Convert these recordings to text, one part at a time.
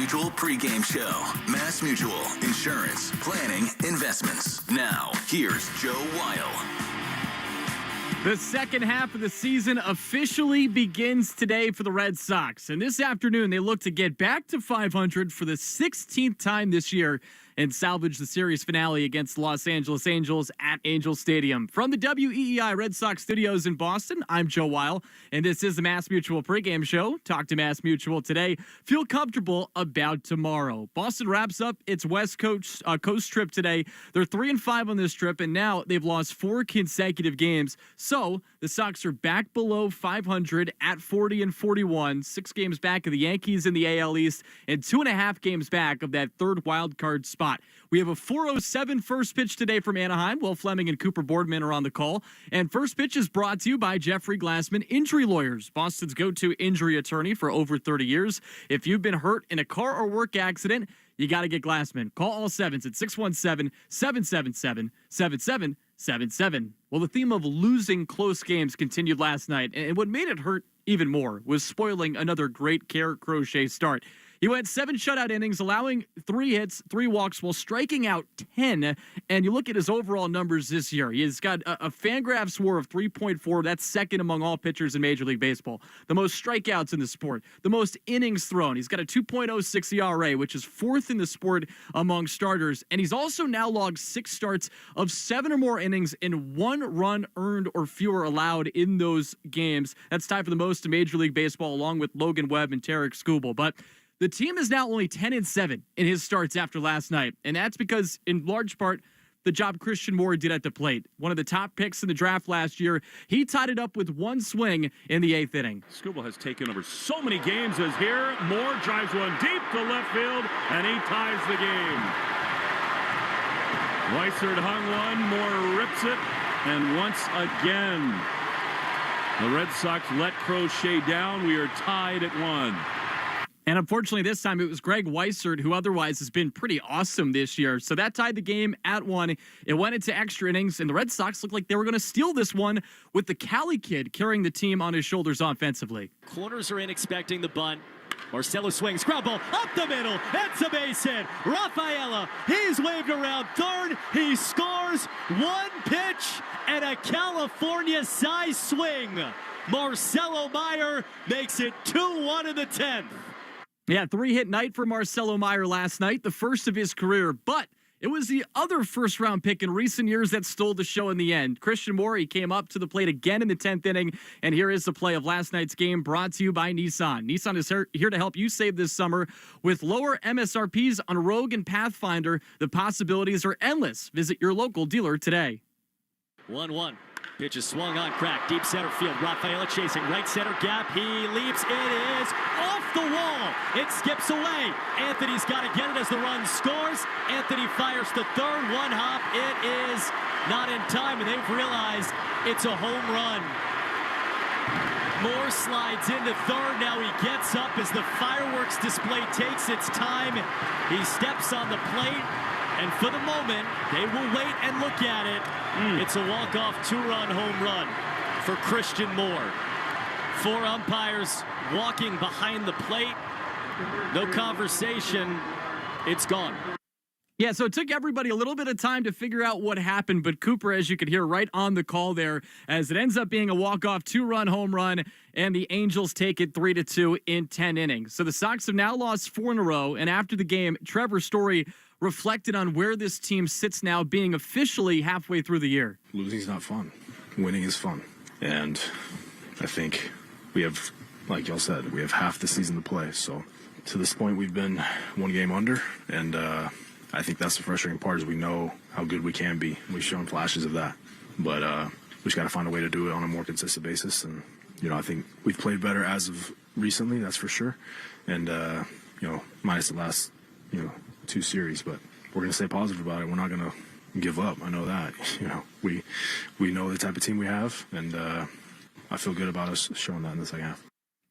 Mutual pregame show. Mass Mutual Insurance, Planning, Investments. Now, here's Joe Weil. The second half of the season officially begins today for the Red Sox. And this afternoon, they look to get back to 500 for the 16th time this year and salvage the series finale against Los Angeles Angels at Angel Stadium. From the WEEI Red Sox studios in Boston, I'm Joe Weil, and this is the Mass Mutual pregame show. Talk to Mass Mutual today. Feel comfortable about tomorrow. Boston wraps up its West Coast trip today. They're 3-5 on this trip, and now they've lost 4 consecutive games. So the Sox are back below 500 at 40-41, 6 games back of the Yankees in the AL East, and 2.5 games back of that third wild card spot. We have a 4:07 first pitch today from Anaheim. Will Fleming and Cooper Boardman are on the call. And first pitch is brought to you by Jeffrey Glassman Injury Lawyers, Boston's go-to injury attorney for over 30 years. If you've been hurt in a car or work accident, you got to get Glassman. Call all sevens at 617-777-7777. Well, the theme of losing close games continued last night, and what made it hurt even more was spoiling another great Garrett Crochet start. He went 7 shutout innings, allowing 3 hits, 3 walks, while striking out 10. And you look at his overall numbers this year. He's got a Fangraphs WAR of 3.4. That's second among all pitchers in Major League Baseball. The most strikeouts in the sport. The most innings thrown. He's got a 2.06 ERA, which is 4th in the sport among starters. And he's also now logged 6 starts of 7 or more innings and 1 run earned or fewer allowed in those games. That's tied for the most in Major League Baseball, along with Logan Webb and Tarek Skubal. But the team is now only 10-7 in his starts after last night, and that's because, in large part, the job Christian Moore did at the plate. One of the top picks in the draft last year, he tied it up with 1 swing in the 8th inning. Skubal has taken over so many games as here. Moore drives one deep to left field, and he ties the game. Weissert hung one, Moore rips it, and once again, the Red Sox let Crochet down. We are tied at 1. And unfortunately, this time it was Greg Weissert, who otherwise has been pretty awesome this year. So that tied the game at 1. It went into extra innings, and the Red Sox looked like they were going to steal this one with the Cali kid carrying the team on his shoulders offensively. Corners are in, expecting the bunt. Marcelo swings, ground ball up the middle. It's a base hit. Rafaela, he's waved around third. He scores. 1 pitch and a California size swing. Marcelo Meyer makes it 2-1 in the 10th. Yeah, 3-hit night for Marcelo Meyer last night, the first of his career, but it was the other first-round pick in recent years that stole the show in the end. Christian Moore, he came up to the plate again in the 10th inning, and here is the play of last night's game brought to you by Nissan. Nissan is here to help you save this summer with lower MSRPs on Rogue and Pathfinder. The possibilities are endless. Visit your local dealer today. 1-1. Pitch is swung on, crack, deep center field. Rafaela chasing right center gap. He leaps. It is off the wall. It skips away. Anthony's got to get it as the run scores. Anthony fires to third. 1 hop. It is not in time, and they've realized it's a home run. Moore slides into third. Now he gets up as the fireworks display takes its time. He steps on the plate. And for the moment, they will wait and look at it. It's a walk-off 2-run home run for Christian Moore. 4 umpires walking behind the plate. No conversation. It's gone. Yeah, so it took everybody a little bit of time to figure out what happened, but Cooper, as you could hear right on the call there, as it ends up being a walk-off 2-run home run, and the Angels take it 3-2 in 10 innings. So the Sox have now lost 4 in a row, and after the game, Trevor Story reflected on where this team sits now, being officially halfway through the year. Losing is not fun. Winning is fun. And I think we have, like y'all said, we have half the season to play. So to this point, we've been 1 game under, and I think that's the frustrating part, is we know how good we can be. We've shown flashes of that. But we just got to find a way to do it on a more consistent basis. And, I think we've played better as of recently, that's for sure. And, minus the last, 2 series. But we're going to stay positive about it. We're not going to give up. I know that. We know the type of team we have. And I feel good about us showing that in the second half.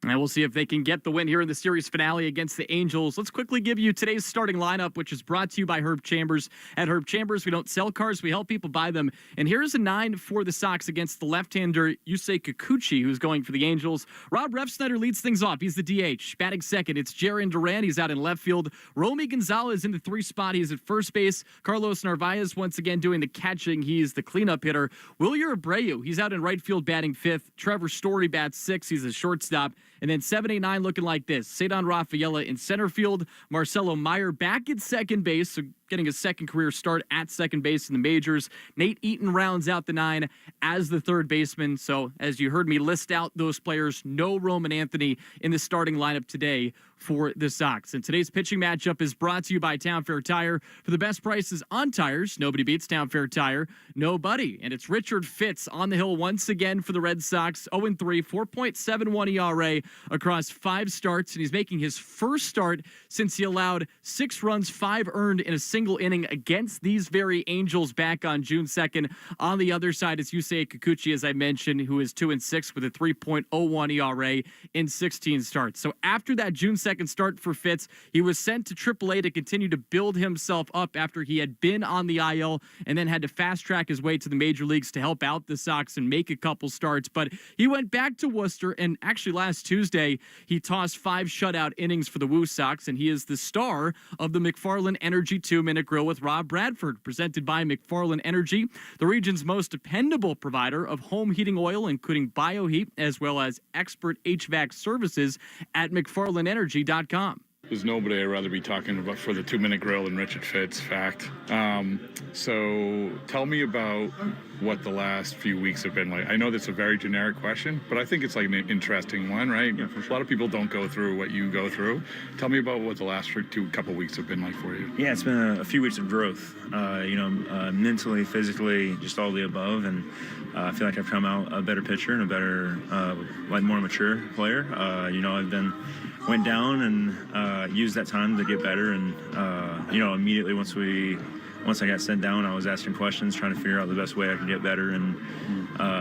And we'll see if they can get the win here in the series finale against the Angels. Let's quickly give you today's starting lineup, which is brought to you by Herb Chambers. At Herb Chambers, we don't sell cars, we help people buy them. And here's a 9 for the Sox against the left-hander Yusei Kikuchi, who's going for the Angels. Rob Refsnyder leads things off. He's the DH. Batting second, it's Jaron Duran. He's out in left field. Romy Gonzalez in the 3 spot. He's at first base. Carlos Narvaez once again doing the catching. He's the cleanup hitter. Wilyer Abreu, he's out in right field batting 5th. Trevor Story bats 6th. He's a shortstop. And then 7, 8, 9 looking like this. Cedon Rafaela in center field. Marcelo Meyer back at second base, so getting a second career start at second base in the majors. Nate Eaton rounds out the 9 as the third baseman. So as you heard me list out those players, no Roman Anthony in the starting lineup today for the Sox. And today's pitching matchup is brought to you by Town Fair Tire. For the best prices on tires, nobody beats Town Fair Tire. Nobody. And it's Richard Fitz on the hill once again for the Red Sox. 0-3, 4.71 ERA across 5 starts. And he's making his first start since he allowed 6 runs, 5 earned in a single inning against these very Angels back on June 2nd. On the other side is Yusei Kikuchi, as I mentioned, who is 2-6 with a 3.01 ERA in 16 starts. So after that June 2nd start for Fitz, he was sent to AAA to continue to build himself up after he had been on the IL and then had to fast track his way to the major leagues to help out the Sox and make a couple starts. But he went back to Worcester, and actually last Tuesday, he tossed 5 shutout innings for the Woo Sox, and he is the star of the McFarland Energy 2-Minute Grill with Rob Bradford, presented by McFarland Energy, the region's most dependable provider of home heating oil, including BioHeat, as well as expert HVAC services at McFarlandEnergy.com. There's nobody I'd rather be talking about for the 2-Minute Grill than Richard Fitz, fact. So tell me about what the last few weeks have been like. I know that's a very generic question, but I think it's like an interesting one, right? Yeah, for sure. A lot of people don't go through what you go through. Tell me about what the last couple weeks have been like for you. Yeah, it's been a few weeks of growth, mentally, physically, just all the above. And I feel like I've come out a better pitcher and a better, more mature player. Went down and used that time to get better. And, immediately once I got sent down, I was asking questions, trying to figure out the best way I could get better and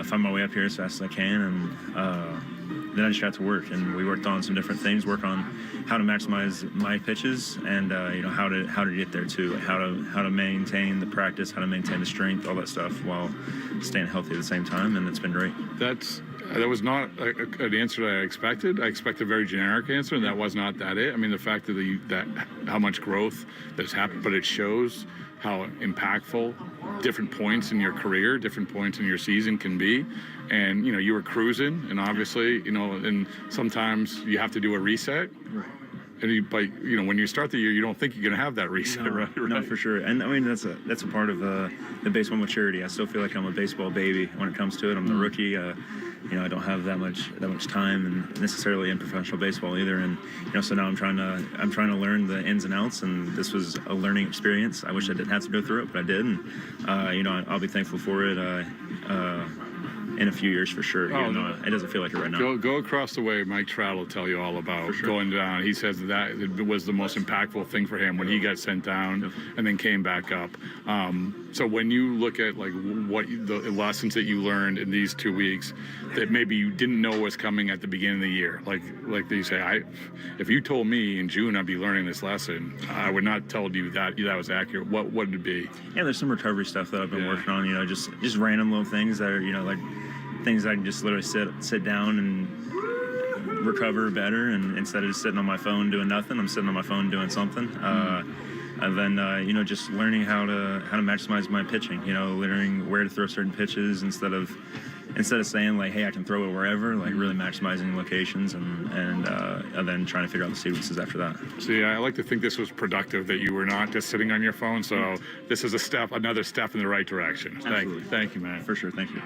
find my way up here as fast as I can. And then I just got to work, and we worked on some different things, work on how to maximize my pitches and, how to get there too, how to maintain the practice, how to maintain the strength, all that stuff while staying healthy at the same time. And it's been great. That was not an answer that I expected. I expected a very generic answer, and that was not that it. I mean, the fact that how much growth that's happened, but it shows how impactful different points in your career, different points in your season can be. And, you were cruising, and obviously, and sometimes you have to do a reset. Right. And when you start the year, you don't think you're going to have that reset, right? No, for sure. And I mean, that's a part of the baseball maturity. I still feel like I'm a baseball baby when it comes to it. I'm the rookie. I don't have that much time and necessarily in professional baseball either. And so now I'm trying to learn the ins and outs. And this was a learning experience. I wish I didn't have to go through it, but I did. And I'll be thankful for it. In a few years for sure. It doesn't feel like it right now. Go across the way. Mike Trout will tell you all about going down. He says that it was the most impactful thing for him when he got sent down and then came back up. So when you look at what the lessons that you learned in these 2 weeks that maybe you didn't know was coming at the beginning of the year, like you say, if you told me in June I'd be learning this lesson, I would not tell you that was accurate. What would it be? Yeah, there's some recovery stuff that I've been working on. Just random little things that are things I can just literally sit down and recover better, and instead of just sitting on my phone doing nothing, I'm sitting on my phone doing something. And then just learning how to maximize my pitching. Learning where to throw certain pitches instead of saying hey, I can throw it wherever. Really maximizing locations and then trying to figure out the sequences after that. See, I like to think this was productive, that you were not just sitting on your phone. So this is another step in the right direction. Thank you, man. For sure, thank you.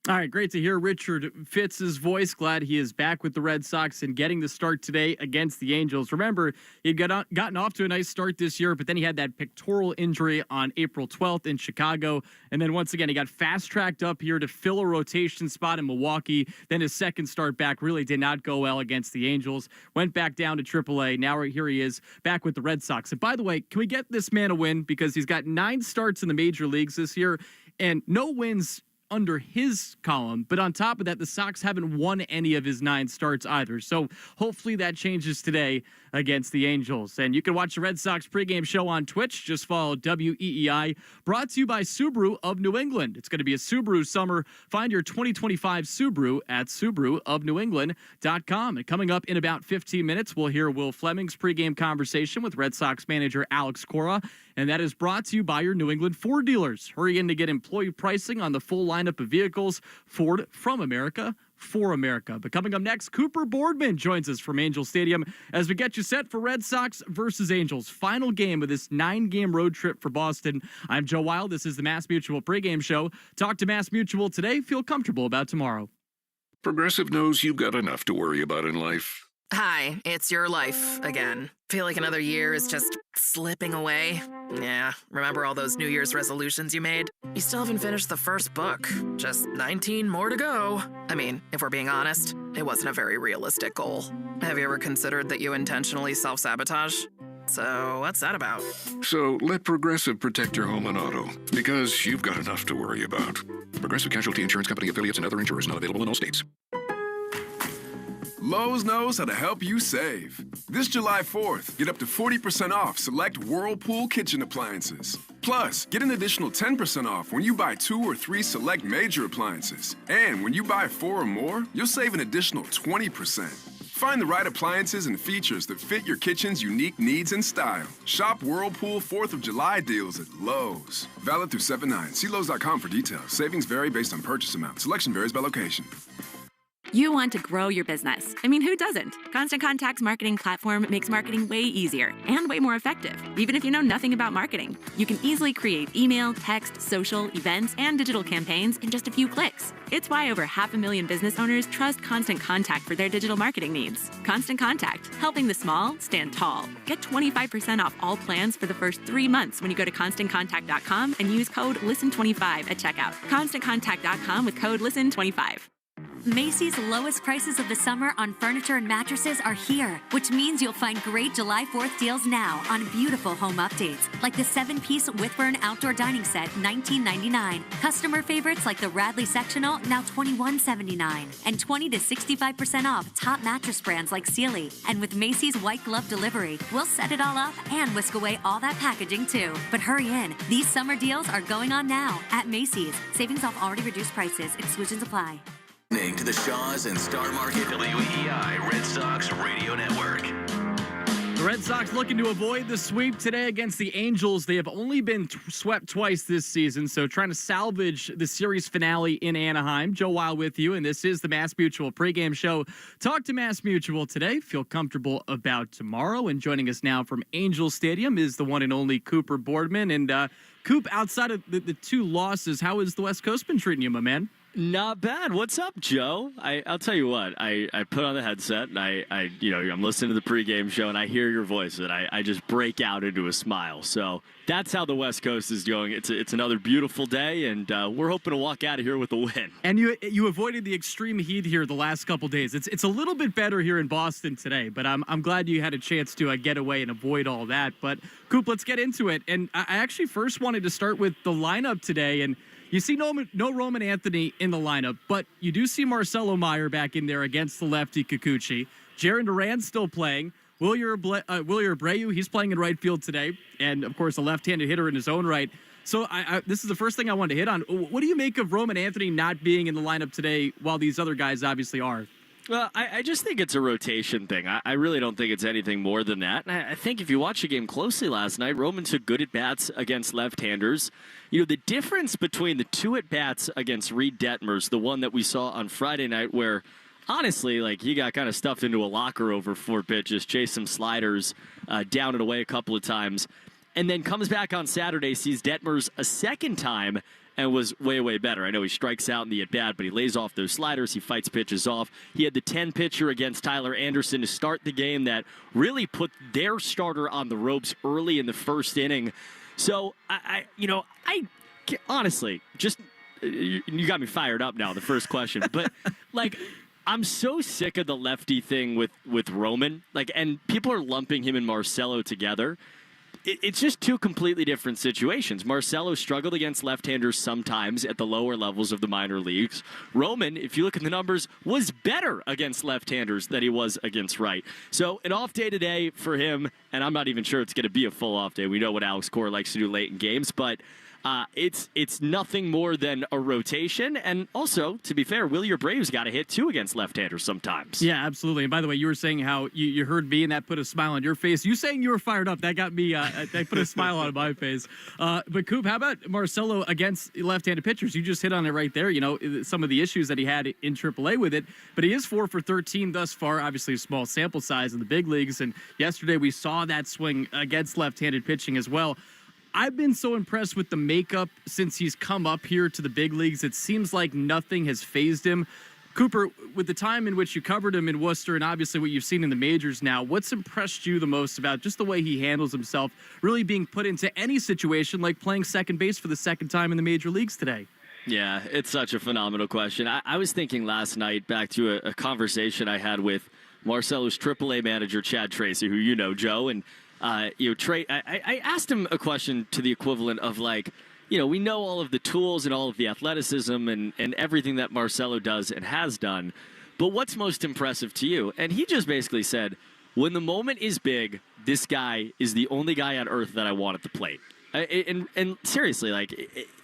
All right, great to hear Richard Fitz's voice. Glad he is back with the Red Sox and getting the start today against the Angels. Remember, he'd gotten off to a nice start this year, but then he had that pectoral injury on April 12th in Chicago. And then once again, he got fast-tracked up here to fill a rotation spot in Milwaukee. Then his second start back really did not go well against the Angels. Went back down to AAA. Now here he is back with the Red Sox. And by the way, can we get this man a win? Because he's got 9 starts in the major leagues this year and no wins under his column. But on top of that, the Sox haven't won any of his 9 starts either. So hopefully that changes today against the Angels. And you can watch the Red Sox pregame show on Twitch. Just follow WEEI. Brought to you by Subaru of New England. It's going to be a Subaru summer. Find your 2025 Subaru at SubaruofNewEngland.com. And coming up in about 15 minutes, we'll hear Will Fleming's pregame conversation with Red Sox manager Alex Cora. And that is brought to you by your New England Ford dealers. Hurry in to get employee pricing on the full lineup of vehicles. Ford, from America, for America. But coming up next, Cooper Boardman joins us from Angel Stadium as we get you set for Red Sox versus Angels. Final game of this 9-game road trip for Boston. I'm Joe Wild. This is the Mass Mutual pregame show. Talk to Mass Mutual today. Feel comfortable about tomorrow. Progressive knows you've got enough to worry about in life. Hi, it's your life again. Feel like another year is just slipping away? Yeah, remember all those New Year's resolutions you made? You still haven't finished the first book. Just 19 more to go. I mean, if we're being honest, it wasn't a very realistic goal. Have you ever considered that you intentionally self-sabotage? So what's that about? So let Progressive protect your home and auto, because you've got enough to worry about. Progressive Casualty Insurance Company affiliates and other insurers not available in all states. Lowe's knows how to help you save. This July 4th, get up to 40% off select Whirlpool kitchen appliances. Plus, get an additional 10% off when you buy 2 or 3 select major appliances. And when you buy 4 or more, you'll save an additional 20%. Find the right appliances and features that fit your kitchen's unique needs and style. Shop Whirlpool 4th of July deals at Lowe's. Valid through 7/9. See Lowe's.com for details. Savings vary based on purchase amount. Selection varies by location. You want to grow your business. I mean, who doesn't? Constant Contact's marketing platform makes marketing way easier and way more effective, even if you know nothing about marketing. You can easily create email, text, social, events, and digital campaigns in just a few clicks. It's why over 500,000 business owners trust Constant Contact for their digital marketing needs. Constant Contact, helping the small stand tall. Get 25% off all plans for the first 3 months when you go to ConstantContact.com and use code LISTEN25 at checkout. ConstantContact.com with code LISTEN25. Macy's lowest prices of the summer on furniture and mattresses are here, which means you'll find great July 4th deals now on beautiful home updates, like the 7-piece Whitburn outdoor dining set, $19.99. Customer favorites like the Radley sectional, now $21.79. And 20 to 65% off top mattress brands like Sealy. And with Macy's white glove delivery, we'll set it all up and whisk away all that packaging too. But hurry in, these summer deals are going on now at Macy's. Savings off already reduced prices. Exclusions apply. To the Shaws and Star Market WEI Red Sox Radio Network. The Red Sox looking to avoid the sweep today against the Angels. They have only been swept twice this season, so trying to salvage the series finale in Anaheim. Joe Wild with you, and this is the Mass Mutual pregame show. Talk to Mass Mutual today. Feel comfortable about tomorrow. And joining us now from Angel Stadium is the one and only Cooper Boardman. And Coop, outside of the 2 losses, how has the West Coast been treating you, my man? Not bad. What's up, Joe? I'll tell you what. I put on the headset and I'm listening to the pregame show and I hear your voice and I just break out into a smile. So that's how the West Coast is going. It's another beautiful day and we're hoping to walk out of here with a win. And you avoided the extreme heat here the last couple days. It's a little bit better here in Boston today, but I'm glad you had a chance to get away and avoid all that. But Coop, let's get into it. And I actually first wanted to start with the lineup today. And you see no Roman Anthony in the lineup, but you do see Marcelo Meyer back in there against the lefty Kikuchi. Jarren Duran's still playing. Wilyer Abreu, he's playing in right field today, and of course a left-handed hitter in his own right. So this is the first thing I wanted to hit on. What do you make of Roman Anthony not being in the lineup today while these other guys obviously are? Well, I just think it's a rotation thing. I really don't think it's anything more than that. And I think if you watch the game closely last night, Roman took good at-bats against left-handers. You know, the difference between the 2 at-bats against Reed Detmers, the one that we saw on Friday night where, honestly, like, he got kind of stuffed into a locker over 4 pitches, chased some sliders down and away a couple of times, and then comes back on Saturday, sees Detmers a second time, and was way, way better. I know he strikes out in the at-bat, but he lays off those sliders. He fights pitches off. He had the 10-pitcher against Tyler Anderson to start the game that really put their starter on the ropes early in the first inning. So, I honestly, just, you got me fired up now, the first question. But, like, I'm so sick of the lefty thing with Roman. Like, and people are lumping him and Marcelo together. it's just two completely different situations. Marcelo struggled against left-handers sometimes at the lower levels of the minor leagues. Roman, if you look at the numbers, was better against left-handers than he was against right. So an off day today for him, and I'm not even sure it's going to be a full off day. We know what Alex Cora likes to do late in games, but it's nothing more than a rotation. And also, to be fair, Will, your Braves got to hit too against left-handers sometimes. Yeah, absolutely. And by the way, you were saying how you heard me and that put a smile on your face. You saying you were fired up, that got me, that put a smile on my face. But Coop, how about Marcelo against left-handed pitchers? You just hit on it right there. You know, some of the issues that he had in AAA with it. But he is 4 for 13 thus far. Obviously, a small sample size in the big leagues. And yesterday we saw that swing against left-handed pitching as well. I've been so impressed with the makeup since he's come up here to the big leagues. It seems like nothing has fazed him. Cooper, with the time in which you covered him in Worcester and obviously what you've seen in the majors now, what's impressed you the most about just the way he handles himself, really being put into any situation like playing second base for the second time in the major leagues today? Yeah, it's such a phenomenal question. I was thinking last night back to a conversation I had with Marcelo's AAA manager, Chad Tracy, who you know, Joe, and Trey, I asked him a question to the equivalent of like, we know all of the tools and all of the athleticism and everything that Marcelo does and has done, but what's most impressive to you? And he just basically said, when the moment is big, this guy is the only guy on earth that I want at the plate. And seriously, like,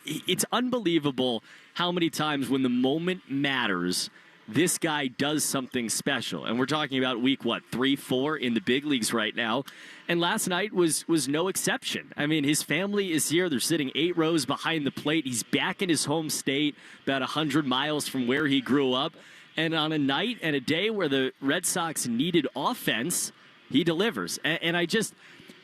it's unbelievable how many times when the moment matters, this guy does something special. And we're talking about week, 3, 4 in the big leagues right now. And last night was no exception. I mean, his family is here. They're sitting 8 rows behind the plate. He's back in his home state, about 100 miles from where he grew up. And on a night and a day where the Red Sox needed offense, he delivers. And I just,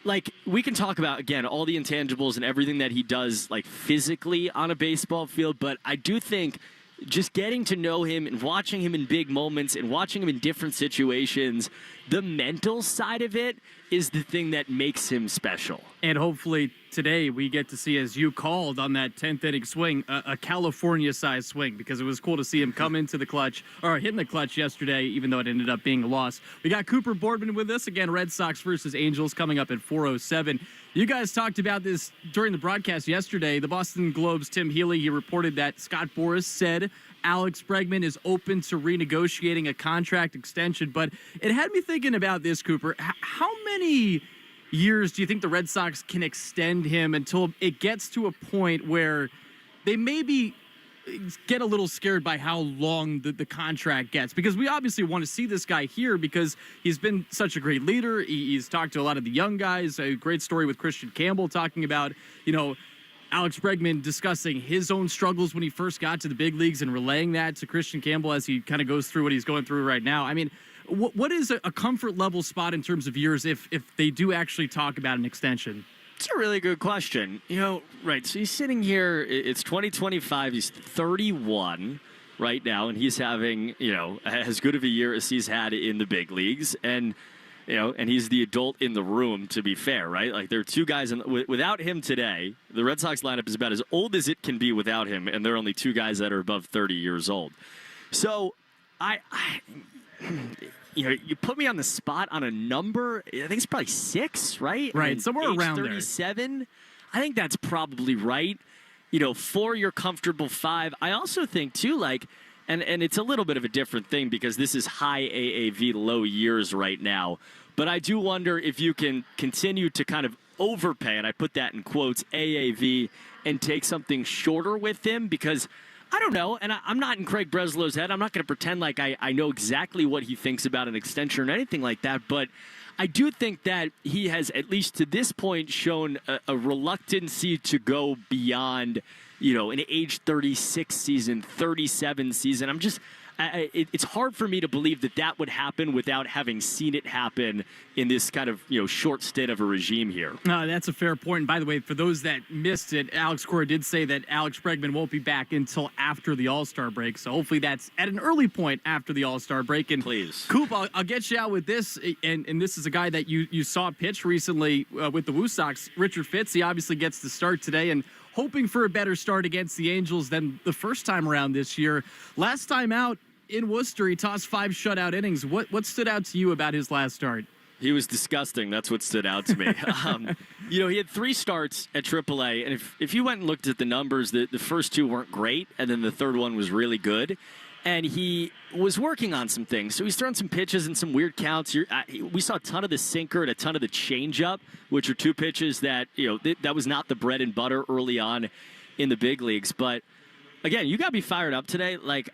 like, we can talk about, again, all the intangibles and everything that he does, like, physically on a baseball field. But I do think just getting to know him and watching him in big moments and watching him in different situations, the mental side of it is the thing that makes him special. And hopefully today we get to see, as you called on that 10th inning swing, a California-sized swing, because it was cool to see him come into the clutch, or hit in the clutch yesterday, even though it ended up being a loss. We got Cooper Boardman with us. Again, Red Sox versus Angels coming up at 4:07. You guys talked about this during the broadcast yesterday. The Boston Globe's Tim Healy, he reported that Scott Boras said Alex Bregman is open to renegotiating a contract extension. But it had me thinking about this, Cooper. How many years do you think the Red Sox can extend him until it gets to a point where they maybe get a little scared by how long the contract gets? Because we obviously want to see this guy here because he's been such a great leader. He's talked to a lot of the young guys. A great story with Christian Campbell talking about, Alex Bregman discussing his own struggles when he first got to the big leagues and relaying that to Christian Campbell as he kind of goes through what he's going through right now. I mean, what is a comfort level spot in terms of years if they do actually talk about an extension? It's a really good question. Right, so he's sitting here, it's 2025, he's 31 right now, and he's having, as good of a year as he's had in the big leagues. And and he's the adult in the room, to be fair, right? Like, there are two guys, without him today, the Red Sox lineup is about as old as it can be without him, and there are only 2 guys that are above 30 years old. So, you put me on the spot on a number, I think it's probably 6, right? Right, somewhere around 37, there. I think that's probably right. 4, you're comfortable. 5, I also think, too, like, and it's a little bit of a different thing because this is high AAV, low years right now. But I do wonder if you can continue to kind of overpay, and I put that in quotes, AAV, and take something shorter with him, because I don't know, and I'm not in Craig Breslow's head. I'm not going to pretend like I know exactly what he thinks about an extension or anything like that, but I do think that he has, at least to this point, shown a reluctancy to go beyond, an age 36 season, 37 season. It's hard for me to believe that would happen without having seen it happen in this kind of, short stint of a regime here. That's a fair point. And by the way, for those that missed it, Alex Cora did say that Alex Bregman won't be back until after the All-Star break. So hopefully that's at an early point after the All-Star break. And please, Coop, I'll get you out with this. And this is a guy that you saw pitch recently with the Woo Sox. Richard Fitz, he obviously gets the start today and hoping for a better start against the Angels than the first time around this year. Last time out in Worcester, he tossed 5 shutout innings. What stood out to you about his last start? He was disgusting. That's what stood out to me. He had 3 starts at AAA, and if you went and looked at the numbers, the first 2 weren't great, and then the third one was really good. And he was working on some things. So he's throwing some pitches and some weird counts. We saw a ton of the sinker and a ton of the changeup, which are 2 pitches that, that was not the bread and butter early on in the big leagues. But, again, you got to be fired up today. Like,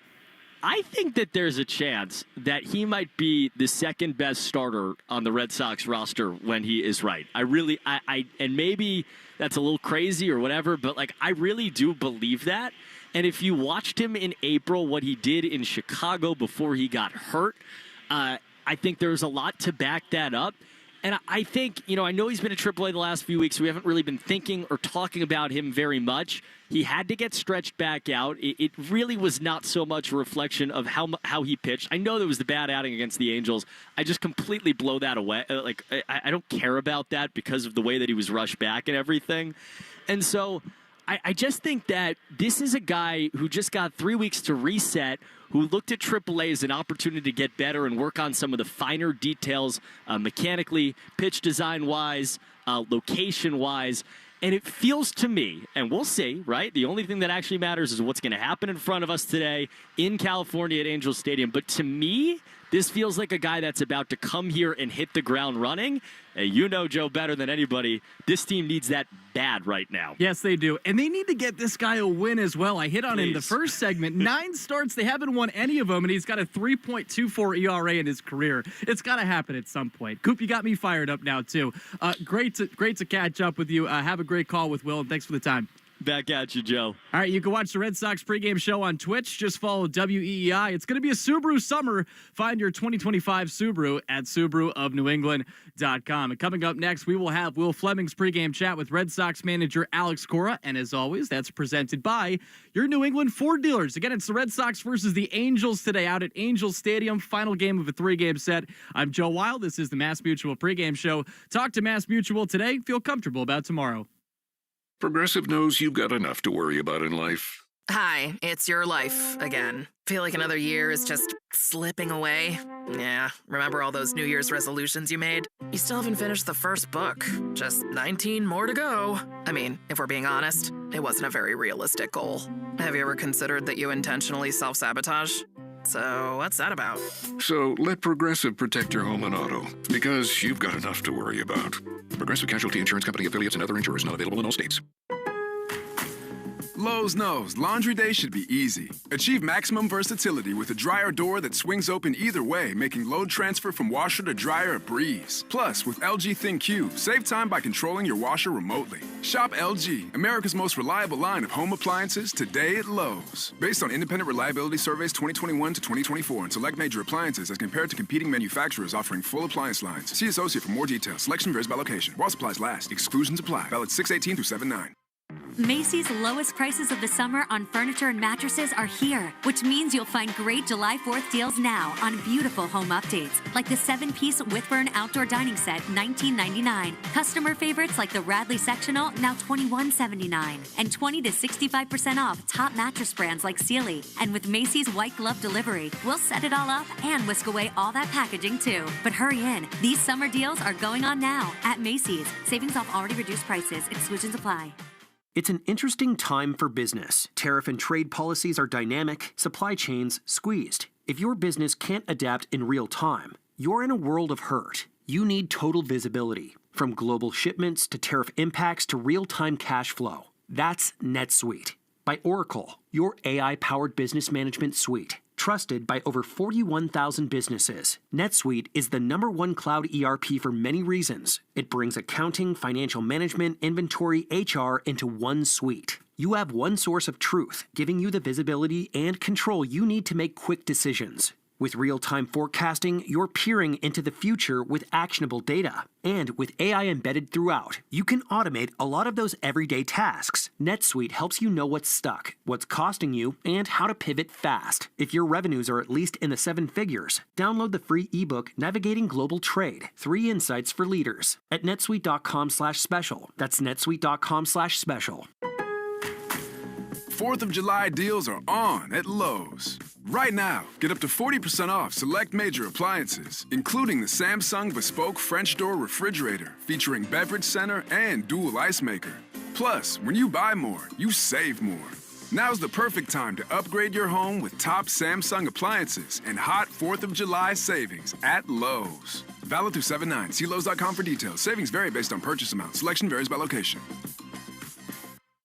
I think that there's a chance that he might be the second best starter on the Red Sox roster when he is right. And maybe that's a little crazy or whatever, but, like, I really do believe that. And if you watched him in April, what he did in Chicago before he got hurt, I think there's a lot to back that up. And I think, I know he's been at AAA the last few weeks, so we haven't really been thinking or talking about him very much. He had to get stretched back out. It really was not so much a reflection of how he pitched. I know there was the bad outing against the Angels. I just completely blow that away. I don't care about that because of the way that he was rushed back and everything. And so I just think that this is a guy who just got 3 weeks to reset, who looked at AAA as an opportunity to get better and work on some of the finer details mechanically, pitch design-wise, location-wise. And it feels to me, and we'll see, right? The only thing that actually matters is what's going to happen in front of us today in California at Angel Stadium. But to me, this feels like a guy that's about to come here and hit the ground running. You know, Joe, better than anybody, this team needs that bad right now. Yes, they do. And they need to get this guy a win as well. I hit on him the first segment. 9 starts. They haven't won any of them, and he's got a 3.24 ERA in his career. It's got to happen at some point. Coop, you got me fired up now, too. Great to catch up with you. Have a great call with Will, and thanks for the time. Back at you, Joe. All right, you can watch the Red Sox pregame show on Twitch. Just follow WEEI. It's going to be a Subaru summer. Find your 2025 Subaru at SubaruofNewEngland.com. And coming up next, we will have Will Fleming's pregame chat with Red Sox manager Alex Cora. And as always, that's presented by your New England Ford dealers. Again, it's the Red Sox versus the Angels today out at Angel Stadium. Final game of a 3-game set. I'm Joe Wild. This is the Mass Mutual pregame show. Talk to Mass Mutual today. Feel comfortable about tomorrow. Progressive knows you've got enough to worry about in life. Hi, it's your life again. Feel like another year is just slipping away? Yeah, remember all those New Year's resolutions you made? You still haven't finished the first book. Just 19 more to go. I mean, if we're being honest, it wasn't a very realistic goal. Have you ever considered that you intentionally self-sabotage? So what's that about? So let Progressive protect your home and auto, because you've got enough to worry about. Progressive Casualty Insurance Company affiliates and other insurers not available in all states. Lowe's knows laundry day should be easy. Achieve maximum versatility with a dryer door that swings open either way, making load transfer from washer to dryer a breeze. Plus, with LG ThinQ, save time by controlling your washer remotely. Shop LG, America's most reliable line of home appliances, today at Lowe's. Based on independent reliability surveys 2021 to 2024 and select major appliances as compared to competing manufacturers offering full appliance lines. See associate for more details. Selection varies by location. While supplies last, exclusions apply. Valid 6/18 through 7/9. Macy's lowest prices of the summer on furniture and mattresses are here, which means you'll find great July 4th deals now on beautiful home updates, like the 7-piece Whitburn outdoor dining set, $19.99. Customer favorites like the Radley sectional, now $21.79. And 20 to 65% off top mattress brands like Sealy. And with Macy's white glove delivery, we'll set it all up and whisk away all that packaging too. But hurry in, these summer deals are going on now at Macy's. Savings off already reduced prices, exclusions apply. It's an interesting time for business. Tariff and trade policies are dynamic, supply chains squeezed. If your business can't adapt in real time, you're in a world of hurt. You need total visibility, from global shipments to tariff impacts to real-time cash flow. That's NetSuite by Oracle, your AI-powered business management suite. Trusted by over 41,000 businesses, NetSuite is the #1 cloud ERP for many reasons. It brings accounting, financial management, inventory, HR into one suite. You have one source of truth, giving you the visibility and control you need to make quick decisions. With real-time forecasting, you're peering into the future with actionable data. And with AI embedded throughout, you can automate a lot of those everyday tasks. NetSuite helps you know what's stuck, what's costing you, and how to pivot fast. If your revenues are at least in the 7 figures, download the free ebook Navigating Global Trade: 3 Insights for Leaders at netsuite.com/special. That's netsuite.com/special. 4th of July deals are on at Lowe's. Right now, get up to 40% off select major appliances, including the Samsung Bespoke French Door Refrigerator featuring beverage center and dual ice maker. Plus, when you buy more, you save more. Now's the perfect time to upgrade your home with top Samsung appliances and hot 4th of July savings at Lowe's. Valid through 7/9. See Lowe's.com for details. Savings vary based on purchase amount. Selection varies by location.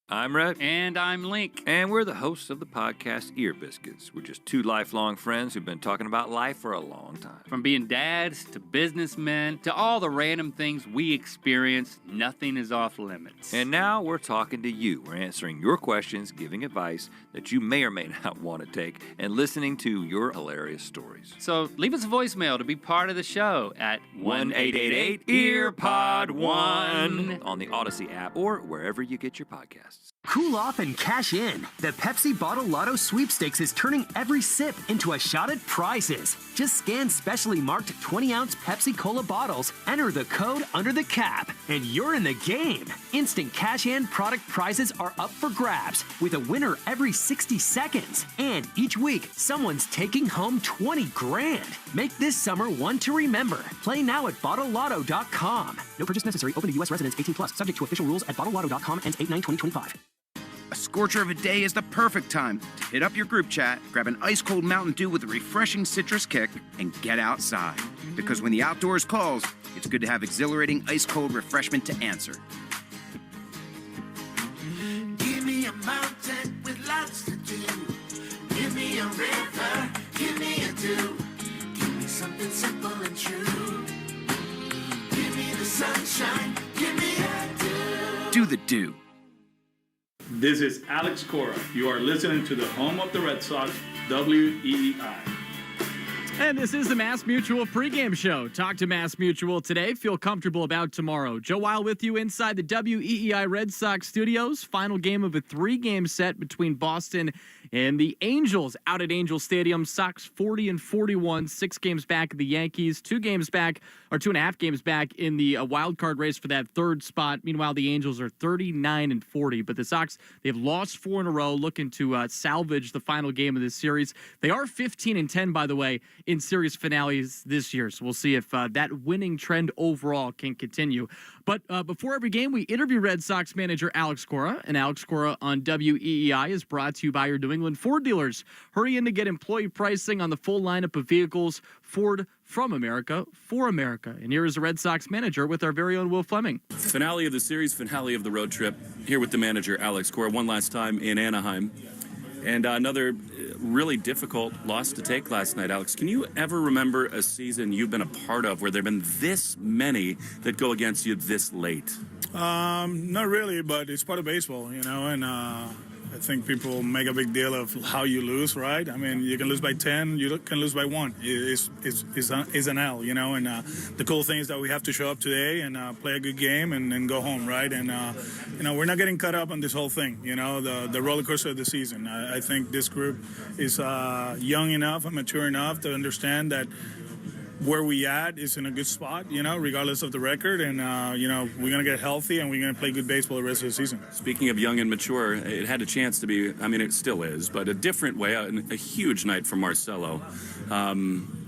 I'm Rhett. And I'm Link. And we're the hosts of the podcast Ear Biscuits. We're just two lifelong friends who've been talking about life for a long time. From being dads to businessmen to all the random things we experience, nothing is off limits. And now we're talking to you. We're answering your questions, giving advice that you may or may not want to take, and listening to your hilarious stories. So leave us a voicemail to be part of the show at 1-888-EARPOD1 on the Odyssey app or wherever you get your podcasts. Cool off and cash in. The Pepsi Bottle Lotto Sweepstakes is turning every sip into a shot at prizes. Just scan specially marked 20-ounce Pepsi Cola bottles, enter the code under the cap, and you're in the game. Instant cash in product prizes are up for grabs, with a winner every 60 seconds. And each week, someone's taking home 20 grand. Make this summer one to remember. Play now at BottleLotto.com. No purchase necessary. Open to U.S. residents 18+. Subject to official rules at BottleLotto.com. Ends 8/9/2025. A scorcher of a day is the perfect time to hit up your group chat, grab an ice-cold Mountain Dew with a refreshing citrus kick, and get outside. Because when the outdoors calls, it's good to have exhilarating ice-cold refreshment to answer. Give me a mountain with lots to do. Give me a river, give me a dew. Give me something simple and true. Give me the sunshine, give me a dew. Do the dew. This is Alex Cora. You are listening to the home of the Red Sox, WEEI. And this is the Mass Mutual pregame show. Talk to Mass Mutual today. Feel comfortable about tomorrow. Joe Weil with you inside the WEEI Red Sox studios. Final game of a 3-game set between Boston and the Angels out at Angel Stadium. Sox 40-41, 6 games back of the Yankees, 2 games back, or 2.5 games back in the wild card race for that third spot. Meanwhile, the Angels are 39-40, but the Sox, they've lost 4 in a row, looking to salvage the final game of this series. They are 15-10, by the way, in series finales this year. So we'll see if that winning trend overall can continue. But before every game, we interview Red Sox manager Alex Cora. And Alex Cora on WEEI is brought to you by your New England Ford dealers. Hurry in to get employee pricing on the full lineup of vehicles. Ford, from America, for America. And here is the Red Sox manager with our very own Will Fleming. Finale of the series, finale of the road trip. Here with the manager, Alex Cora, one last time in Anaheim. And another really difficult loss to take last night, Alex. Can you ever remember a season you've been a part of where there have been this many that go against you this late? Not really, but it's part of baseball, and I think people make a big deal of how you lose, right? I mean, you can lose by 10, you can lose by 1. It's an L, and the cool thing is that we have to show up today and play a good game and go home, right? And, we're not getting caught up on this whole thing, the roller coaster of the season. I think this group is young enough and mature enough to understand that where we at is in a good spot, regardless of the record. And, we're going to get healthy and we're going to play good baseball the rest of the season. Speaking of young and mature, it had a chance to be, it still is, but a different way, a huge night for Marcelo.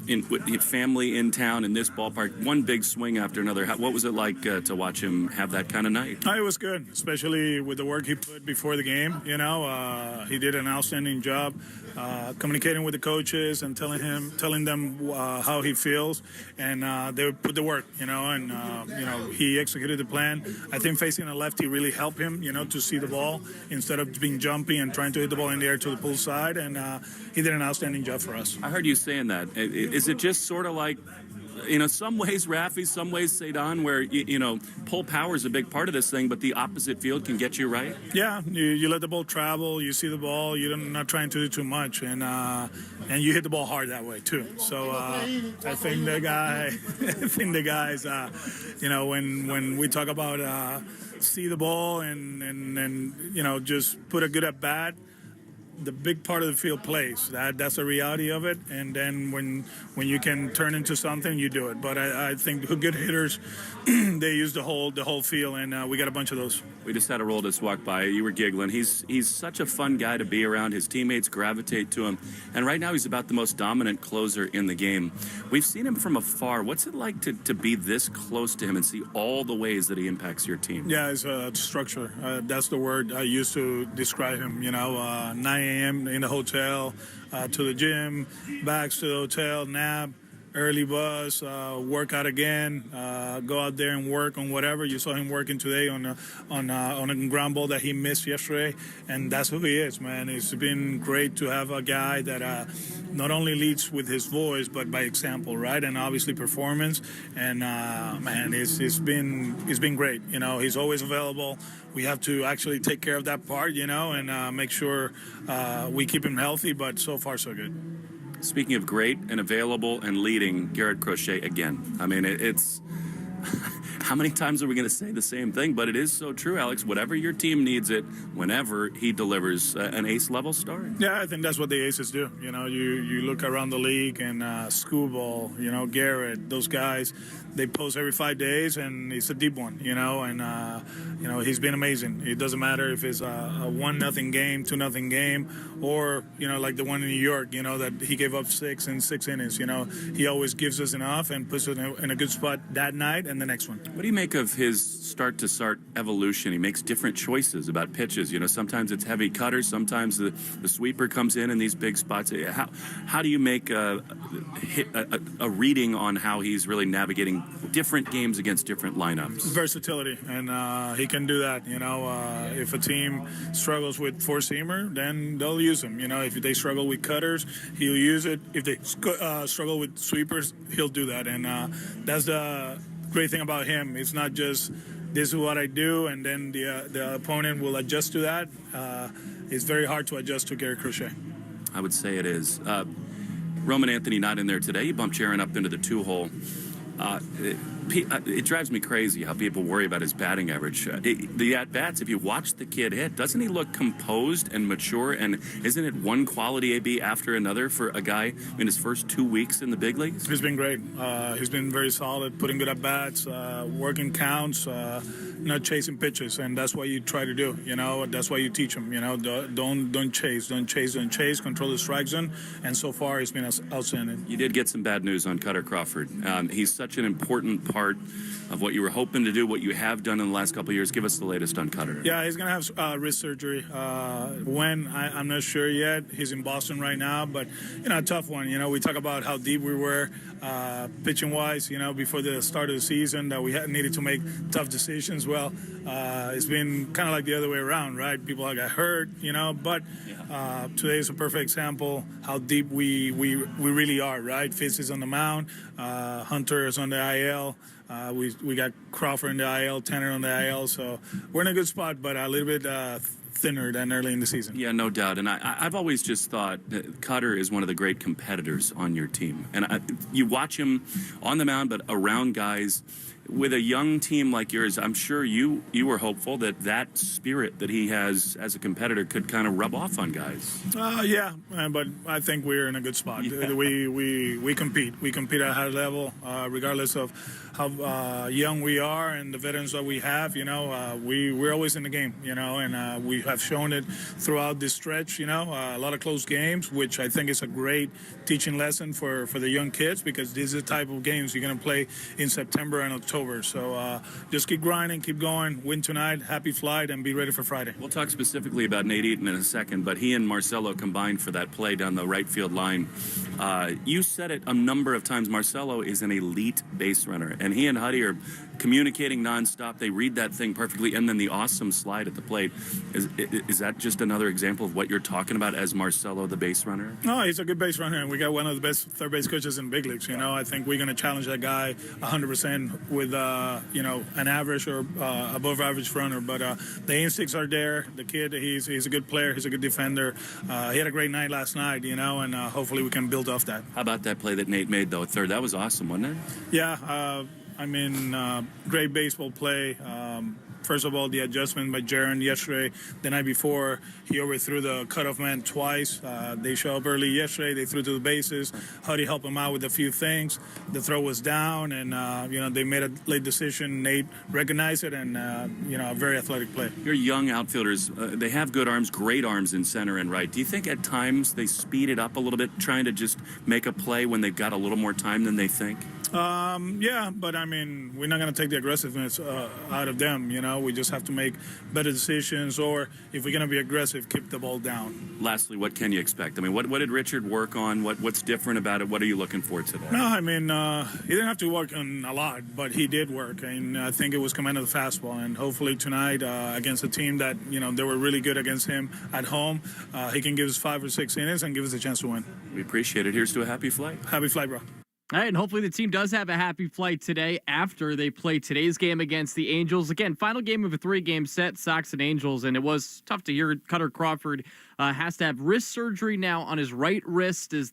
With family in town in this ballpark, one big swing after another. What was it like to watch him have that kind of night? It was good, especially with the work he put before the game. He did an outstanding job communicating with the coaches and telling them how he feels, and they put the work. He executed the plan. I think facing a lefty really helped him. To see the ball instead of being jumpy and trying to hit the ball in the air to the pull side, and he did an outstanding job for us. I heard you saying that. Is it just sort of like, some ways Rafi, some ways Cedon, where, pull power is a big part of this thing, but the opposite field can get you right? Yeah, you let the ball travel, you see the ball, you're not trying to do too much, and you hit the ball hard that way, too. So I think the guys, when we talk about see the ball and just put a good at bat, the big part of the field plays. That's the reality of it. And then when you can turn into something, you do it. But I think good hitters, they use the whole field, and we got a bunch of those. We just had a Roldis walk by. You were giggling. He's such a fun guy to be around. His teammates gravitate to him. And right now he's about the most dominant closer in the game. We've seen him from afar. What's it like to be this close to him and see all the ways that he impacts your team? Yeah, it's structure. That's the word I used to describe him. 9 a.m. in the hotel, to the gym, back to the hotel, nap, early bus, work out again, go out there and work on whatever. You saw him working today on a ground ball that he missed yesterday, and that's who he is, man. It's been great to have a guy that not only leads with his voice but by example, right? And obviously performance. And man, it's been great. He's always available. We have to actually take care of that part, and make sure we keep him healthy. But so far, so good. Speaking of great and available and leading, Garrett Crochet again. I mean, it's how many times are we going to say the same thing? But it is so true, Alex. Whatever your team needs it, whenever he delivers an ace-level start. Yeah, I think that's what the aces do. You look around the league and Scooball, Garrett, those guys, they post every 5 days, and it's a deep one, and he's been amazing. It doesn't matter if it's a 1-0 game, 2-0 game, or like the one in New York, that he gave up 6 in 6 innings. He always gives us enough and puts it in a good spot that night and the next one. What do you make of his start-to-start evolution? He makes different choices about pitches. Sometimes it's heavy cutters, sometimes the sweeper comes in these big spots. How do you make a reading on how he's really navigating different games against different lineups? Versatility, and he can do that. If a team struggles with four-seamer, then they'll use him. If they struggle with cutters, he'll use it. If they struggle with sweepers, he'll do that. And that's the great thing about him. It's not just this is what I do, and then the opponent will adjust to that. It's very hard to adjust to Garrett Crochet. I would say it is. Roman Anthony not in there today. He bumped Sharon up into the 2-hole. It drives me crazy how people worry about his batting average. The at-bats, if you watch the kid hit, doesn't he look composed and mature? And isn't it one quality AB after another for a guy in his first 2 weeks in the big leagues? He's been great. He's been very solid, putting good at-bats, working counts, not chasing pitches. And that's what you try to do, That's why you teach him, Don't chase. Control the strike zone. And so far, he's been outstanding. You did get some bad news on Cutter Crawford. He's such an important part of what you were hoping to do, what you have done in the last couple of years. Give us the latest on Cutter. Yeah, he's going to have wrist surgery. When, I'm not sure yet. He's in Boston right now, but, a tough one. We talk about how deep we were pitching-wise, before the start of the season, that we needed to make tough decisions. Well, it's been kind of like the other way around, right? People got hurt, but today is a perfect example how deep we really are, right? Fitz is on the mound, Hunter is on the IL. We got Crawford in the IL, Tanner on the IL, so we're in a good spot, but a little bit thinner than early in the season. Yeah, no doubt. And I've always just thought that Cutter is one of the great competitors on your team. And you watch him on the mound, but around guys. With a young team like yours, I'm sure you were hopeful that spirit that he has as a competitor could kind of rub off on guys. Yeah, but I think we're in a good spot. Yeah. We compete. We compete at a high level, regardless of how young we are and the veterans that we have. We're always in the game. And we have shown it throughout this stretch. A lot of close games, which I think is a great teaching lesson for the young kids, because these are the type of games you're going to play in September and October. So just keep grinding, keep going, win tonight, happy flight, and be ready for Friday. We'll talk specifically about Nate Eaton in a second, but he and Marcelo combined for that play down the right field line. You said it a number of times, Marcelo is an elite base runner, and he and Huddy are communicating nonstop. They read that thing perfectly, and then the awesome slide at the plate. Is that just another example of what you're talking about as Marcelo, the base runner? No, he's a good base runner, and we got one of the best third base coaches in big leagues. I think we're going to challenge that guy 100% with an average or above average runner. But the instincts are there. The kid, he's a good player. He's a good defender. He had a great night last night, and hopefully we can build off that. How about that play that Nate made, though, at third? That was awesome, wasn't it? Yeah. Great baseball play. first of all, the adjustment by Jaron yesterday. The night before, he overthrew the cutoff man twice. They showed up early yesterday. They threw to the bases. Huddy helped him out with a few things. The throw was down, and, they made a late decision. Nate recognized it, and, a very athletic play. Your young outfielders, they have good arms, great arms in center and right. Do you think at times they speed it up a little bit, trying to just make a play when they've got a little more time than they think? Yeah, but we're not going to take the aggressiveness out of them. We just have to make better decisions, or if we're going to be aggressive, keep the ball down. Lastly, what can you expect? What did Richard work on? What's different about it? What are you looking for today? No, he didn't have to work on a lot, but he did work, and I think it was command of the fastball. And hopefully tonight, against a team that they were really good against him at home, he can give us 5 or 6 innings and give us a chance to win. We appreciate it. Here's to a happy flight. Happy flight, bro. All right, and hopefully the team does have a happy flight today after they play today's game against the Angels. Again, final game of a 3-game set, Sox and Angels, and it was tough to hear Cutter Crawford has to have wrist surgery now on his right wrist, as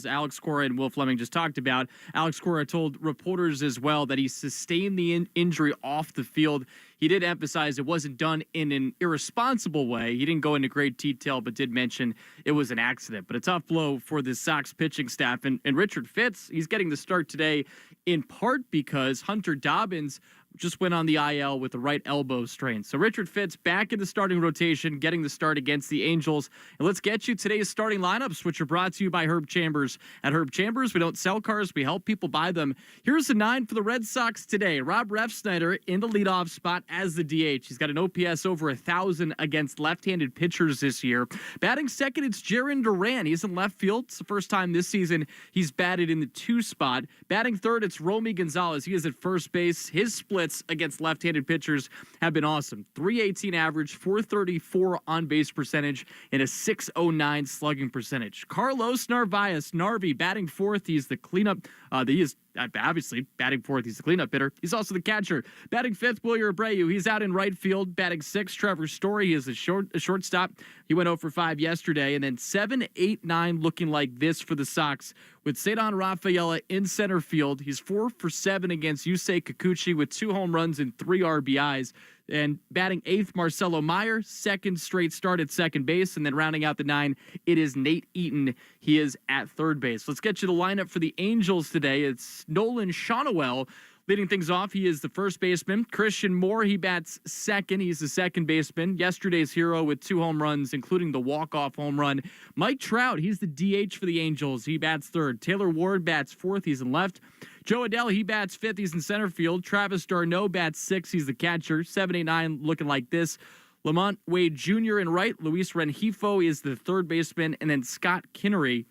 Alex Cora and Will Fleming just talked about. Alex Cora told reporters as well that he sustained the injury off the field. He did emphasize it wasn't done in an irresponsible way. He didn't go into great detail, but did mention it was an accident. But a tough blow for the Sox pitching staff. And Richard Fitz, he's getting the start today in part because Hunter Dobbins just went on the IL with the right elbow strain. So Richard Fitz back in the starting rotation, getting the start against the Angels. And let's get you today's starting lineups, which are brought to you by Herb Chambers. At Herb Chambers, we don't sell cars, we help people buy them. Here's the 9 for the Red Sox today. Rob Refsnyder in the leadoff spot as the DH. He's got an OPS over 1,000 against left-handed pitchers this year. Batting second, it's Jarren Duran. He's in left field. It's the first time this season he's batted in the 2 spot. Batting third, it's Romy Gonzalez. He is at first base. His splits against left-handed pitchers have been awesome. 318 average, 434 on-base percentage, and a 609 slugging percentage. Carlos Narvaez, Narvi, batting fourth. He's the cleanup. He is obviously batting fourth. He's the cleanup hitter. He's also the catcher. Batting fifth, Wilyer Abreu. He's out in right field. Batting sixth, Trevor Story. He is a shortstop. He went 0 for 5 yesterday. And then 7, 8, 9 looking like this for the Sox with Cedon Rafaela in center field. He's 4 for 7 against Yusei Kikuchi with 2 home runs and 3 RBIs. And batting eighth, Marcelo Meyer, second straight start at second base. And then rounding out the 9, it is Nate Eaton. He is at third base. Let's get you the lineup for the Angels today. It's Nolan Shonowell leading things off. He is the first baseman. Christian Moore, he bats second. He's the second baseman. Yesterday's hero with 2 home runs, including the walk-off home run. Mike Trout, he's the DH for the Angels. He bats third. Taylor Ward bats fourth. He's in left. Joe Adell, he bats fifth. He's in center field. Travis d'Arnaud bats sixth. He's the catcher. 7, 8, 9 looking like this. Lamont Wade Jr. in right. Luis Rengifo is the third baseman. And then Scott Kingery,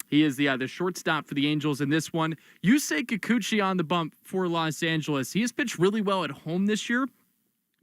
he is the shortstop for the Angels in this one. Yusei Kikuchi on the bump for Los Angeles. He has pitched really well at home this year.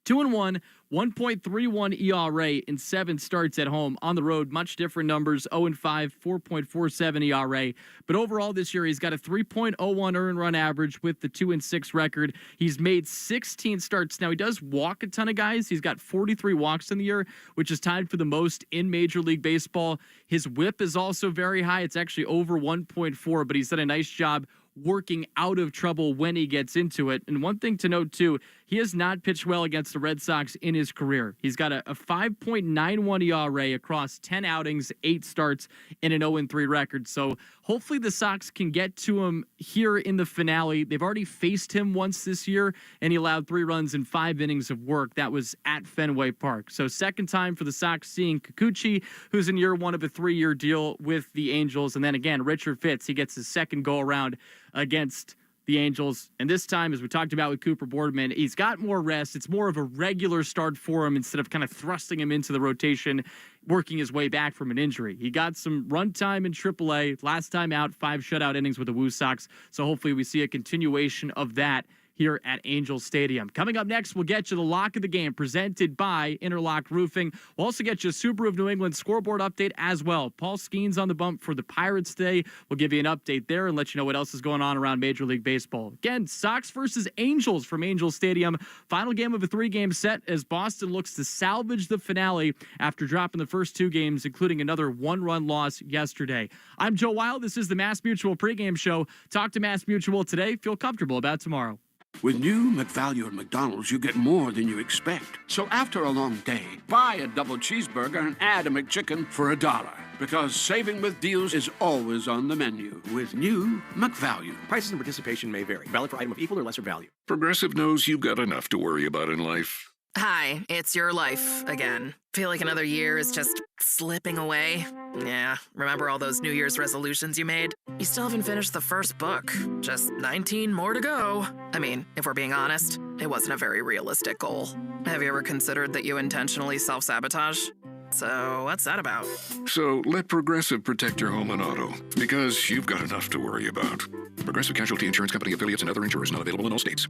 2-1, 1.31 ERA in 7 starts at home. On the road, much different numbers. 0-5, 4.47 ERA. But overall this year, he's got a 3.01 earned run average with the 2-6 record. He's made 16 starts. Now, he does walk a ton of guys. He's got 43 walks in the year, which is tied for the most in Major League Baseball. His whip is also very high. It's actually over 1.4, but he's done a nice job working out of trouble when he gets into it. And one thing to note, too, he has not pitched well against the Red Sox in his career. He's got a 5.91 ERA across 10 outings, 8 starts, and an 0-3 record. So hopefully the Sox can get to him here in the finale. They've already faced him once this year, and he allowed 3 runs in 5 innings of work. That was at Fenway Park. So second time for the Sox seeing Kikuchi, who's in year 1 of a 3-year deal with the Angels. And then again, Richard Fitz, he gets his second go-around against the Angels. And this time, as we talked about with Cooper Boardman, he's got more rest. It's more of a regular start for him instead of kind of thrusting him into the rotation, working his way back from an injury. He got some run time in AAA. Last time out, 5 shutout innings with the Woo Sox. So hopefully we see a continuation of that here at Angel Stadium. Coming up next, we'll get you the lock of the game presented by Interlock Roofing. We'll also get you a Subaru of New England scoreboard update as well. Paul Skeens on the bump for the Pirates today. We'll give you an update there and let you know what else is going on around Major League Baseball. Again, Sox versus Angels from Angel Stadium. Final game of a 3-game set as Boston looks to salvage the finale after dropping the first 2 games, including another 1-run loss yesterday. I'm Joe Wild. This is the Mass Mutual pregame show. Talk to Mass Mutual today. Feel comfortable about tomorrow. With new McValue at McDonald's, you get more than you expect. So after a long day, buy a double cheeseburger and add a McChicken for $1. Because saving with deals is always on the menu with new McValue. Prices and participation may vary. Valid for item of equal or lesser value. Progressive knows you've got enough to worry about in life. Hi, it's your life again. Feel like another year is just slipping away? Yeah, remember all those New Year's resolutions you made? You still haven't finished the first book. Just 19 more to go. I mean, if we're being honest, it wasn't a very realistic goal. Have you ever considered that you intentionally self-sabotage? So, what's that about? So let Progressive protect your home and auto, because you've got enough to worry about. Progressive Casualty Insurance Company affiliates and other insurers not available in all states.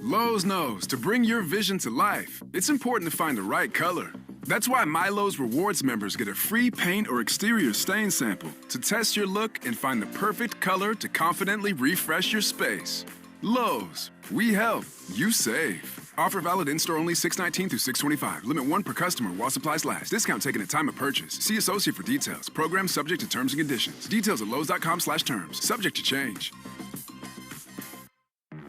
Lowe's knows to bring your vision to life, it's important to find the right color. That's why MyLowe's Rewards members get a free paint or exterior stain sample to test your look and find the perfect color to confidently refresh your space. Lowe's, we help, you save. Offer valid in-store only 6/19 through 6/25. Limit 1 per customer while supplies last. Discount taken at time of purchase. See associate for details. Program subject to terms and conditions. Details at lowes.com/terms. Subject to change.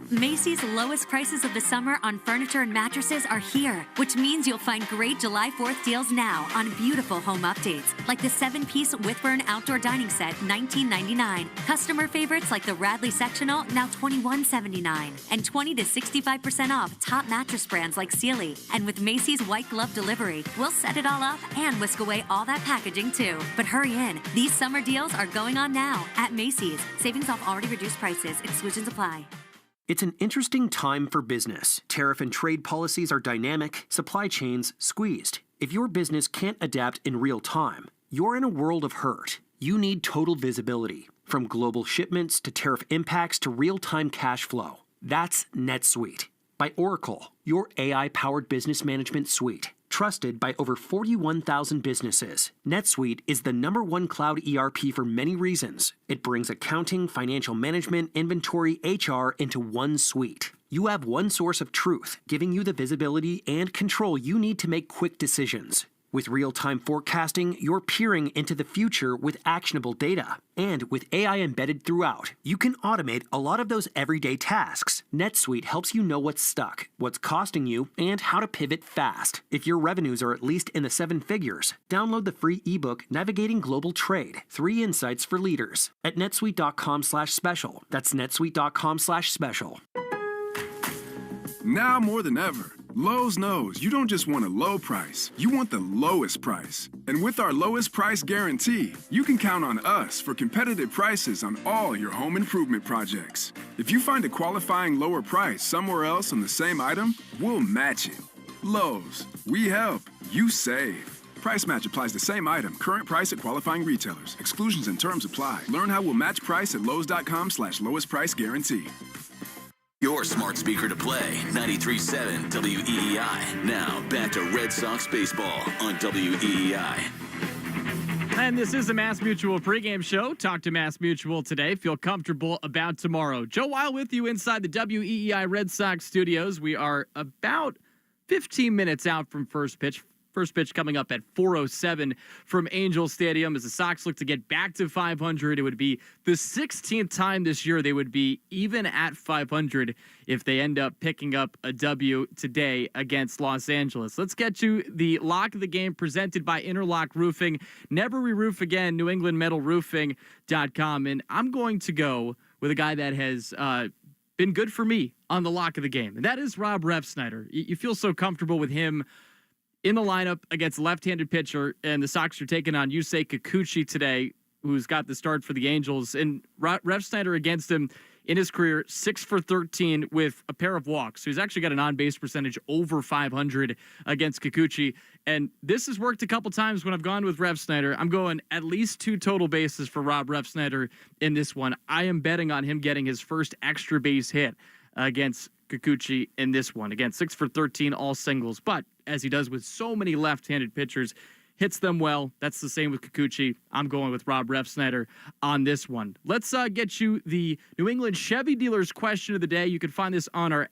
Macy's lowest prices of the summer on furniture and mattresses are here, which means you'll find great July 4th deals now on beautiful home updates, like the 7-piece Whitburn outdoor dining set, $19.99. Customer favorites like the Radley sectional, now $21.79. And 20 to 65% off top mattress brands like Sealy. And with Macy's white glove delivery, we'll set it all up and whisk away all that packaging too. But hurry in, these summer deals are going on now at Macy's. Savings off already reduced prices. Exclusions apply. It's an interesting time for business. Tariff and trade policies are dynamic, supply chains squeezed. If your business can't adapt in real time, you're in a world of hurt. You need total visibility, from global shipments to tariff impacts to real-time cash flow. That's NetSuite by Oracle, your AI-powered business management suite. Trusted by over 41,000 businesses, NetSuite is the #1 cloud ERP for many reasons. It brings accounting, financial management, inventory, HR into one suite. You have one source of truth, giving you the visibility and control you need to make quick decisions. With real-time forecasting, you're peering into the future with actionable data. And with AI embedded throughout, you can automate a lot of those everyday tasks. NetSuite helps you know what's stuck, what's costing you, and how to pivot fast. If your revenues are at least in the 7 figures, download the free ebook Navigating Global Trade, 3 Insights for Leaders at netsuite.com/special. That's netsuite.com/special. Now more than ever, Lowe's knows you don't just want a low price, you want the lowest price. And with our lowest price guarantee, you can count on us for competitive prices on all your home improvement projects. If you find a qualifying lower price somewhere else on the same item, we'll match it. Lowe's, we help, you save. Price match applies the same item, current price at qualifying retailers. Exclusions and terms apply. Learn how we'll match price at lowes.com/lowest price guarantee. Your smart speaker to play, 93.7 WEEI. Now, back to Red Sox baseball on WEEI. And this is the Mass Mutual pregame show. Talk to Mass Mutual today. Feel comfortable about tomorrow. Joe Weil with you inside the WEEI Red Sox studios. We are about 15 minutes out from first pitch. First pitch coming up at 4:07 from Angel Stadium as the Sox look to get back to 500. It would be the 16th time this year they would be even at 500 if they end up picking up a W today against Los Angeles. Let's get to the lock of the game presented by Interlock Roofing. Never re-roof again, NewEnglandMetalRoofing.com. And I'm going to go with a guy that has been good for me on the lock of the game, and that is Rob Refsnyder. You feel so comfortable with him in the lineup against a left-handed pitcher, and the Sox are taking on Yusei Kikuchi today, who's got the start for the Angels. And Refsnyder against him in his career, 6 for 13 with a pair of walks. So he's actually got an on-base percentage over 500 against Kikuchi. And this has worked a couple times when I've gone with Refsnyder. I'm going at least 2 total bases for Rob Refsnyder in this one. I am betting on him getting his first extra base hit against Kikuchi in this one. Again, 6 for 13, all singles. But as he does with so many left-handed pitchers, hits them well. That's the same with Kikuchi. I'm going with Rob Refsnyder on this one. Let's get you the New England Chevy Dealers question of the day. You can find this on our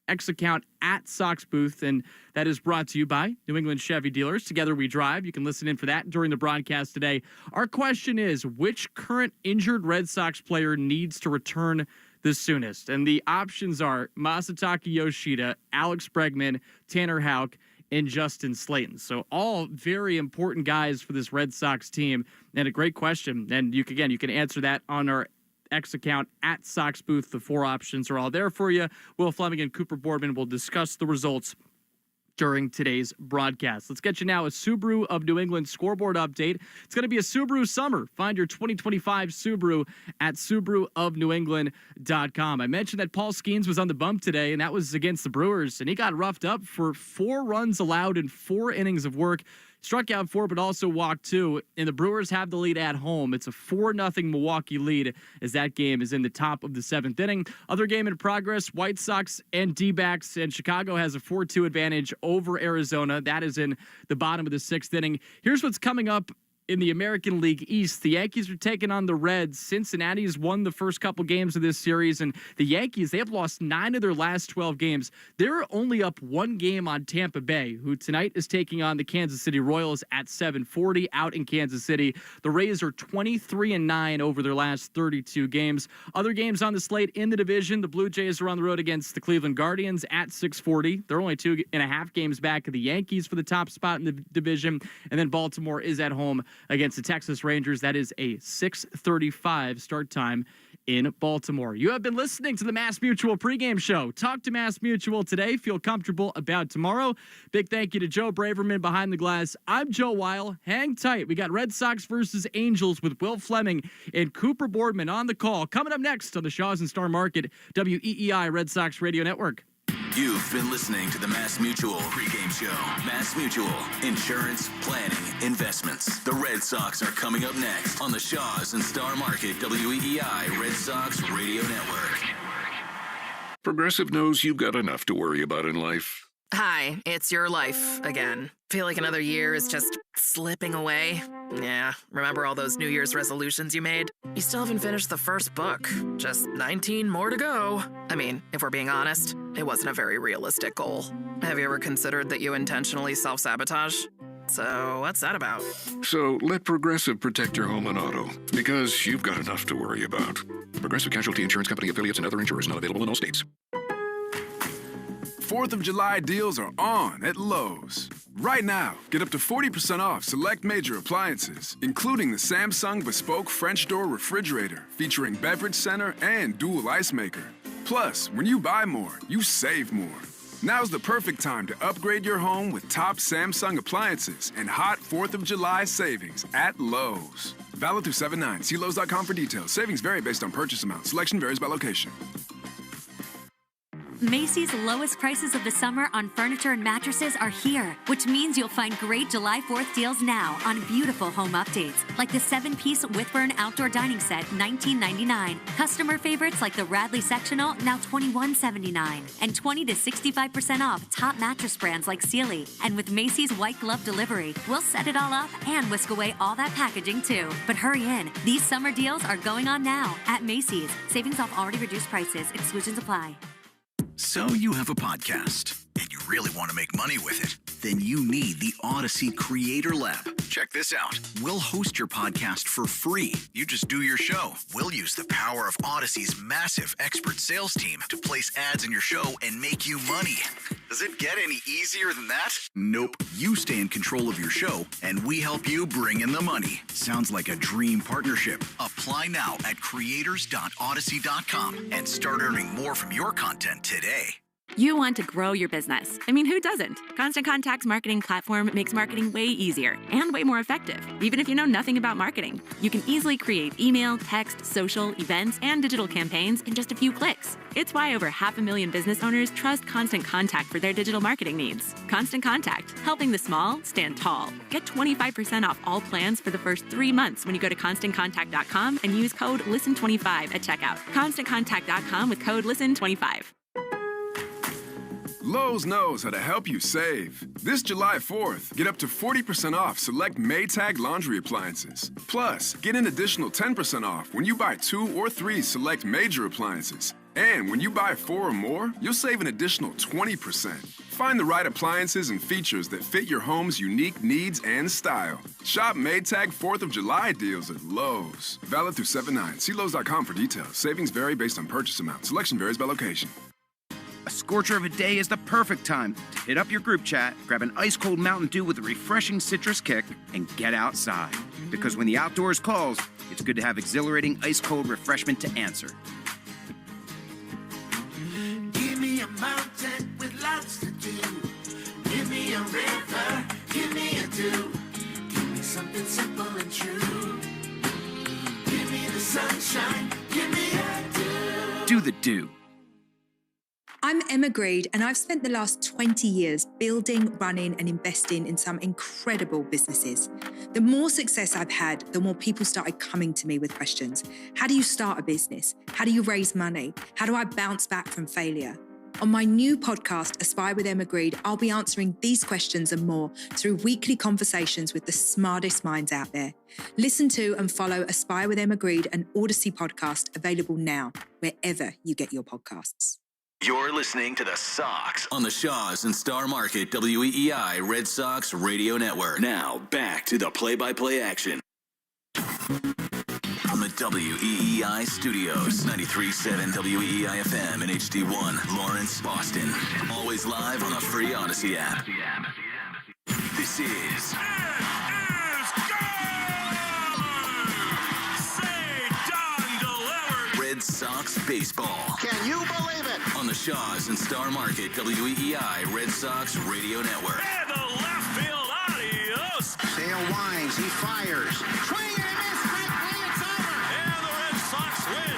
X account at Sox Booth, and that is brought to you by New England Chevy Dealers. Together we drive. You can listen in for that during the broadcast today. Our question is, which current injured Red Sox player needs to return the soonest. And the options are Masataka Yoshida, Alex Bregman, Tanner Houck, and Justin Slayton. So all very important guys for this Red Sox team. And a great question. And you can answer that on our X account at Sox Booth. The 4 options are all there for you. Will Fleming and Cooper Boardman will discuss the results during today's broadcast. Let's get you now a Subaru of New England scoreboard update. It's going to be a Subaru summer. Find your 2025 Subaru at SubaruofNewEngland.com. I mentioned that Paul Skeens was on the bump today, and that was against the Brewers, and he got roughed up for 4 runs allowed in 4 innings of work. Struck out 4, but also walked 2, and the Brewers have the lead at home. It's a 4-0 Milwaukee lead as that game is in the top of the 7th inning. Other game in progress, White Sox and D-backs, and Chicago has a 4-2 advantage over Arizona. That is in the bottom of the 6th inning. Here's what's coming up in the American League East. The Yankees are taking on the Reds. Cincinnati's won the first couple games of this series, and the Yankees, they have lost 9 of their last 12 games. They're only up 1 game on Tampa Bay, who tonight is taking on the Kansas City Royals at 7:40 out in Kansas City. The Rays are 23-9 over their last 32 games. Other games on the slate in the division, the Blue Jays are on the road against the Cleveland Guardians at 6:40. They're only 2.5 games back of the Yankees for the top spot in the division, and then Baltimore is at home against the Texas Rangers. That is a 6:35 start time in Baltimore. You have been listening to the Mass Mutual pregame show. Talk to Mass Mutual today. Feel comfortable about tomorrow. Big thank you to Joe Braverman behind the glass. I'm Joe Weil. Hang tight. We got Red Sox versus Angels with Will Fleming and Cooper Boardman on the call. Coming up next on the Shaws and Star Market, WEEI Red Sox Radio Network. You've been listening to the Mass Mutual pregame show. Mass Mutual, insurance, planning, investments. The Red Sox are coming up next on the Shaws and Star Market WEEI Red Sox Radio Network. Progressive knows you've got enough to worry about in life. Hi, it's your life again. Feel like another year is just slipping away? Yeah, remember all those New Year's resolutions you made? You still haven't finished the first book. Just 19 more to go. I mean, if we're being honest, it wasn't a very realistic goal. Have you ever considered that you intentionally self-sabotage? So what's that about? So let Progressive protect your home and auto, because you've got enough to worry about. Progressive Casualty Insurance Company, affiliates, and other insurers not available in all states. 4th of July deals are on at Lowe's. Right now, get up to 40% off select major appliances, including the Samsung Bespoke French Door Refrigerator, featuring beverage center and dual ice maker. Plus, when you buy more, you save more. Now's the perfect time to upgrade your home with top Samsung appliances and hot 4th of July savings at Lowe's. Valid through 7/9. See Lowe's.com for details. Savings vary based on purchase amount. Selection varies by location. Macy's lowest prices of the summer on furniture and mattresses are here, which means you'll find great July 4th deals now on beautiful home updates, like the 7-piece Whitburn outdoor dining set, $19.99. Customer favorites like the Radley sectional, now $21.79. And 20 to 65% off top mattress brands like Sealy. And with Macy's white glove delivery, we'll set it all up and whisk away all that packaging too. But hurry in. These summer deals are going on now at Macy's. Savings off already reduced prices. Exclusions apply. So you have a podcast, and you really want to make money with it? Then you need the Odyssey Creator Lab. Check this out. We'll host your podcast for free. You just do your show. We'll use the power of Odyssey's massive expert sales team to place ads in your show and make you money. Does it get any easier than that? Nope. You stay in control of your show, and we help you bring in the money. Sounds like a dream partnership. Apply now at creators.odyssey.com and start earning more from your content today. You want to grow your business. I mean, who doesn't? Constant Contact's marketing platform makes marketing way easier and way more effective, even if you know nothing about marketing. You can easily create email, text, social, events, and digital campaigns in just a few clicks. It's why over 500,000 business owners trust Constant Contact for their digital marketing needs. Constant Contact, helping the small stand tall. Get 25% off all plans for the first 3 months when you go to ConstantContact.com and use code LISTEN25 at checkout. ConstantContact.com with code LISTEN25. Lowe's knows how to help you save. This July 4th, get up to 40% off select Maytag laundry appliances. Plus, get an additional 10% off when you buy 2 or 3 select major appliances. And when you buy 4 or more, you'll save an additional 20%. Find the right appliances and features that fit your home's unique needs and style. Shop Maytag 4th of July deals at Lowe's. Valid through 7/9. See Lowe's.com for details. Savings vary based on purchase amount. Selection varies by location. A scorcher of a day is the perfect time to hit up your group chat, grab an ice-cold Mountain Dew with a refreshing citrus kick, and get outside. Because when the outdoors calls, it's good to have exhilarating ice-cold refreshment to answer. Give me a mountain with lots to do. Give me a river, give me a dew. Give me something simple and true. Give me the sunshine, give me a dew. Do the dew. I'm Emma Greed, and I've spent the last 20 years building, running, and investing in some incredible businesses. The more success I've had, the more people started coming to me with questions. How do you start a business? How do you raise money? How do I bounce back from failure? On my new podcast, Aspire with Emma Greed, I'll be answering these questions and more through weekly conversations with the smartest minds out there. Listen to and follow Aspire with Emma Greed, an Odyssey podcast, available now, wherever you get your podcasts. You're listening to the Sox on the Shaws and Star Market WEEI Red Sox Radio Network. Now, back to the play-by-play action. From the WEEI studios, 93.7 WEEI FM and HD1, Lawrence, Boston. Always live on the free Odyssey app. This is... Red Sox baseball. Can you believe it? On the Shaws and Star Market WEEI Red Sox Radio Network. And the left field, adios. Sale winds, he fires. Swing and a miss, quick play, it's over. And the Red Sox win.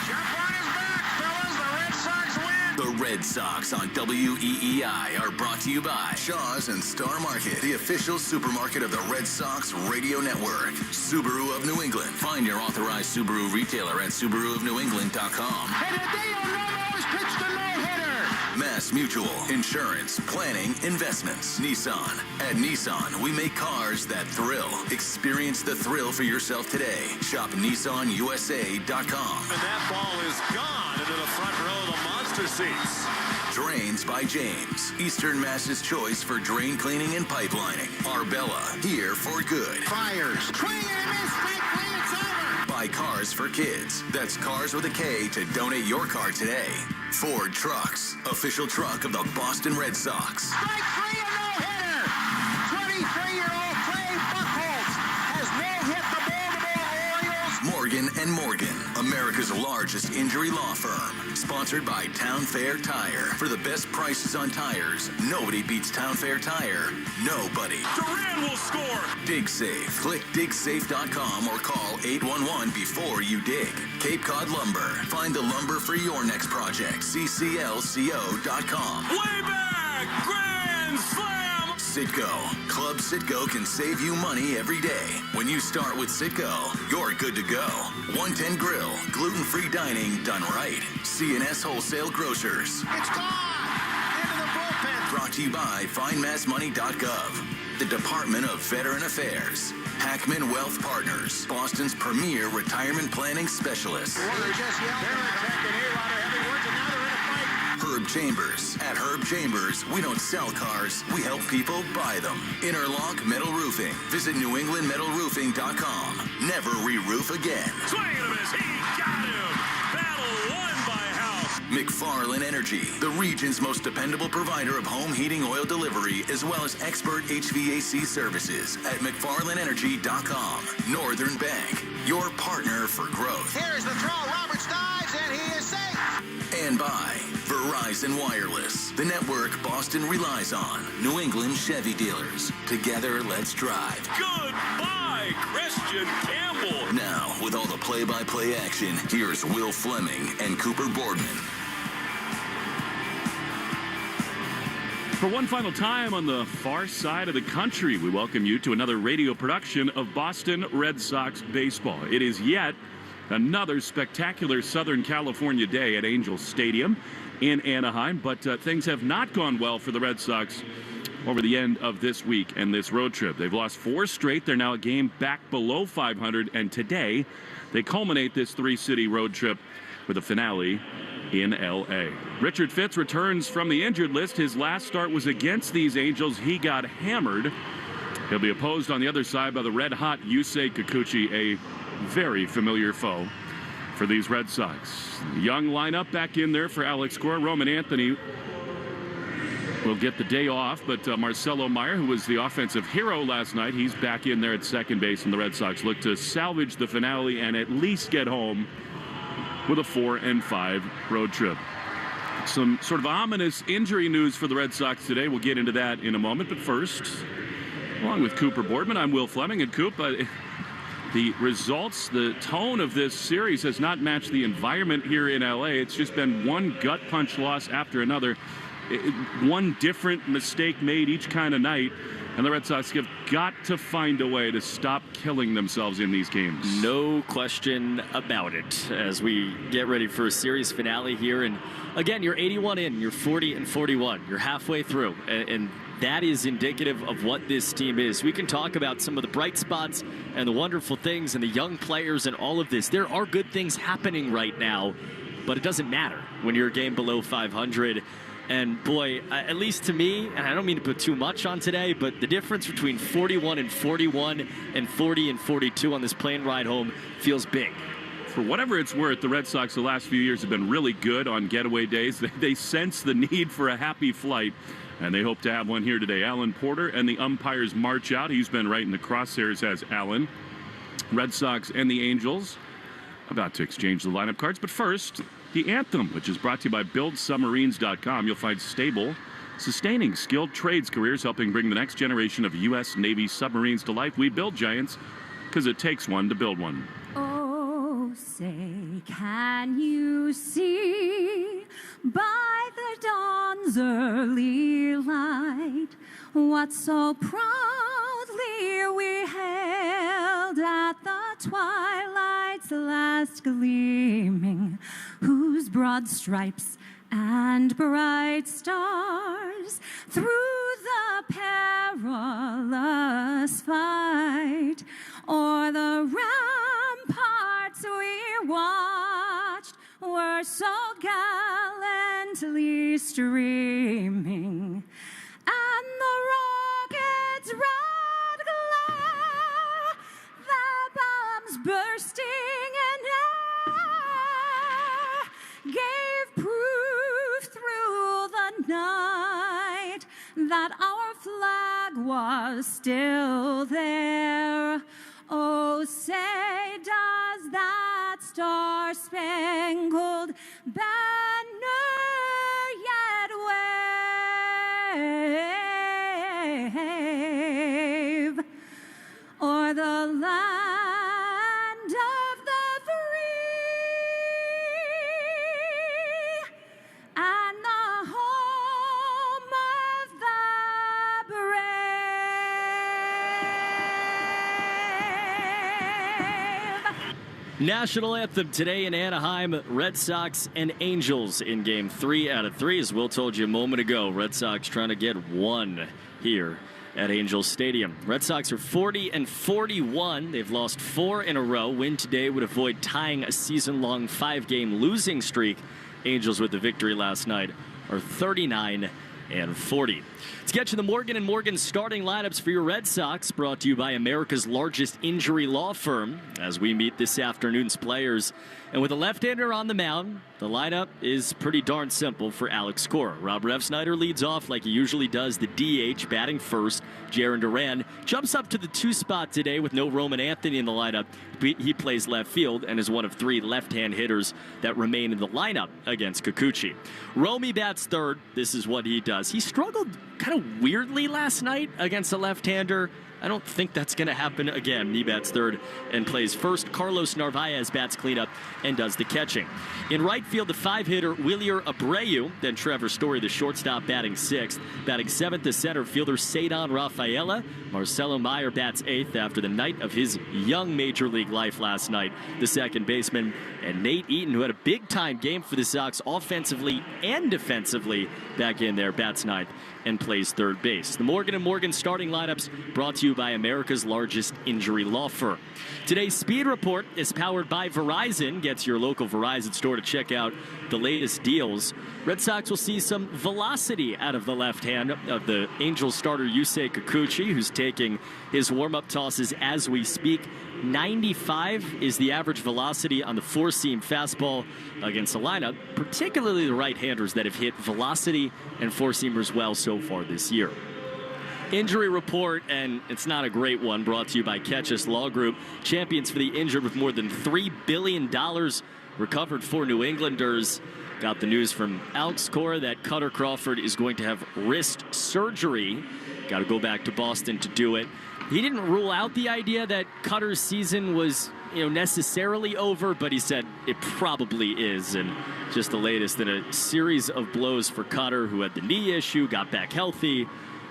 Jump on his back, fellas, the Red Sox win. The Red Sox on WEEI are brought to you by Shaws and Star Market, the official supermarket of the Red Sox Radio Network. Subaru of New England. Find your authorized Subaru retailer at SubaruofNewEngland.com. And Hideo Nomo's pitched a no-hitter. Mass Mutual, insurance, planning, investments. Nissan. At Nissan, we make cars that thrill. Experience the thrill for yourself today. Shop NissanUSA.com. And that ball is gone into the front row of the monster seats. Drains by James. Eastern Mass's choice for drain cleaning and pipelining. Arbella, here for good. Fires. Swing and a miss, quick play, it's over. Buy cars for kids. That's Cars with a K to donate your car today. Ford Trucks, official truck of the Boston Red Sox. Strike three, a no-hitter. 23-year-old Clay Buchholz has no-hit the Baltimore Orioles. Morgan & Morgan, America's largest injury law firm. Sponsored by Town Fair Tire. For the best prices on tires, nobody beats Town Fair Tire. Nobody. Duran will score. Dig Safe. Click digsafe.com or call 811 before you dig. Cape Cod Lumber. Find the lumber for your next project. cclco.com. Way back. Grand slam. Citgo. Club Citgo can save you money every day. When you start with Citgo, you're good to go. 110 Grill. Gluten-free dining done right. C&S Wholesale Grocers. It's gone. Into the bullpen. Brought to you by FindMassMoney.gov. The Department of Veteran Affairs. Hackman Wealth Partners. Boston's premier retirement planning specialist. Well, they just yelled. Belichick and A-Rod are having words, and now they're in a fight. Herb Chambers. At Herb Chambers, we don't sell cars, we help people buy them. Interlock Metal Roofing. Visit NewEnglandMetalRoofing.com. Never re-roof again. Swing and a miss. He got him. Battle won by House. McFarland Energy, the region's most dependable provider of home heating oil delivery, as well as expert HVAC services at McFarlandEnergy.com. Northern Bank, your partner for growth. Here's the throw. Roberts dives, and he is safe. And by Verizon Wireless, the network Boston relies on. New England Chevy dealers. Together, let's drive. Goodbye, Christian Campbell. Now, with all the play-by-play action, here's Will Fleming and Cooper Boardman. For one final time on the far side of the country, we welcome you to another radio production of Boston Red Sox baseball. It is yet another spectacular Southern California day at Angel Stadium in Anaheim, but things have not gone well for the Red Sox over the end of this week and this road trip. They've lost 4 straight. They're now a game back below 500, and today they culminate this 3-city road trip with a finale in L.A. Richard Fitz returns from the injured list. His last start was against these Angels. He got hammered. He'll be opposed on the other side by the red-hot Yusei Kikuchi, a very familiar foe for these Red Sox. Young lineup back in there for Alex Cora. Roman Anthony will get the day off, but Marcelo Meyer, who was the offensive hero last night, he's back in there at second base, and the Red Sox look to salvage the finale and at least get home with a 4-5 road trip. Some sort of ominous injury news for the Red Sox today. We'll get into that in a moment, but first, along with Cooper Boardman, I'm Will Fleming. And Coop, the results, the tone of this series has not matched the environment here in L.A. It's just been one gut punch loss after another. One different mistake made each kind of night. And the Red Sox have got to find a way to stop killing themselves in these games. No question about it as we get ready for a series finale here. And again, you're 81 in, you're 40-41. You're halfway through. And that is indicative of what this team is. We can talk about some of the bright spots and the wonderful things and the young players and all of this. There are good things happening right now, but it doesn't matter when you're a game below 500. And boy, at least to me, and I don't mean to put too much on today, but the difference between 41-41 and 40-42 on this plane ride home feels big. For whatever it's worth, the Red Sox the last few years have been really good on getaway days. They sense the need for a happy flight, and they hope to have one here today. Alan Porter and the umpires march out. He's been right in the crosshairs as Alan. Red Sox and the Angels about to exchange the lineup cards, but first, the anthem, which is brought to you by BuildSubmarines.com. You'll find stable, sustaining, skilled trades careers helping bring the next generation of U.S. Navy submarines to life. We build giants because it takes one to build one. Oh, say, can you see by the dawn's early light what so proudly we hailed at the twilight's last gleaming, whose broad stripes and bright stars through the perilous fight o'er the ramparts we watched were so gallantly streaming, and the rockets' red glare, the bombs bursting in air, gave proof through the night that our flag was still there. Oh, say, does that star-spangled banner yet wave o'er the land of the free and the home of the brave? National anthem today in Anaheim. Red Sox and Angels in game 3 out of 3. As Will told you a moment ago, Red Sox trying to get one here at Angels Stadium. Red Sox are 40-41. They've lost 4 in a row. Win today would avoid tying a season-long 5-game losing streak. Angels with the victory last night are 39-40. Let's get you the Morgan & Morgan starting lineups for your Red Sox, brought to you by America's largest injury law firm, as we meet this afternoon's players. And with a left-hander on the mound, the lineup is pretty darn simple for Alex Cora. Rob Refsnyder leads off like he usually does, the DH, batting first. Jarren Duran jumps up to the 2 spot today with no Roman Anthony in the lineup. He plays left field and is one of 3 left-hand hitters that remain in the lineup against Kikuchi. Romy bats third. This is what he does. He struggled kind of weirdly last night against a left-hander. I don't think that's going to happen again. He bats third and plays first. Carlos Narvaez bats cleanup and does the catching. In right field, the 5-hitter Willier Abreu, then Trevor Story, the shortstop, batting 6th. Batting 7th, the center fielder Cedon Rafaela. Marcelo Meyer bats 8th after the night of his young major league life last night. The second baseman, and Nate Eaton, who had a big-time game for the Sox offensively and defensively, back in there, bats 9th. and plays third base. The Morgan & Morgan starting lineups brought to you by America's largest injury law firm. Today's Speed Report is powered by Verizon. Get to your local Verizon store to check out the latest deals. Red Sox will see some velocity out of the left hand of the Angels starter Yusei Kikuchi, who's taking his warm-up tosses as we speak. 95 is the average velocity on the four-seam fastball against the lineup, particularly the right-handers that have hit velocity and four-seamers well so far this year. Injury report, and it's not a great one, brought to you by Ketchus Law Group. Champions for the injured with more than $3 billion recovered for New Englanders. Got the news from Alex Cora that Cutter Crawford is going to have wrist surgery. Got to go back to Boston to do it. He didn't rule out the idea that Cutter's season was, necessarily over, but he said it probably is. And just the latest in a series of blows for Cutter, who had the knee issue, got back healthy,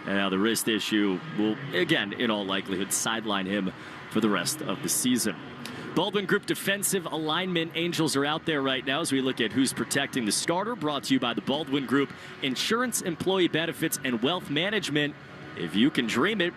and now the wrist issue will, again, in all likelihood, sideline him for the rest of the season. Boardman Group defensive alignment. Angels are out there right now as we look at who's protecting the starter. Brought to you by the Boardman Group Insurance, Employee Benefits, and Wealth Management. If you can dream it,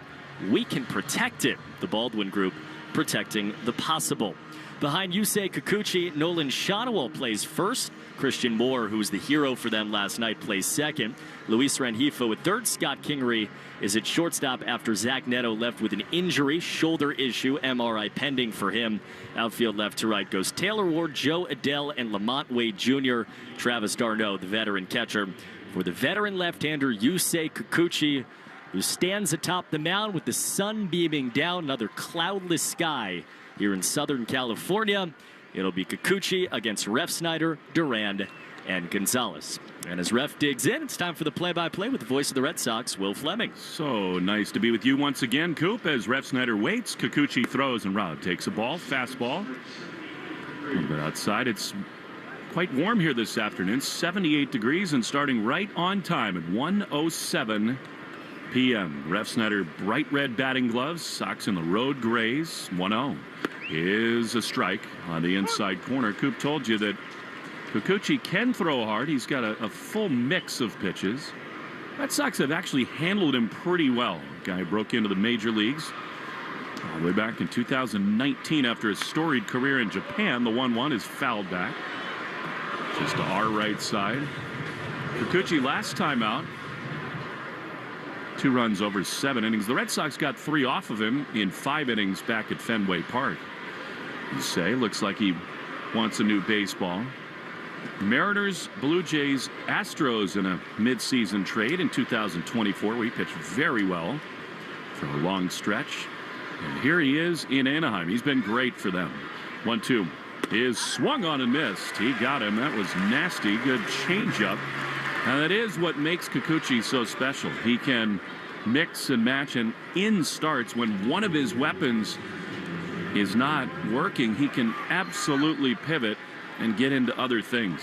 we can protect it. The Baldwin Group, protecting the possible. Behind Yusei Kikuchi, Nolan Shotwell plays first. Christian Moore, who was the hero for them last night, plays second. Luis Rengifo at third. Scott Kingery is at shortstop after Zach Neto left with an injury, shoulder issue, MRI pending for him. Outfield left to right goes Taylor Ward, Joe Adele, and Lamont Wade Jr. Travis d'Arnaud, the veteran catcher. For the veteran left-hander Yusei Kikuchi, who stands atop the mound with the sun beaming down, another cloudless sky here in Southern California. It'll be Kikuchi against Refsnyder, Durand, and Gonzalez. And as Ref digs in, it's time for the play-by-play with the voice of the Red Sox, Will Fleming. So nice to be with you once again, Coop, as Refsnyder waits. Kikuchi throws, and Rob takes a ball, fastball. A little bit outside. It's quite warm here this afternoon, 78 degrees, and starting right on time at 1:07 p.m. Refsnyder, bright red batting gloves, Sox in the road grays, 1-0. Is a strike on the inside corner. Coop told you that Kikuchi can throw hard. He's got a full mix of pitches. Red Sox have actually handled him pretty well. Guy broke into the major leagues all the way back in 2019 after a storied career in Japan. The 1-1 is fouled back just to our right side. Kikuchi last time out, 2 runs over 7 innings. The Red Sox got 3 off of him in 5 innings back at Fenway Park. You say, looks like he wants a new baseball. Mariners, Blue Jays, Astros in a midseason trade in 2024. We pitched very well for a long stretch. And here he is in Anaheim. He's been great for them. 1-2 is swung on and missed. He got him. That was nasty. Good changeup. And that is what makes Kikuchi so special. He can mix and match, and in starts when one of his weapons is not working, he can absolutely pivot and get into other things.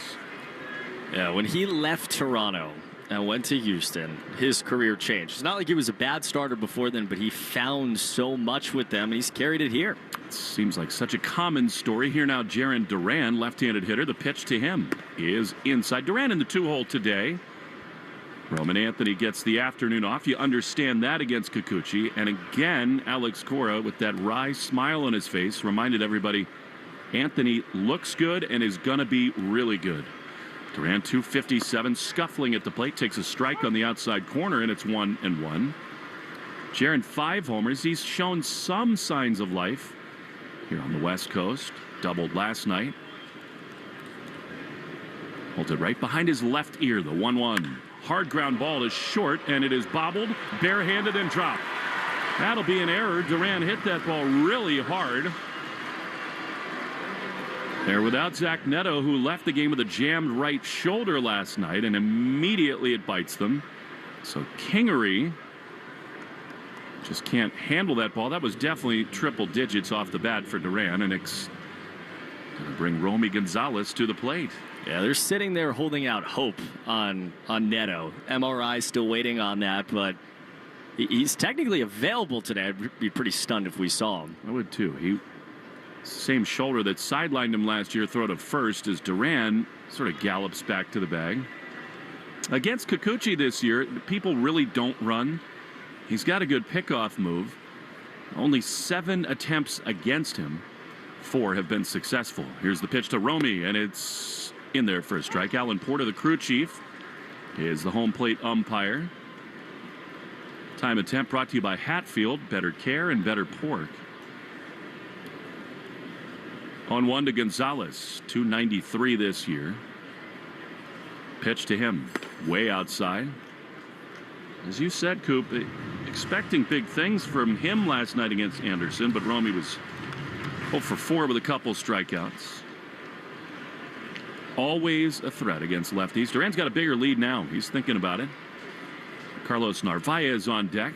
Yeah, when he left Toronto and went to Houston, his career changed. It's not like he was a bad starter before then, but he found so much with them, and he's carried it here. It seems like such a common story. Here now, Jarren Duran, left-handed hitter. The pitch to him is inside. Duran in the 2-hole today. Roman Anthony gets the afternoon off. You understand that against Kikuchi. And again, Alex Cora, with that wry smile on his face, reminded everybody Anthony looks good and is going to be really good. Duran, 257, scuffling at the plate, takes a strike on the outside corner, and it's 1-1. Jarren, 5 homers. He's shown some signs of life here on the West Coast. Doubled last night. Holted right behind his left ear, the 1-1. Hard ground ball is short, and it is bobbled, barehanded, and dropped. That'll be an error. Duran hit that ball really hard. They're without Zach Neto, who left the game with a jammed right shoulder last night, and immediately it bites them. So Kingery just can't handle that ball. That was definitely triple digits off the bat for Duran, and it's going to bring Romy Gonzalez to the plate. Yeah, they're sitting there holding out hope on Neto. MRI still waiting on that, but he's technically available today. I'd be pretty stunned if we saw him. I would too. Same shoulder that sidelined him last year, throw to first as Duran sort of gallops back to the bag. Against Kikuchi this year, people really don't run. He's got a good pickoff move. Only 7 attempts against him. 4 have been successful. Here's the pitch to Romy, and it's in there for a strike. Alan Porter, the crew chief, is the home plate umpire. Time attempt brought to you by Hatfield. Better care and better pork. On 1 to Gonzalez, 293 this year. Pitch to him, way outside. As you said, Coop, expecting big things from him last night against Anderson, but Romy was 0 for 4 with a couple strikeouts. Always a threat against lefties. Duran's got a bigger lead now. He's thinking about it. Carlos Narvaez on deck.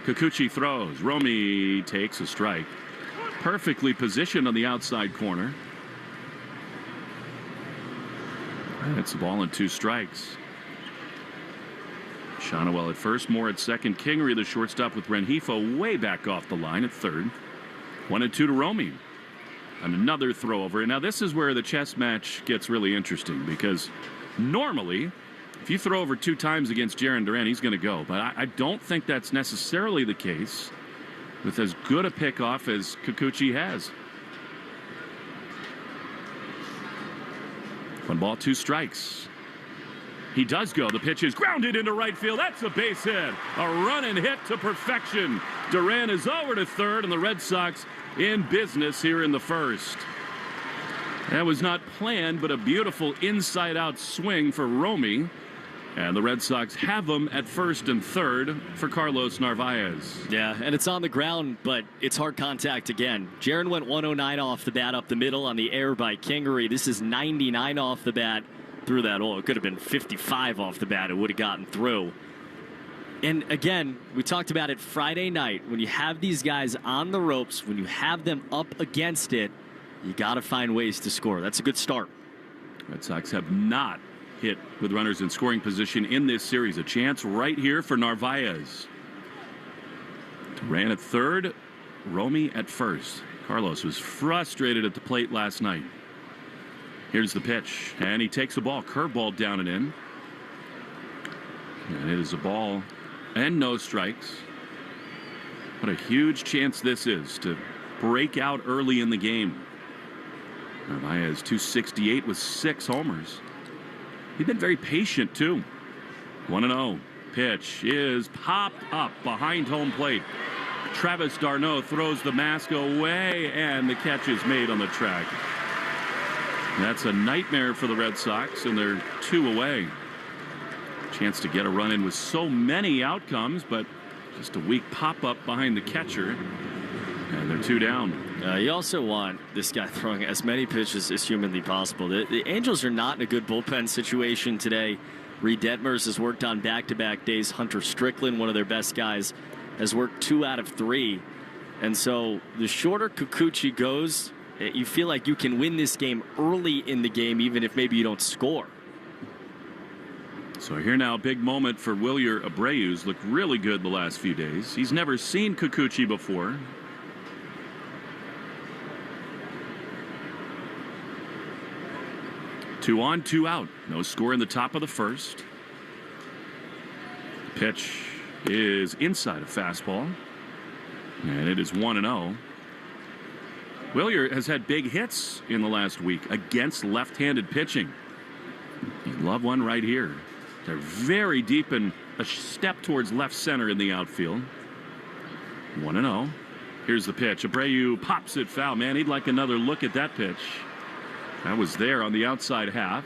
Kikuchi throws. Romy takes a strike. Perfectly positioned on the outside corner. It's the ball and 2 strikes. Shonowell at first, Moore at second. Kingery, the shortstop, with Rengifo way back off the line at third. 1-2 to Romy. And another throw over. And now this is where the chess match gets really interesting, because normally, if you throw over 2 times against Jarren Duran, he's going to go. But I don't think that's necessarily the case with as good a pickoff as Kikuchi has. 1 ball, 2 strikes. He does go. The pitch is grounded into right field. That's a base hit. A run and hit to perfection. Duran is over to third, and the Red Sox in business here in the first. That was not planned, but a beautiful inside-out swing for Romy. And the Red Sox have them at first and third for Carlos Narvaez. Yeah, and it's on the ground, but it's hard contact again. Jarren went 109 off the bat up the middle on the air by Kingery. This is 99 off the bat through that hole. It could have been 55 off the bat. It would have gotten through. And again, we talked about it Friday night. When you have these guys on the ropes, when you have them up against it, you got to find ways to score. That's a good start. Red Sox have not hit with runners in scoring position in this series. A chance right here for Narvaez. Duran at third, Romy at first. Carlos was frustrated at the plate last night. Here's the pitch, and he takes a ball, curveball down and in. And it is a ball and no strikes. What a huge chance this is to break out early in the game. Narvaez 268 with 6 homers. He's been very patient, too. 1-0. Pitch is popped up behind home plate. Travis d'Arnaud throws the mask away, and the catch is made on the track. That's a nightmare for the Red Sox, and they're 2 away. Chance to get a run in with so many outcomes, but just a weak pop-up behind the catcher, and they're 2 down. You also want this guy throwing as many pitches as humanly possible. The Angels are not in a good bullpen situation today. Reed Detmers has worked on back-to-back days. Hunter Strickland, one of their best guys, has worked 2 out of 3. And so the shorter Kikuchi goes, you feel like you can win this game early in the game, even if maybe you don't score. So here now, big moment for Wilyer Abreu's looked really good the last few days. He's never seen Kikuchi before. Two on, 2 out. No score in the top of the first. Pitch is inside a fastball. And it is 1-0. Wilyer has had big hits in the last week against left-handed pitching. You'd love one right here. They're very deep and a step towards left center in the outfield. 1-0. Here's the pitch. Abreu pops it foul. Man, he'd like another look at that pitch. That was there on the outside half.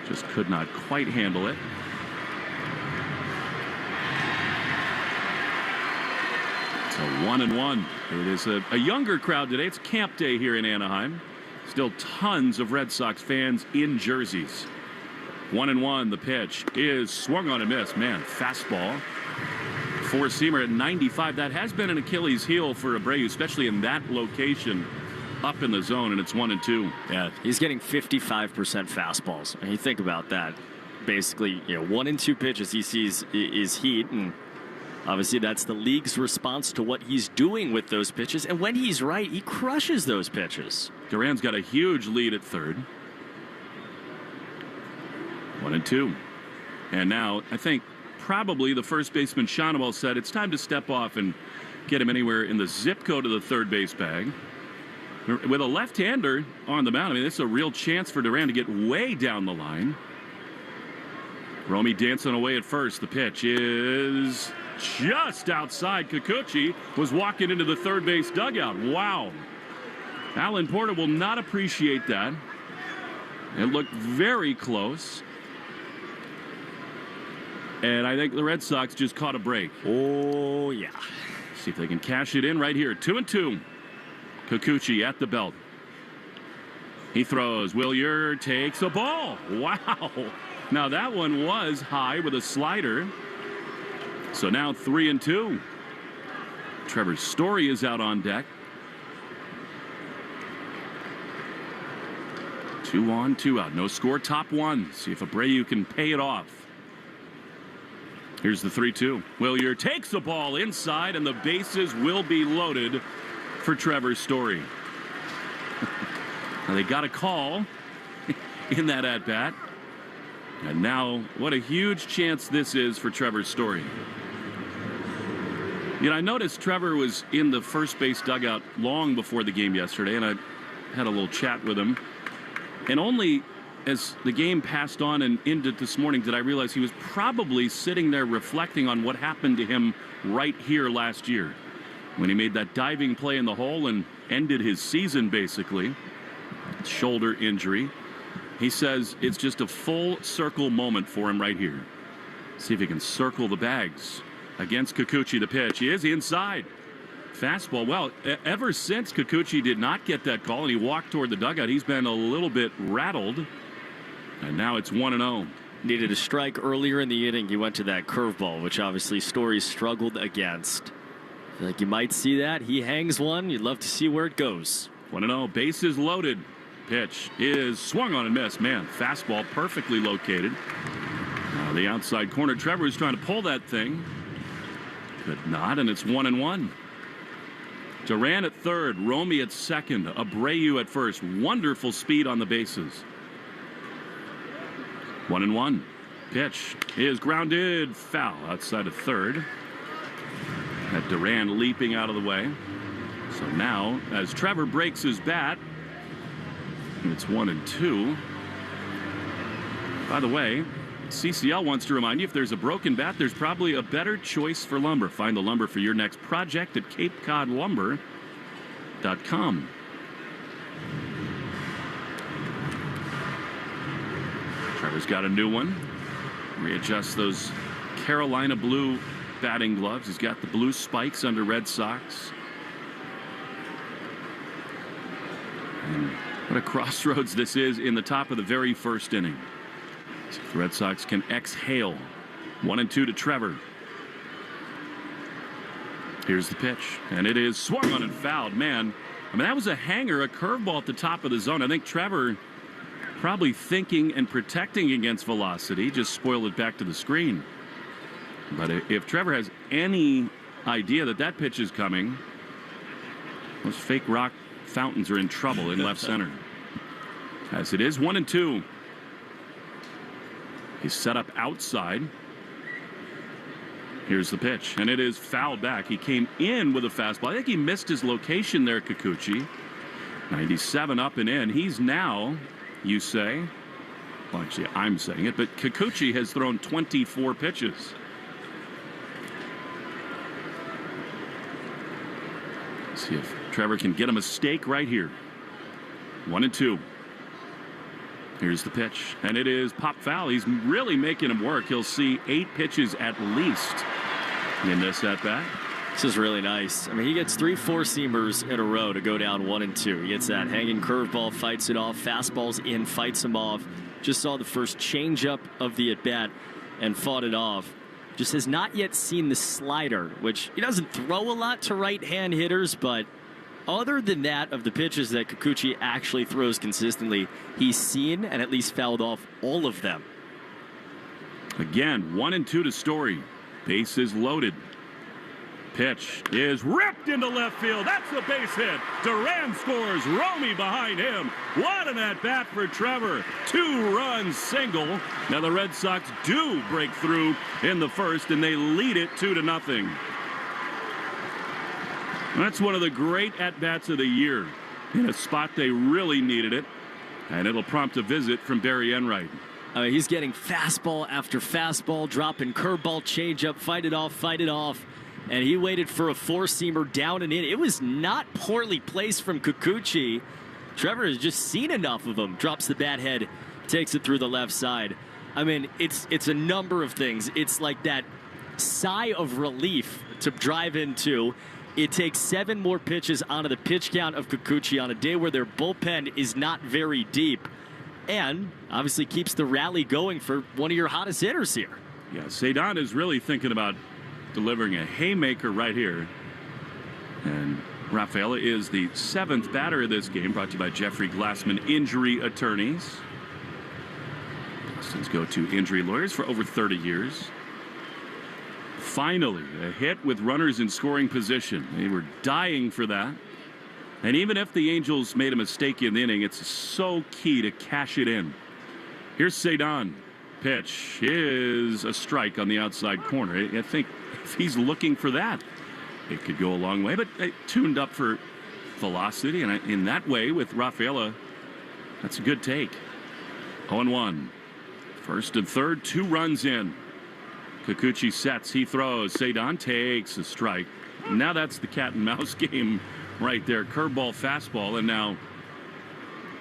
Just could not quite handle it. It's a 1-1. It is a younger crowd today. It's camp day here in Anaheim. Still tons of Red Sox fans in jerseys. 1-1. The pitch is swung on and missed. Man, fastball. 4-seamer at 95. That has been an Achilles heel for Abreu, especially in that location. Up in the zone, and it's 1-2. Yeah, he's getting 55% fastballs. And you think about that. Basically, 1 and 2 pitches he sees is heat, and obviously that's the league's response to what he's doing with those pitches. And when he's right, he crushes those pitches. Duran's got a huge lead at third. 1-2. And now, I think probably the first baseman, Shonewell, said it's time to step off and get him anywhere in the zip code of the third base bag. With a left-hander on the mound, I mean, this is a real chance for Duran to get way down the line. Romy dancing away at first. The pitch is just outside. Kikuchi was walking into the third base dugout. Wow. Alan Porter will not appreciate that. It looked very close. And I think the Red Sox just caught a break. Oh, yeah. See if they can cash it in right here. 2-2. Kikuchi at the belt. He throws. Willier takes a ball. Wow. Now that one was high with a slider. So now 3-2. Trevor Story is out on deck. 2 on, 2 out. No score, top one. See if Abreu can pay it off. Here's the 3-2. Willier takes the ball inside, and the bases will be loaded for Trevor Story. Now they got a call in that at-bat. And now, what a huge chance this is for Trevor Story. You know, I noticed Trevor was in the first base dugout long before the game yesterday, and I had a little chat with him. And only as the game passed on and ended this morning did I realize he was probably sitting there reflecting on what happened to him right here last year when he made that diving play in the hole and ended his season basically. Shoulder injury. He says it's just a full circle moment for him right here. See if he can circle the bags against Kikuchi. The pitch is inside. Fastball. Well, ever since Kikuchi did not get that call and he walked toward the dugout, he's been a little bit rattled. And now it's 1-0. Needed a strike earlier in the inning. He went to that curveball, which obviously Story struggled against. I feel like you might see that. He hangs one. You'd love to see where it goes. 1-0. Bases loaded. Pitch is swung on and missed. Man, fastball perfectly located. The outside corner. Trevor is trying to pull that thing. Could not, and it's 1-1. Duran at third. Romy at second. Abreu at first. Wonderful speed on the bases. 1-1. Pitch is grounded foul outside of third. Had Duran leaping out of the way. So now, as Trevor breaks his bat, it's 1-2. By the way, CCL wants to remind you if there's a broken bat, there's probably a better choice for lumber. Find the lumber for your next project at CapeCodLumber.com. Trevor's got a new one. Readjust those Carolina blue batting gloves. He's got the blue spikes under Red Sox. And what a crossroads this is in the top of the very first inning. So the Red Sox can exhale. 1-2 to Trevor. Here's the pitch, and it is swung on and fouled. Man, I mean, that was a hanger, a curveball at the top of the zone. I think Trevor, probably thinking and protecting against velocity, just spoiled it back to the screen. But if Trevor has any idea that that pitch is coming, those fake rock fountains are in trouble in left center. As it is 1-2. He's set up outside. Here's the pitch, and it is fouled back. He came in with a fastball. I think he missed his location there, Kikuchi. 97 up and in. He's now, you say, well, actually, I'm saying it, but Kikuchi has thrown 24 pitches. Let's see if Trevor can get him a stake right here. 1-2. Here's the pitch, and it is pop foul. He's really making him work. He'll see 8 pitches at least in this at-bat. This is really nice. I mean, he gets 3 four-seamers in a row to go down 1-2. He gets that hanging curveball, fights it off. Fastball's in, fights him off. Just saw the first changeup of the at-bat and fought it off. Just has not yet seen the slider, which he doesn't throw a lot to right-hand hitters, but other than that, of the pitches that Kikuchi actually throws consistently, he's seen and at least fouled off all of them. Again, 1-2 to Story. Bases loaded. Pitch is ripped into left field. That's a base hit. Duran scores. Romy behind him. What an at-bat for Trevor. 2-run single. Now the Red Sox do break through in the first, and they lead it 2-0. That's one of the great at-bats of the year. In a spot they really needed it. And it'll prompt a visit from Barry Enright. He's getting fastball after fastball, dropping curveball, changeup, fight it off. And he waited for a four-seamer down and in. It was not poorly placed from Kikuchi. Trevor has just seen enough of him. Drops the bat head, takes it through the left side. I mean, it's a number of things. It's like that sigh of relief to drive into. It takes 7 more pitches onto the pitch count of Kikuchi on a day where their bullpen is not very deep. And obviously keeps the rally going for one of your hottest hitters here. Yeah, Cedon is really thinking about delivering a haymaker right here. And Rafaela is the 7th batter of this game, brought to you by Jeffrey Glassman Injury Attorneys. Boston's go-to injury lawyers for over 30 years. Finally, a hit with runners in scoring position. They were dying for that. And even if the Angels made a mistake in the inning, it's so key to cash it in. Here's Cedon. Pitch is a strike on the outside corner. I think if he's looking for that, it could go a long way, but tuned up for velocity. And in that way, with Rafaela, that's a good take. 0-1. First and third, 2 runs in. Kikuchi sets, he throws. Cedon takes a strike. Now that's the cat and mouse game right there. Curveball, fastball, and now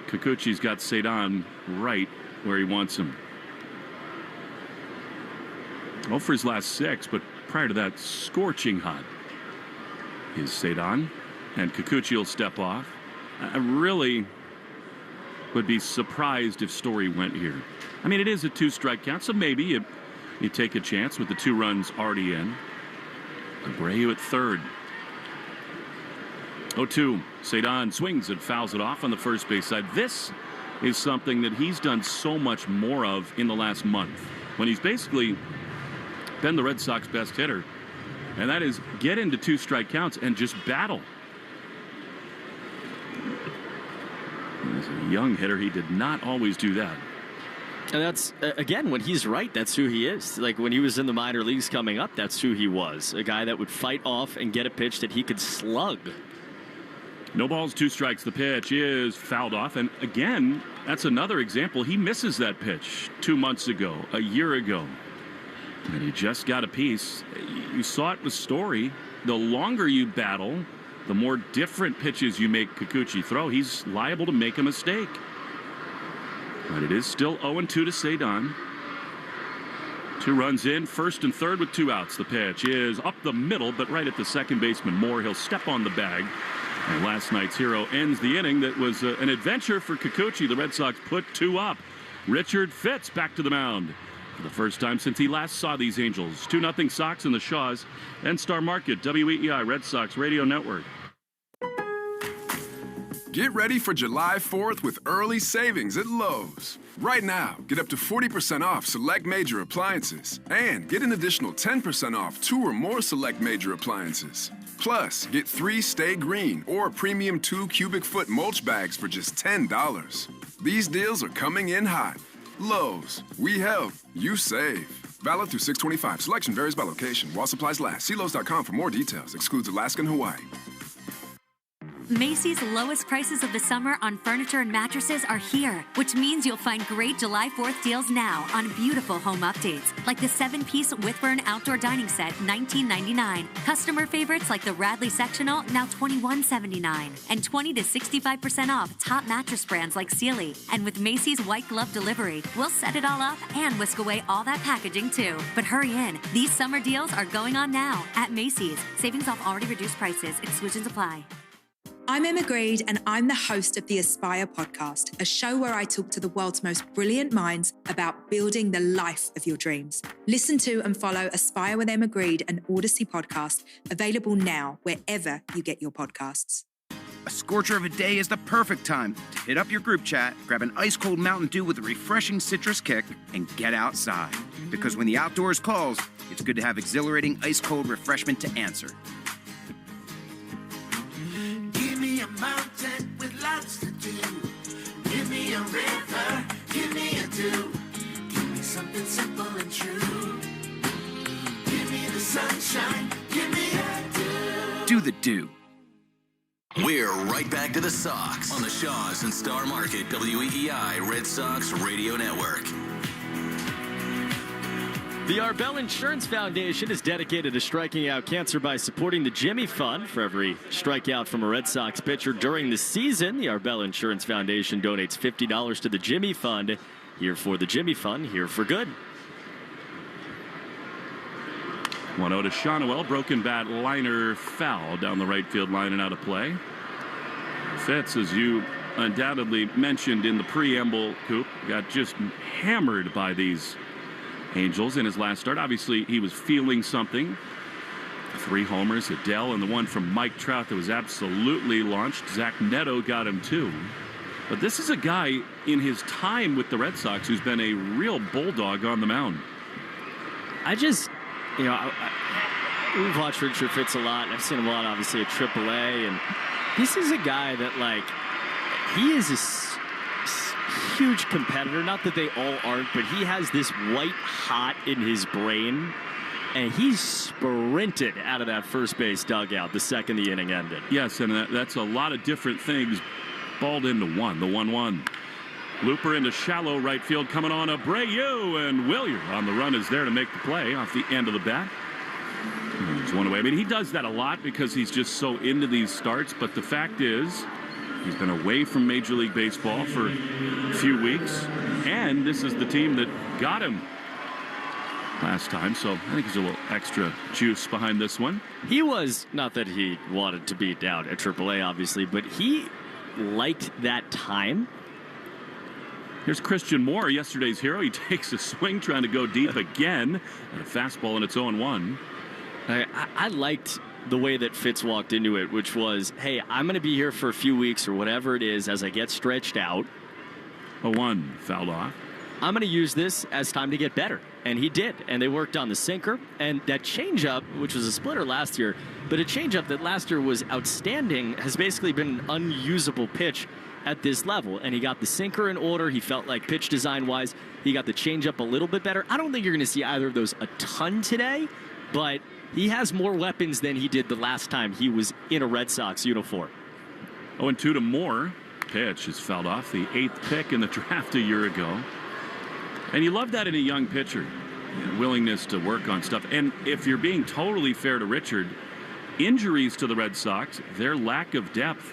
Kikuchi's got Cedon right where he wants him. Oh, for his last 6, but prior to that, scorching hot is Cedon, and Kikuchi will step off. I really would be surprised if Story went here. I mean, it is a 2-strike count, so maybe you take a chance with the 2 runs already in. Abreu at third. 0-2. Cedon swings and fouls it off on the first base side. This is something that he's done so much more of in the last month, when he's basically been the Red Sox best hitter, and that is get into 2-strike counts and just battle. As a young hitter, he did not always do that. And that's, again, when he's right, that's who he is. Like when he was in the minor leagues coming up, that's who he was. A guy that would fight off and get a pitch that he could slug. No balls, 2 strikes. The pitch is fouled off. And again, that's another example. He misses that pitch 2 months ago, a year ago. And he just got a piece. You saw it with Story. The longer you battle, the more different pitches you make Kikuchi throw. He's liable to make a mistake. But it is still 0-2 to Cedon. 2 runs in, first and third with 2 outs. The pitch is up the middle, but right at the second baseman Moore. He'll step on the bag. And last night's hero ends the inning. That was an adventure for Kikuchi. The Red Sox put 2 up. Richard Fitz back to the mound for the first time since he last saw these Angels. 2-0 Sox in the Shaws and Star Market, WEEI Red Sox Radio Network. Get ready for July 4th with early savings at Lowe's. Right now, get up to 40% off select major appliances and get an additional 10% off 2 or more select major appliances. Plus, get 3 Stay Green or premium 2 cubic foot mulch bags for just $10. These deals are coming in hot. Lowe's, we help, you save. Valid through 6/25. Selection varies by location. While supplies last. See Lowe's.com for more details. Excludes Alaska and Hawaii. Macy's lowest prices of the summer on furniture and mattresses are here, which means you'll find great July 4th deals now on beautiful home updates, like the 7-piece Whitburn outdoor dining set, $19.99. Customer favorites like the Radley sectional, now $21.79. And 20 to 65% off top mattress brands like Sealy. And with Macy's white glove delivery, we'll set it all up and whisk away all that packaging too. But hurry in, these summer deals are going on now at Macy's. Savings off already reduced prices. Exclusions apply. I'm Emma Greed, and I'm the host of the Aspire podcast, a show where I talk to the world's most brilliant minds about building the life of your dreams. Listen to and follow Aspire with Emma Greed, an Odyssey podcast, available now wherever you get your podcasts. A scorcher of a day is the perfect time to hit up your group chat, grab an ice-cold Mountain Dew with a refreshing citrus kick, and get outside. Because when the outdoors calls, it's good to have exhilarating ice-cold refreshment to answer. do. We're right back to the Sox on the Shaws and Star Market WEEI Red Sox Radio Network. The Arbel Insurance Foundation is dedicated to striking out cancer by supporting the Jimmy Fund. For every strikeout from a Red Sox pitcher during the season, the Arbel Insurance Foundation donates $50 to the Jimmy Fund. Here for the Jimmy Fund, here for good. 1-0 to Shawnuel. Broken bat liner foul down the right field line and out of play. Fitz, as you undoubtedly mentioned in the preamble, Coop, got just hammered by these Angels in his last start. Obviously, he was feeling something. 3 homers, Adele, and the one from Mike Trout that was absolutely launched. Zach Neto got him too. But this is a guy in his time with the Red Sox who's been a real bulldog on the mound. We've watched Richard Fitz a lot, and I've seen him a lot, obviously, at AAA. And this is a guy that, he is a huge competitor. Not that they all aren't, but he has this white hot in his brain, and he sprinted out of that first base dugout the second the inning ended. Yes, and that's a lot of different things balled into one. The 1-1. Looper into shallow right field, coming on Abreu, and Willier on the run is there to make the play off the end of the bat. There's one away. I mean, he does that a lot because he's just so into these starts, but the fact is, he's been away from Major League Baseball for a few weeks, and this is the team that got him last time, so I think there's a little extra juice behind this one. He was, not that he wanted to be down at AAA, obviously, but he liked that time. Here's Christian Moore, yesterday's hero. He takes a swing trying to go deep again, and a fastball, and it's 0-1. I liked the way that Fitz walked into it, which was, hey, I'm going to be here for a few weeks or whatever it is as I get stretched out. 0-1 fouled off. I'm going to use this as time to get better. And he did. And they worked on the sinker. And that changeup, which was a splitter last year, but a changeup that last year was outstanding, has basically been an unusable pitch at this level. And he got the sinker in order. He felt like pitch design-wise, he got the changeup a little bit better. I don't think you're going to see either of those a ton today, but he has more weapons than he did the last time he was in a Red Sox uniform. 0-2 to Moore. Pitch is fouled off, the 8th pick in the draft a year ago. And you love that in a young pitcher, willingness to work on stuff. And if you're being totally fair to Richard, injuries to the Red Sox, their lack of depth,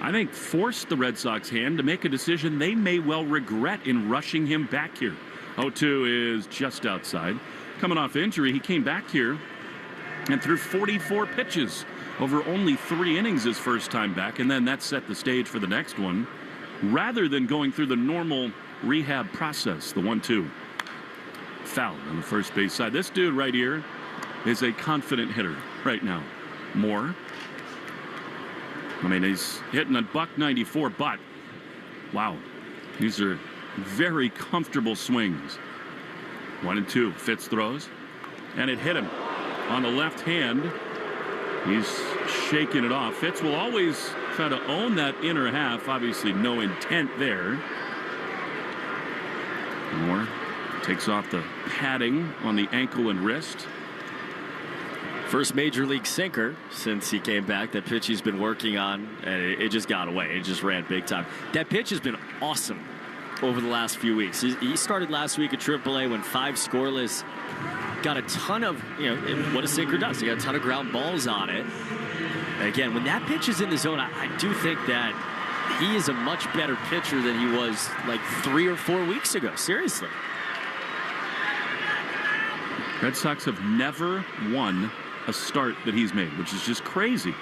I think forced the Red Sox hand to make a decision they may well regret in rushing him back here. 0-2 is just outside. Coming off injury, he came back here and threw 44 pitches over only 3 innings his first time back, and then that set the stage for the next one, rather than going through the normal rehab process. The 1-2. Foul on the first base side. This dude right here is a confident hitter right now. Moore. I mean, he's hitting a .194, but wow, these are very comfortable swings. 1-2. Fitz throws, and it hit him on the left hand. He's shaking it off. Fitz will always try to own that inner half. Obviously, no intent there. Moore takes off the padding on the ankle and wrist. First major league sinker since he came back. That pitch he's been working on, and it just got away. It just ran big time. That pitch has been awesome over the last few weeks. He started last week at AAA, went 5 scoreless. Got a ton of, what a sinker does. He got a ton of ground balls on it. And again, when that pitch is in the zone, I do think that he is a much better pitcher than he was like 3 or 4 weeks ago. Seriously. Red Sox have never won a start that he's made, which is just crazy.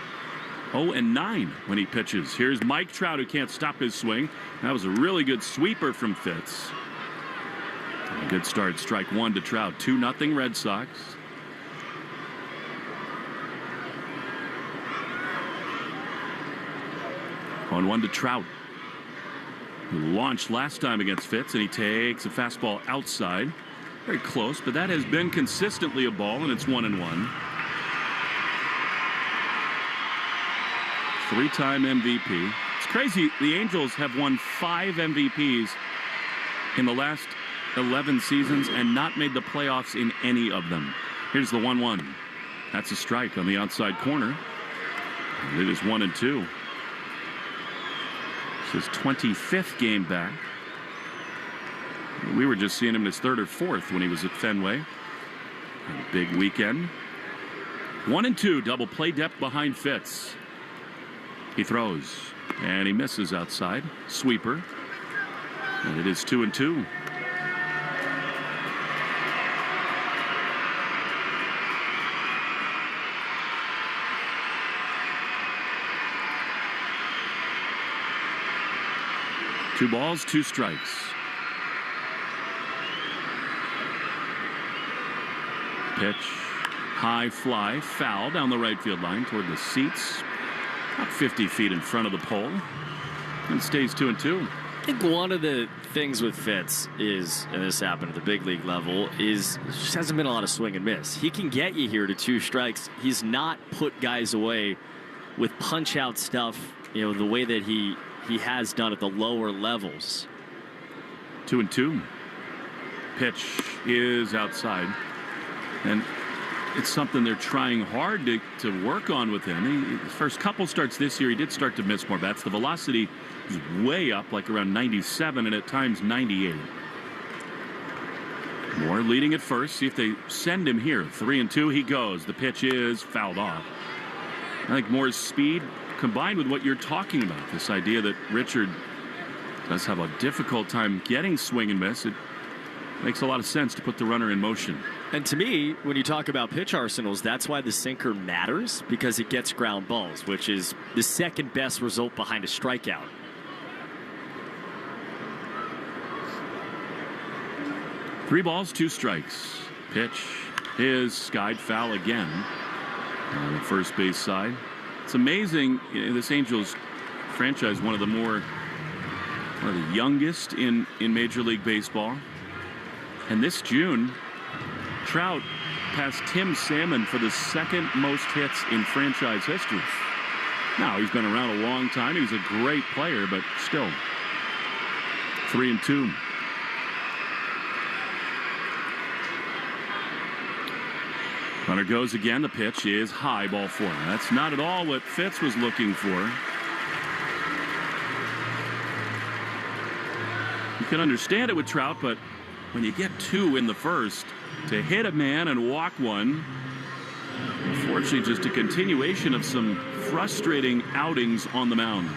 0-9 when he pitches. Here's Mike Trout, who can't stop his swing. That was a really good sweeper from Fitz. A good start. Strike 1 to Trout. 2-0 Red Sox. On 1 to Trout, who launched last time against Fitz, and he takes a fastball outside. Very close, but that has been consistently a ball, and it's 1-1. 3-time MVP. It's crazy. The Angels have won 5 MVPs in the last 11 seasons and not made the playoffs in any of them. Here's the 1-1. That's a strike on the outside corner. And it is 1-2. It's his 25th game back. We were just seeing him in his 3rd or 4th when he was at Fenway. Had a big weekend. 1-2, double play depth behind Fitz. He throws, and he misses outside. Sweeper. And it is 2-2. Two balls, 2 strikes. Pitch, high fly, foul down the right field line toward the seats. About 50 feet in front of the pole. And stays 2-2. I think one of the things with Fitz is, and this happened at the big league level, is just hasn't been a lot of swing and miss. He can get you here to 2 strikes. He's not put guys away with punch-out stuff, the way that he has done at the lower levels. 2-2. Pitch is outside. And it's something they're trying hard to work on with him. His first couple starts this year, he did start to miss more bats. The velocity is way up, like around 97 and at times 98. Moore leading at first. See if they send him here. 3-2, he goes. The pitch is fouled off. I think Moore's speed combined with what you're talking about, this idea that Richard does have a difficult time getting swing and miss, it makes a lot of sense to put the runner in motion. And to me, when you talk about pitch arsenals, that's why the sinker matters, because it gets ground balls, which is the second best result behind a strikeout. Three balls, 2 strikes. Pitch is skied foul again on the first base side. It's amazing, this Angels franchise, one of the youngest in Major League Baseball. And this June, Trout passed Tim Salmon for the 2nd most hits in franchise history. Now, he's been around a long time. He's a great player, but still. 3-2. Runner goes again. The pitch is high, ball 4. That's not at all what Fitz was looking for. You can understand it with Trout, but when you get 2 in the first, to hit a man and walk one, unfortunately just a continuation of some frustrating outings on the mound.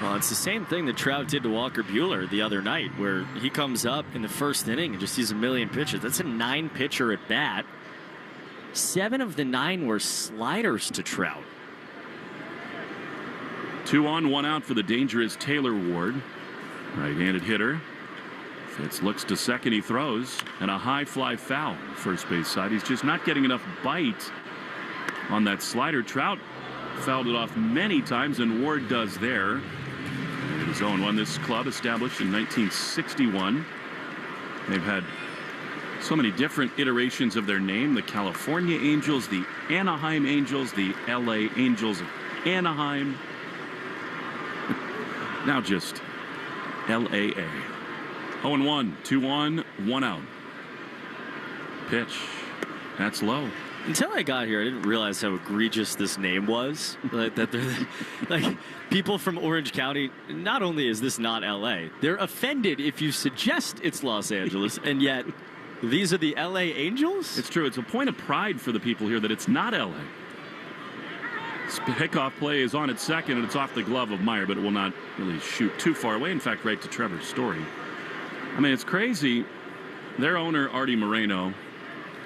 Well, it's the same thing that Trout did to Walker Buehler the other night, where he comes up in the first inning and just sees a million pitches. That's a 9-pitcher at bat. 7 of the 9 were sliders to Trout. 2 on, 1 out for the dangerous Taylor Ward. Right-handed hitter. Fitz looks to second, he throws, and a high fly foul first base side. He's just not getting enough bite on that slider. Trout fouled it off many times, and Ward does there. It is 0-1. This club established in 1961. They've had so many different iterations of their name: the California Angels, the Anaheim Angels, the LA Angels of Anaheim. Now just LAA. 0-1, 2 on, 1 out. Pitch. That's low. Until I got here, I didn't realize how egregious this name was. Like people from Orange County, not only is this not LA, they're offended if you suggest it's Los Angeles, and yet these are the LA Angels? It's true. It's a point of pride for the people here that it's not LA. This pickoff play is on at second, and it's off the glove of Meyer, but it will not really shoot too far away. In fact, right to Trevor Story. I mean, it's crazy. Their owner, Artie Moreno,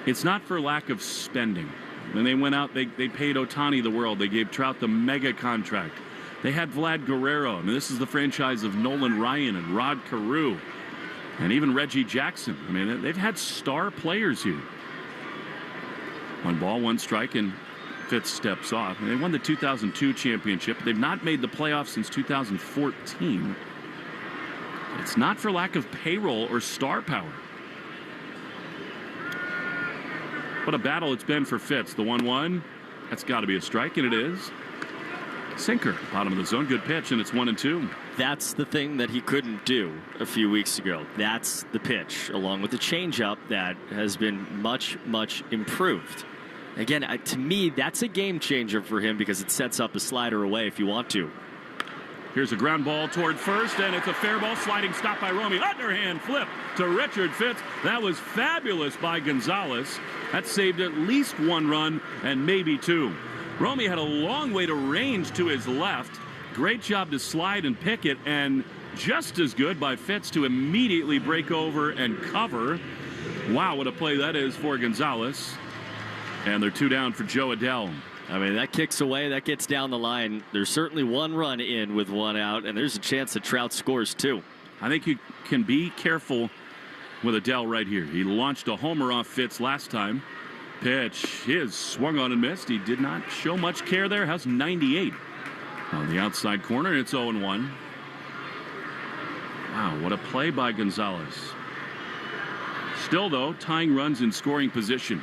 it's not for lack of spending. When they went out, they paid Ohtani the world. They gave Trout the mega contract. They had Vlad Guerrero. I mean, this is the franchise of Nolan Ryan and Rod Carew and even Reggie Jackson. I mean, they've had star players here. 1 ball, 1 strike, and Fitz steps off. And they won the 2002 championship. They've not made the playoffs since 2014. It's not for lack of payroll or star power. What a battle it's been for Fitz. The 1-1, that's got to be a strike, and it is. Sinker, bottom of the zone, good pitch, and it's 1-2. That's the thing that he couldn't do a few weeks ago. That's the pitch, along with the changeup that has been much, much improved. Again, to me, that's a game changer for him because it sets up a slider away if you want to. Here's a ground ball toward first, and it's a fair ball. Sliding stop by Romy. Underhand flip to Richard Fitz. That was fabulous by Gonzalez. That saved at least one run and maybe two. Romy had a long way to range to his left. Great job to slide and pick it, and just as good by Fitz to immediately break over and cover. Wow, what a play that is for Gonzalez. And they're two down for Joe Adell. I mean, that kicks away, that gets down the line. There's certainly one run in with one out, and there's a chance that Trout scores too. I think you can be careful with Adell right here. He launched a homer off Fitz last time. Pitch is swung on and missed. He did not show much care there. Has 98 on the outside corner. It's 0-1. Wow, what a play by Gonzalez. Still, though, tying runs in scoring position.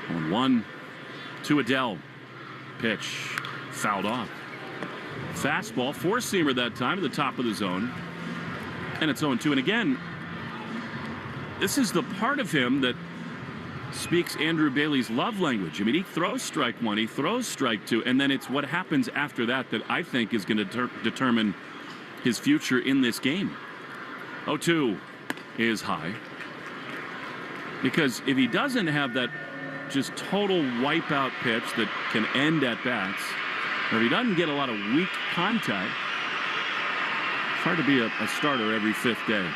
0-1 to Adell. Pitch fouled off. Fastball, four-seamer that time to the top of the zone. And it's 0-2. And again, this is the part of him that speaks Andrew Bailey's love language. I mean, he throws strike one, he throws strike two, and then it's what happens after that that I think is going to determine his future in this game. 0-2 is high. Because if he doesn't have that just total wipeout pitch that can end at bats, or if he doesn't get a lot of weak contact, it's hard to be a starter every fifth day.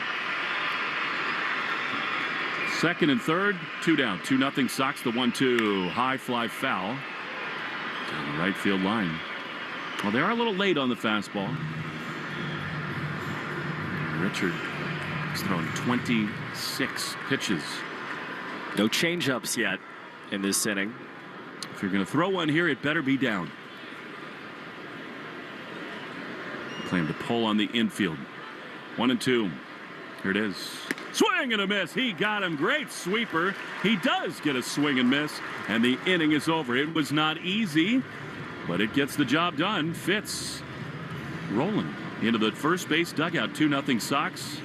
Second and third, two down. 2-0 Sox. The 1-2. High fly foul down the right field line. Well, they are a little late on the fastball. Richard is throwing 26 pitches. No changeups yet in this inning. If you're going to throw one here, it better be down. Claim to pull on the infield. 1-2. Here it is. Swing and a miss. He got him. Great sweeper. He does get a swing and miss, and the inning is over. It was not easy, but it gets the job done. Fitz rolling into the first base dugout. 2-0 Sox.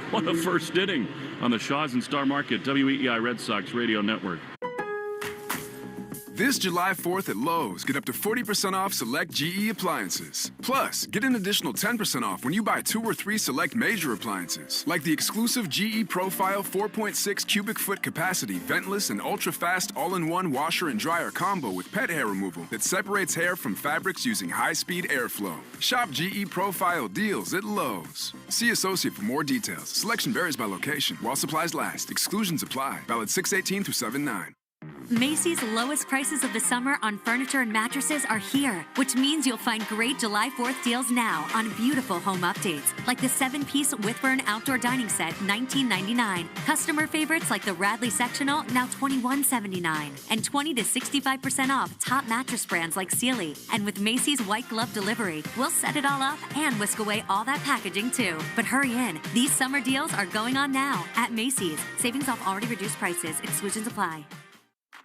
What a first inning on the Shaws and Star Market WEEI Red Sox Radio Network. This July 4th at Lowe's, get up to 40% off select GE appliances. Plus, get an additional 10% off when you buy 2 or 3 select major appliances, like the exclusive GE Profile 4.6 cubic foot capacity ventless and ultra-fast all-in-one washer and dryer combo with pet hair removal that separates hair from fabrics using high-speed airflow. Shop GE Profile deals at Lowe's. See associate for more details. Selection varies by location. While supplies last. Exclusions apply. Valid 6/18 through 7/9. Macy's lowest prices of the summer on furniture and mattresses are here, which means you'll find great July 4th deals now on beautiful home updates, like the 7-piece Whitburn outdoor dining set, $19.99. Customer favorites like the Radley sectional, now $21.79. And 20 to 65% off top mattress brands like Sealy. And with Macy's white glove delivery, we'll set it all up and whisk away all that packaging too. But hurry in, these summer deals are going on now at Macy's. Savings off already reduced prices. Exclusions apply.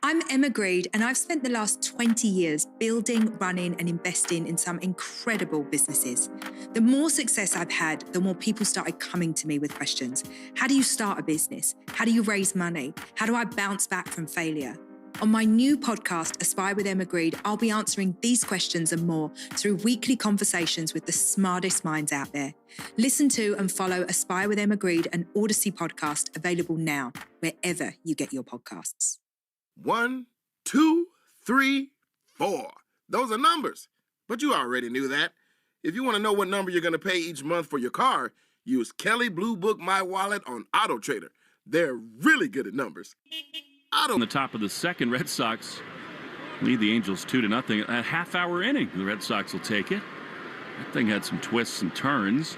I'm Emma Greed, and I've spent the last 20 years building, running, and investing in some incredible businesses. The more success I've had, the more people started coming to me with questions. How do you start a business? How do you raise money? How do I bounce back from failure? On my new podcast, Aspire with Emma Greed, I'll be answering these questions and more through weekly conversations with the smartest minds out there. Listen to and follow Aspire with Emma Greed, an Odyssey podcast, available now, wherever you get your podcasts. 1, 2, 3, 4. Those are numbers, but you already knew that. If you want to know what number you're going to pay each month for your car, use Kelley Blue Book My Wallet on Auto Trader. They're really good at numbers. On the top of the second, Red Sox lead the Angels 2-0. A half-hour inning. The Red Sox will take it. That thing had some twists and turns.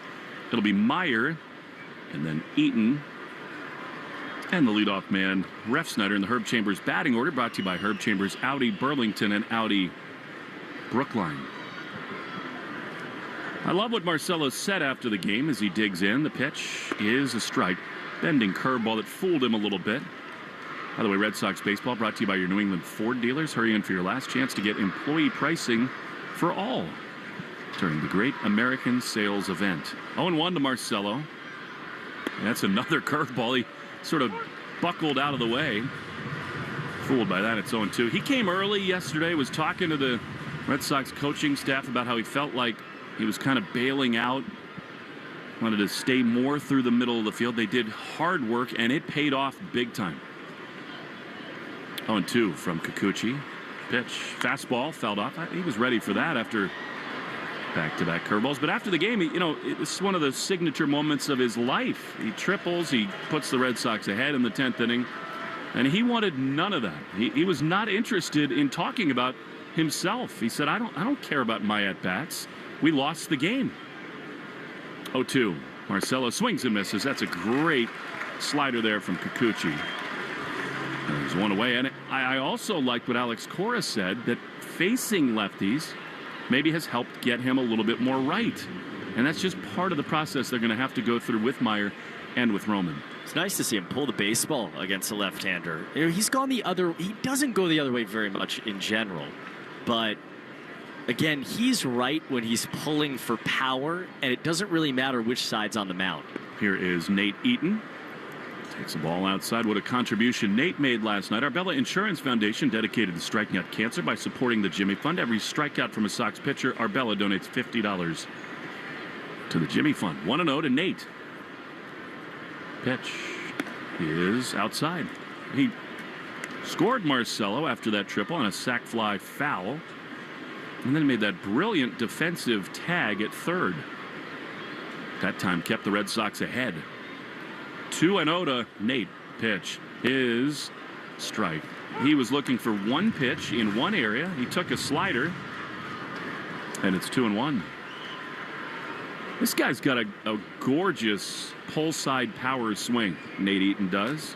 It'll be Meyer and then Eaton. And the leadoff man, Refsnyder, in the Herb Chambers batting order, brought to you by Herb Chambers, Audi Burlington, and Audi Brookline. I love what Marcelo said after the game as he digs in. The pitch is a strike. Bending curveball that fooled him a little bit. By the way, Red Sox baseball brought to you by your New England Ford dealers. Hurry in for your last chance to get employee pricing for all during the Great American Sales Event. 0-1 to Marcelo. And that's another curveball. He sort of buckled out of the way. Fooled by that, it's 0-2. He came early yesterday, was talking to the Red Sox coaching staff about how he felt like he was kind of bailing out, wanted to stay more through the middle of the field. They did hard work, and it paid off big time. 0-2 from Kikuchi. Pitch, fastball, fouled off. He was ready for that after back-to-back curveballs. But after the game, it's one of the signature moments of his life. He triples, he puts the Red Sox ahead in the 10th inning. And he wanted none of that. He was not interested in talking about himself. He said, I don't care about my at-bats. We lost the game. 0-2. Marcelo swings and misses. That's a great slider there from Kikuchi. There's one away. And I also liked what Alex Cora said, that facing lefties maybe has helped get him a little bit more right. And that's just part of the process they're going to have to go through with Meyer and with Roman. It's nice to see him pull the baseball against a left-hander. He's gone the other. He doesn't go the other way very much in general, but again, he's right when he's pulling for power, and it doesn't really matter which side's on the mound. Here is Nate Eaton. Takes the ball outside. What a contribution Nate made last night. Arbella Insurance Foundation, dedicated to striking out cancer by supporting the Jimmy Fund. Every strikeout from a Sox pitcher, Arbella donates $50 to the Jimmy Fund. 1-0 to Nate. Pitch is outside. He scored Marcelo after that triple on a sac fly foul, and then made that brilliant defensive tag at third. That time kept the Red Sox ahead. 2-0 to Nate. Pitch is strike. He was looking for one pitch in one area. He took a slider, and it's 2-1. This guy's got a gorgeous pull side power swing. Nate Eaton does.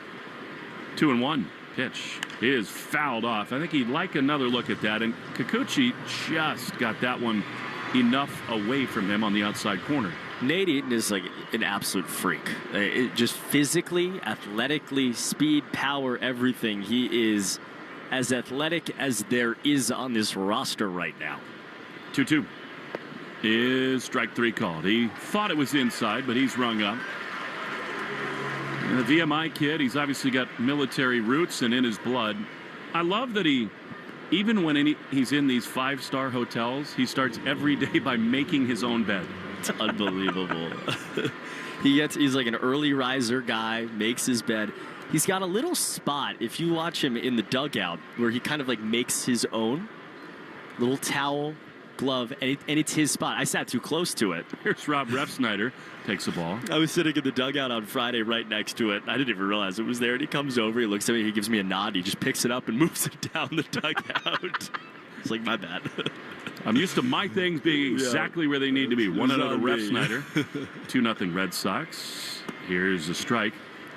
2-1. Pitch is fouled off. I think he'd like another look at that. And Kikuchi just got that one enough away from him on the outside corner. Nate Eaton is like an absolute freak. Just physically, athletically, speed, power, everything. He is as athletic as there is on this roster right now. 2-2. Is strike three called. He thought it was inside, but he's rung up. And the VMI kid, he's obviously got military roots and in his blood. I love that even when he's in these 5-star hotels, he starts every day by making his own bed. It's unbelievable. He's like an early riser guy, makes his bed. He's got a little spot, if you watch him in the dugout, where he kind of like makes his own little towel, glove, and it's his spot. I sat too close to it. Here's Rob Refsnyder. Takes the ball. I was sitting in the dugout on Friday right next to it. I didn't even realize it was there. And he comes over, he looks at me, he gives me a nod. He just picks it up and moves it down the dugout. It's like, my bad. I'm used to my things being exactly where they need to be. 1-0 to Refsnyder. 2-0 Red Sox. Here's a strike.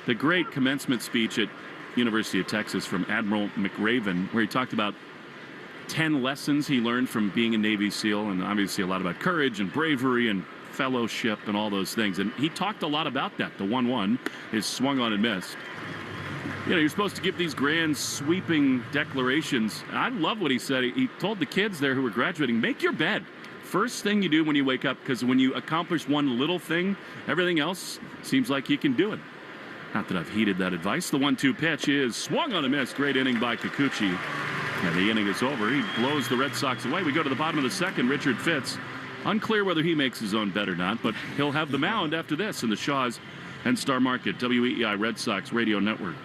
The great commencement speech at University of Texas from Admiral McRaven, where he talked about 10 lessons he learned from being a Navy SEAL, and obviously a lot about courage and bravery and fellowship and all those things. And he talked a lot about that. The 1-1 is swung on and missed. You're supposed to give these grand sweeping declarations. I love what he said. He told the kids there who were graduating, make your bed. First thing you do when you wake up, because when you accomplish one little thing, everything else seems like you can do it. Not that I've heeded that advice. The 1-2 pitch is swung on and missed. Great inning by Kikuchi. And the inning is over. He blows the Red Sox away. We go to the bottom of the second. Richard Fitz. Unclear whether he makes his own bet or not, but he'll have the mound after this in the Shaws and Star Market, WEEI Red Sox Radio Network.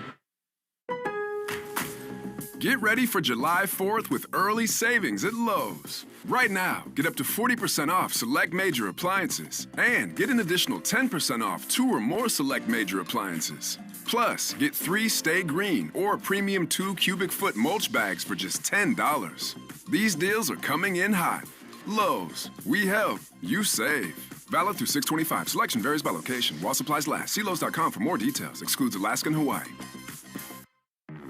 Get ready for July 4th with early savings at Lowe's. Right now, get up to 40% off select major appliances and get an additional 10% off 2 or more select major appliances. Plus, get 3 Stay Green or premium 2 cubic foot mulch bags for just $10. These deals are coming in hot. Lowe's, we help, you save. Valid through 6/25. Selection varies by location. While supplies last. See Lowe's.com for more details. Excludes Alaska and Hawaii.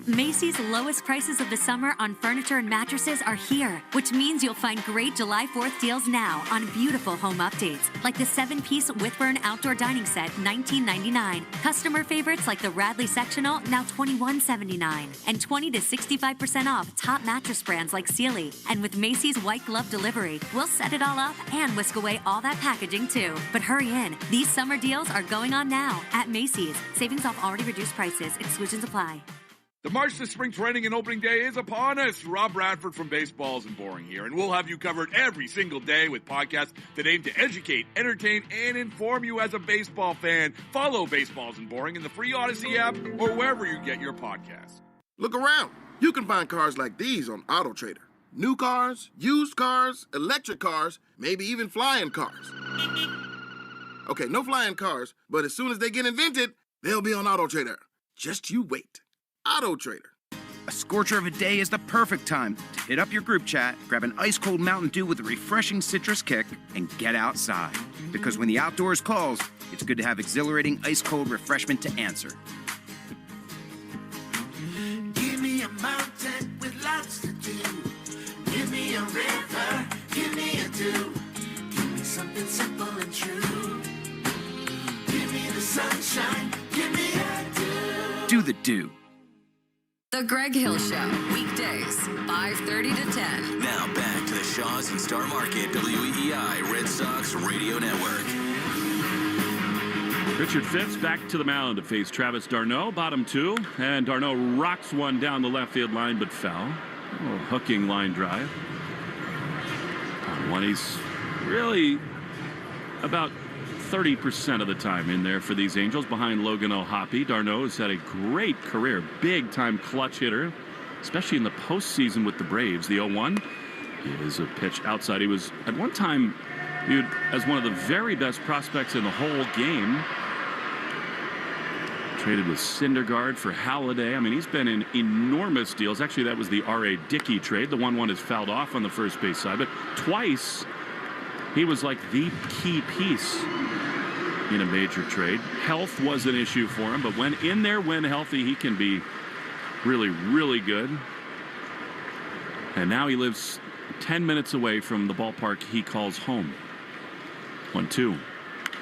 Macy's lowest prices of the summer on furniture and mattresses are here, which means you'll find great July 4th deals now on beautiful home updates, like the 7-piece Whitburn outdoor dining set, $19.99. Customer favorites like the Radley sectional, now $21.79. And 20 to 65% off top mattress brands like Sealy. And with Macy's white glove delivery, we'll set it all up and whisk away all that packaging too. But hurry in, these summer deals are going on now at Macy's. Savings off already reduced prices. Exclusions apply. The march to spring training and opening day is upon us. Rob Bradford from Baseballs and Boring here, and we'll have you covered every single day with podcasts that aim to educate, entertain, and inform you as a baseball fan. Follow Baseballs and Boring in the free Odyssey app or wherever you get your podcasts. Look around. You can find cars like these on AutoTrader. New cars, used cars, electric cars, maybe even flying cars. Okay, no flying cars, but as soon as they get invented, they'll be on AutoTrader. Just you wait. AutoTrader. A scorcher of a day is the perfect time to hit up your group chat, grab an ice-cold Mountain Dew with a refreshing citrus kick, and get outside. Because when the outdoors calls, it's good to have exhilarating ice-cold refreshment to answer. Give me a mountain with lots to do. Give me a river, give me a dew. Give me something simple and true. Give me the sunshine, give me a dew. Do the dew. The Greg Hill Show, weekdays, 5:30 to 10. Now back to the Shaws and Star Market WEEI Red Sox Radio Network. Richard Fitz back to the mound to face Travis d'Arnaud, bottom two, and d'Arnaud rocks one down the left field line but foul. Oh, hooking line drive. One, he's really about 30% of the time in there for these Angels behind Logan O'Hoppe. d'Arnaud has had a great career, big-time clutch hitter, especially in the postseason with the Braves. The 0-1 is a pitch outside. He was, at one time, viewed as one of the very best prospects in the whole game. Traded with Syndergaard for Halladay. I mean, he's been in enormous deals. Actually, that was the R.A. Dickey trade. The 1-1 is fouled off on the first base side, but twice he was like the key piece in a major trade. Health was an issue for him, but when in there, when healthy, he can be really, really good. And now he lives 10 minutes away from the ballpark he calls home. 1-2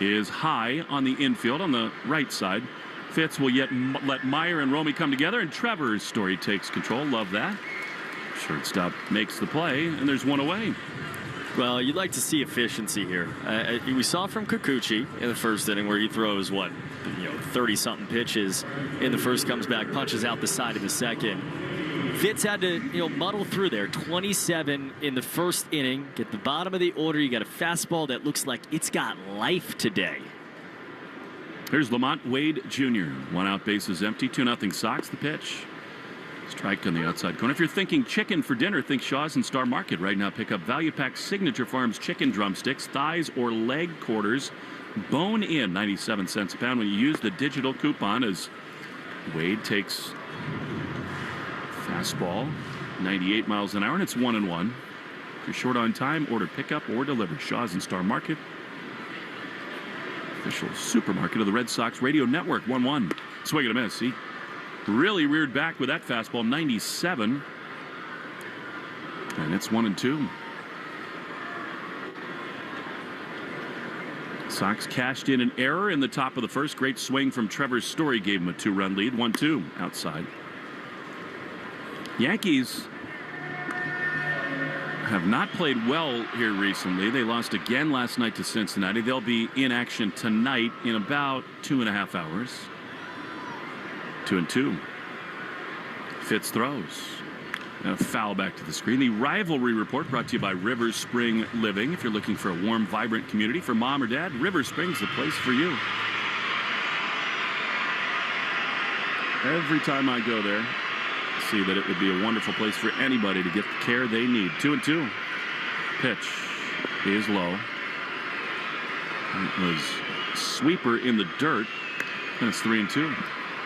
is high on the infield on the right side. Fitz will yet let Meyer and Romy come together, and Trevor Story takes control. Love that. Shortstop makes the play, and there's one away. Well, you'd like to see efficiency here. We saw from Kikuchi in the first inning where he throws, 30-something pitches in the first, comes back, punches out the side of the second. Fitz had to, muddle through there. 27 in the first inning. Get the bottom of the order. You got a fastball that looks like it's got life today. Here's Lamont Wade Jr. One out, base is empty. 2-0 Sox. The pitch. Strike on the outside corner. If you're thinking chicken for dinner, think Shaw's and Star Market. Right now, pick up Value Pack Signature Farms chicken drumsticks, thighs, or leg quarters. Bone in, 97 cents a pound when you use the digital coupon. As Wade takes fastball, 98 miles an hour, and it's 1-1. If you're short on time, order pickup or deliver. Shaw's and Star Market. Official supermarket of the Red Sox Radio Network. 1-1. Swing and a miss. He really reared back with that fastball. 97. And it's 1-2. Sox cashed in an error in the top of the first. Great swing from Trevor Story gave him a 2-run lead. 1-2 outside. Yankees have not played well here recently. They lost again last night to Cincinnati. They'll be in action tonight in about 2.5 hours. 2-2. Fitz throws. And a foul back to the screen. The rivalry report brought to you by River Spring Living. If you're looking for a warm, vibrant community for mom or dad, River Spring's the place for you. Every time I go there, I see that it would be a wonderful place for anybody to get the care they need. 2-2. Pitch is low. It was sweeper in the dirt. And it's 3-2.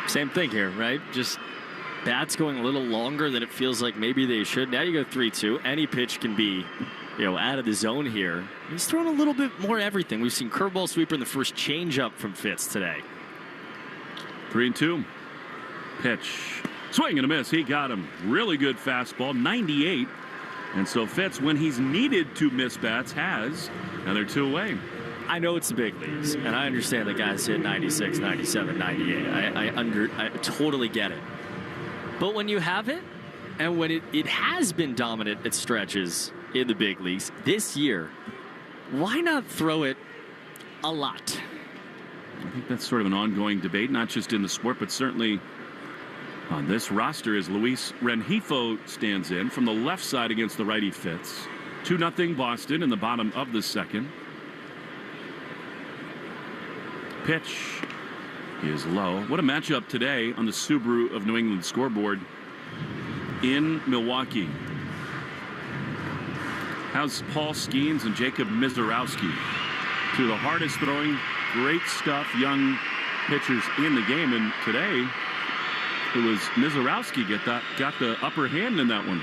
Same thing here, right? Just bats going a little longer than it feels like maybe they should. Now you go 3-2. Any pitch can be, out of the zone here. He's thrown a little bit more everything. We've seen curveball, sweeper, in the first changeup from Fitz today. 3-2. Pitch. Swing and a miss. He got him. Really good fastball. 98. And so Fitz, when he's needed to miss bats, has. Now they're 2 away. I know it's the big leagues, and I understand the guys hit 96, 97, 98. I totally get it. But when you have it, and when it has been dominant at stretches in the big leagues this year, why not throw it a lot? I think that's sort of an ongoing debate, not just in the sport, but certainly On this roster as Luis Rengifo stands in from the left side against the righty Fitz. 2-0 Boston in the bottom of the second. Pitch is low. What a matchup today on the Subaru of New England scoreboard in Milwaukee. How's Paul Skeens and Jacob Mizorowski? Two of the hardest throwing, great stuff, young pitchers in the game. And today, it was Mizorowski got the upper hand in that one.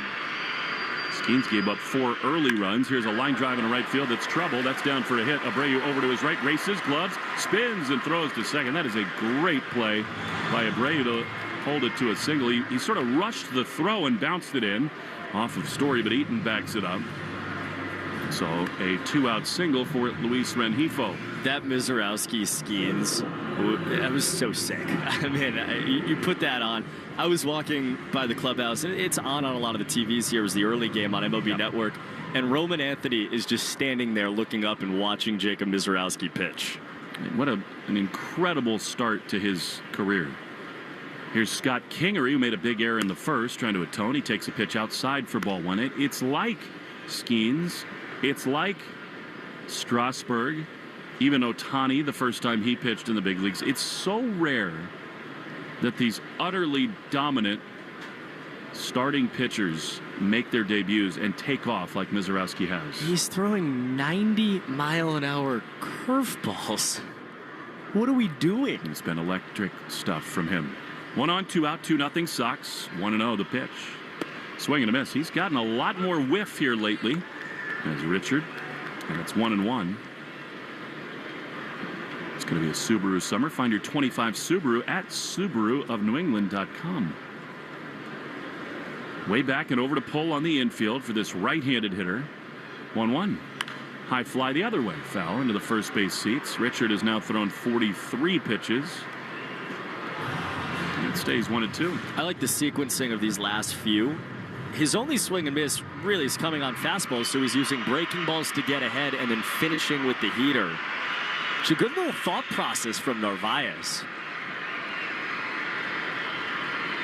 Skeens gave up 4 early runs. Here's a line drive in the right field. That's trouble. That's down for a hit. Abreu over to his right, races, gloves, spins, and throws to second. That is a great play by Abreu to hold it to a single. He sort of rushed the throw and bounced it in off of Story, but Eaton backs it up. So a 2-out single for Luis Rengifo. That Mizorowski Skeens, that was so sick. I mean, you put that on. I was walking by the clubhouse, and it's on a lot of the TVs here. It was the early game on MLB Network, and Roman Anthony is just standing there looking up and watching Jacob Mizorowski pitch. What an incredible start to his career. Here's Scott Kingery, who made a big error in the first, trying to atone. He takes a pitch outside for ball 1. It's like Skeens. It's like Strasburg, even Ohtani the first time he pitched in the big leagues. It's so rare that these utterly dominant starting pitchers make their debuts and take off like Mizorowski has. He's throwing 90-mile-an-hour curveballs. What are we doing? It's been electric stuff from him. 1 on, 2 out, 2-0 Sox. 1-0 the pitch. Swing and a miss. He's gotten a lot more whiff here lately. As Richard, and it's 1-1. It's going to be a Subaru summer. Find your 25 Subaru at SubaruofNewEngland.com. Way back and over to pull on the infield for this right-handed hitter. 1-1. High fly the other way. Foul into the first base seats. Richard has now thrown 43 pitches. And it stays 1-2. I like the sequencing of these last few. His only swing and miss really is coming on fastballs, so he's using breaking balls to get ahead and then finishing with the heater. It's a good little thought process from Narvaez.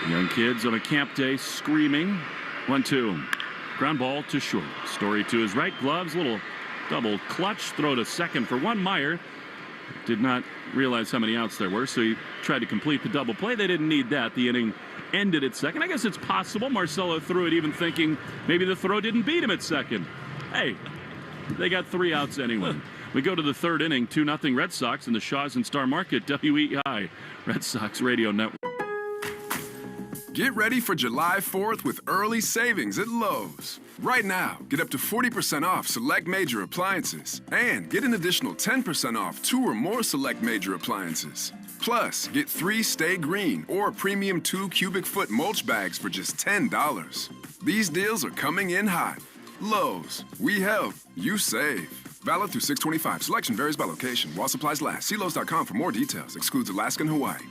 Young kids on a camp day screaming. 1-2. Ground ball to short. Story to his right, gloves, little double clutch throw to second for 1. Meyer did not realize how many outs there were, so he tried to complete the double play. They didn't need that. The inning ended at second. I guess it's possible Marcelo threw it even thinking maybe the throw didn't beat him at second. Hey, they got 3 outs anyway. We go to the third inning, 2-0 Red Sox in the Shaws and Star Market, WEI, Red Sox Radio Network. Get ready for July 4th with early savings at Lowe's. Right now, get up to 40% off select major appliances and get an additional 10% off 2 or more select major appliances. Plus, get 3 Stay Green or premium 2 cubic foot mulch bags for just $10. These deals are coming in hot. Lowe's, we help, you save. Valid through 6/25. Selection varies by location. While supplies last. See Lowe's.com for more details. Excludes Alaska and Hawaii.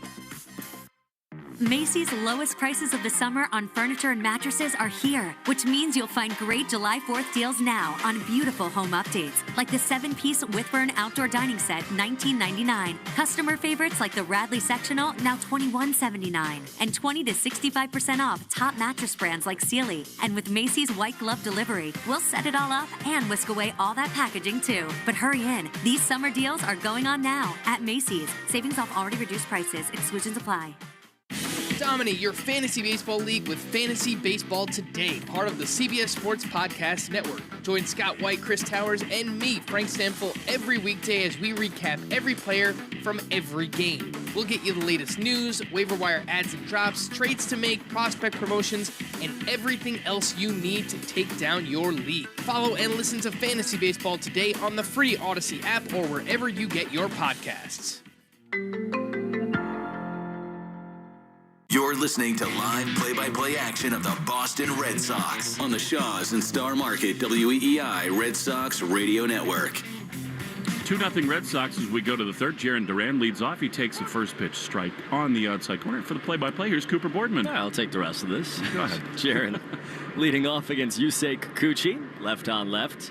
Macy's lowest prices of the summer on furniture and mattresses are here, which means you'll find great July 4th deals now on beautiful home updates, like the 7-piece Whitburn outdoor dining set, $19.99. Customer favorites like the Radley sectional, now $21.79. And 20 to 65% off top mattress brands like Sealy. And with Macy's white glove delivery, we'll set it all up and whisk away all that packaging too. But hurry in, these summer deals are going on now at Macy's. Savings off already reduced prices. Exclusions apply. Dominate your fantasy baseball league with Fantasy Baseball Today, part of the CBS Sports Podcast Network. Join Scott White, Chris Towers, and me, Frank Stample, every weekday as we recap every player from every game. We'll get you the latest news, waiver wire adds and drops, trades to make, prospect promotions, and everything else you need to take down your league. Follow and listen to Fantasy Baseball Today on the free Odyssey app or wherever you get your podcasts. You're listening to live play-by-play action of the Boston Red Sox on the Shaws and Star Market WEI Red Sox Radio Network. 2-0 Red Sox as we go to the third. Jarren Duran leads off. He takes the first pitch strike on the outside corner. For the play-by-play, here's Cooper Boardman. I'll take the rest of this. Go ahead. Jarren leading off against Yusei Kikuchi, left on left.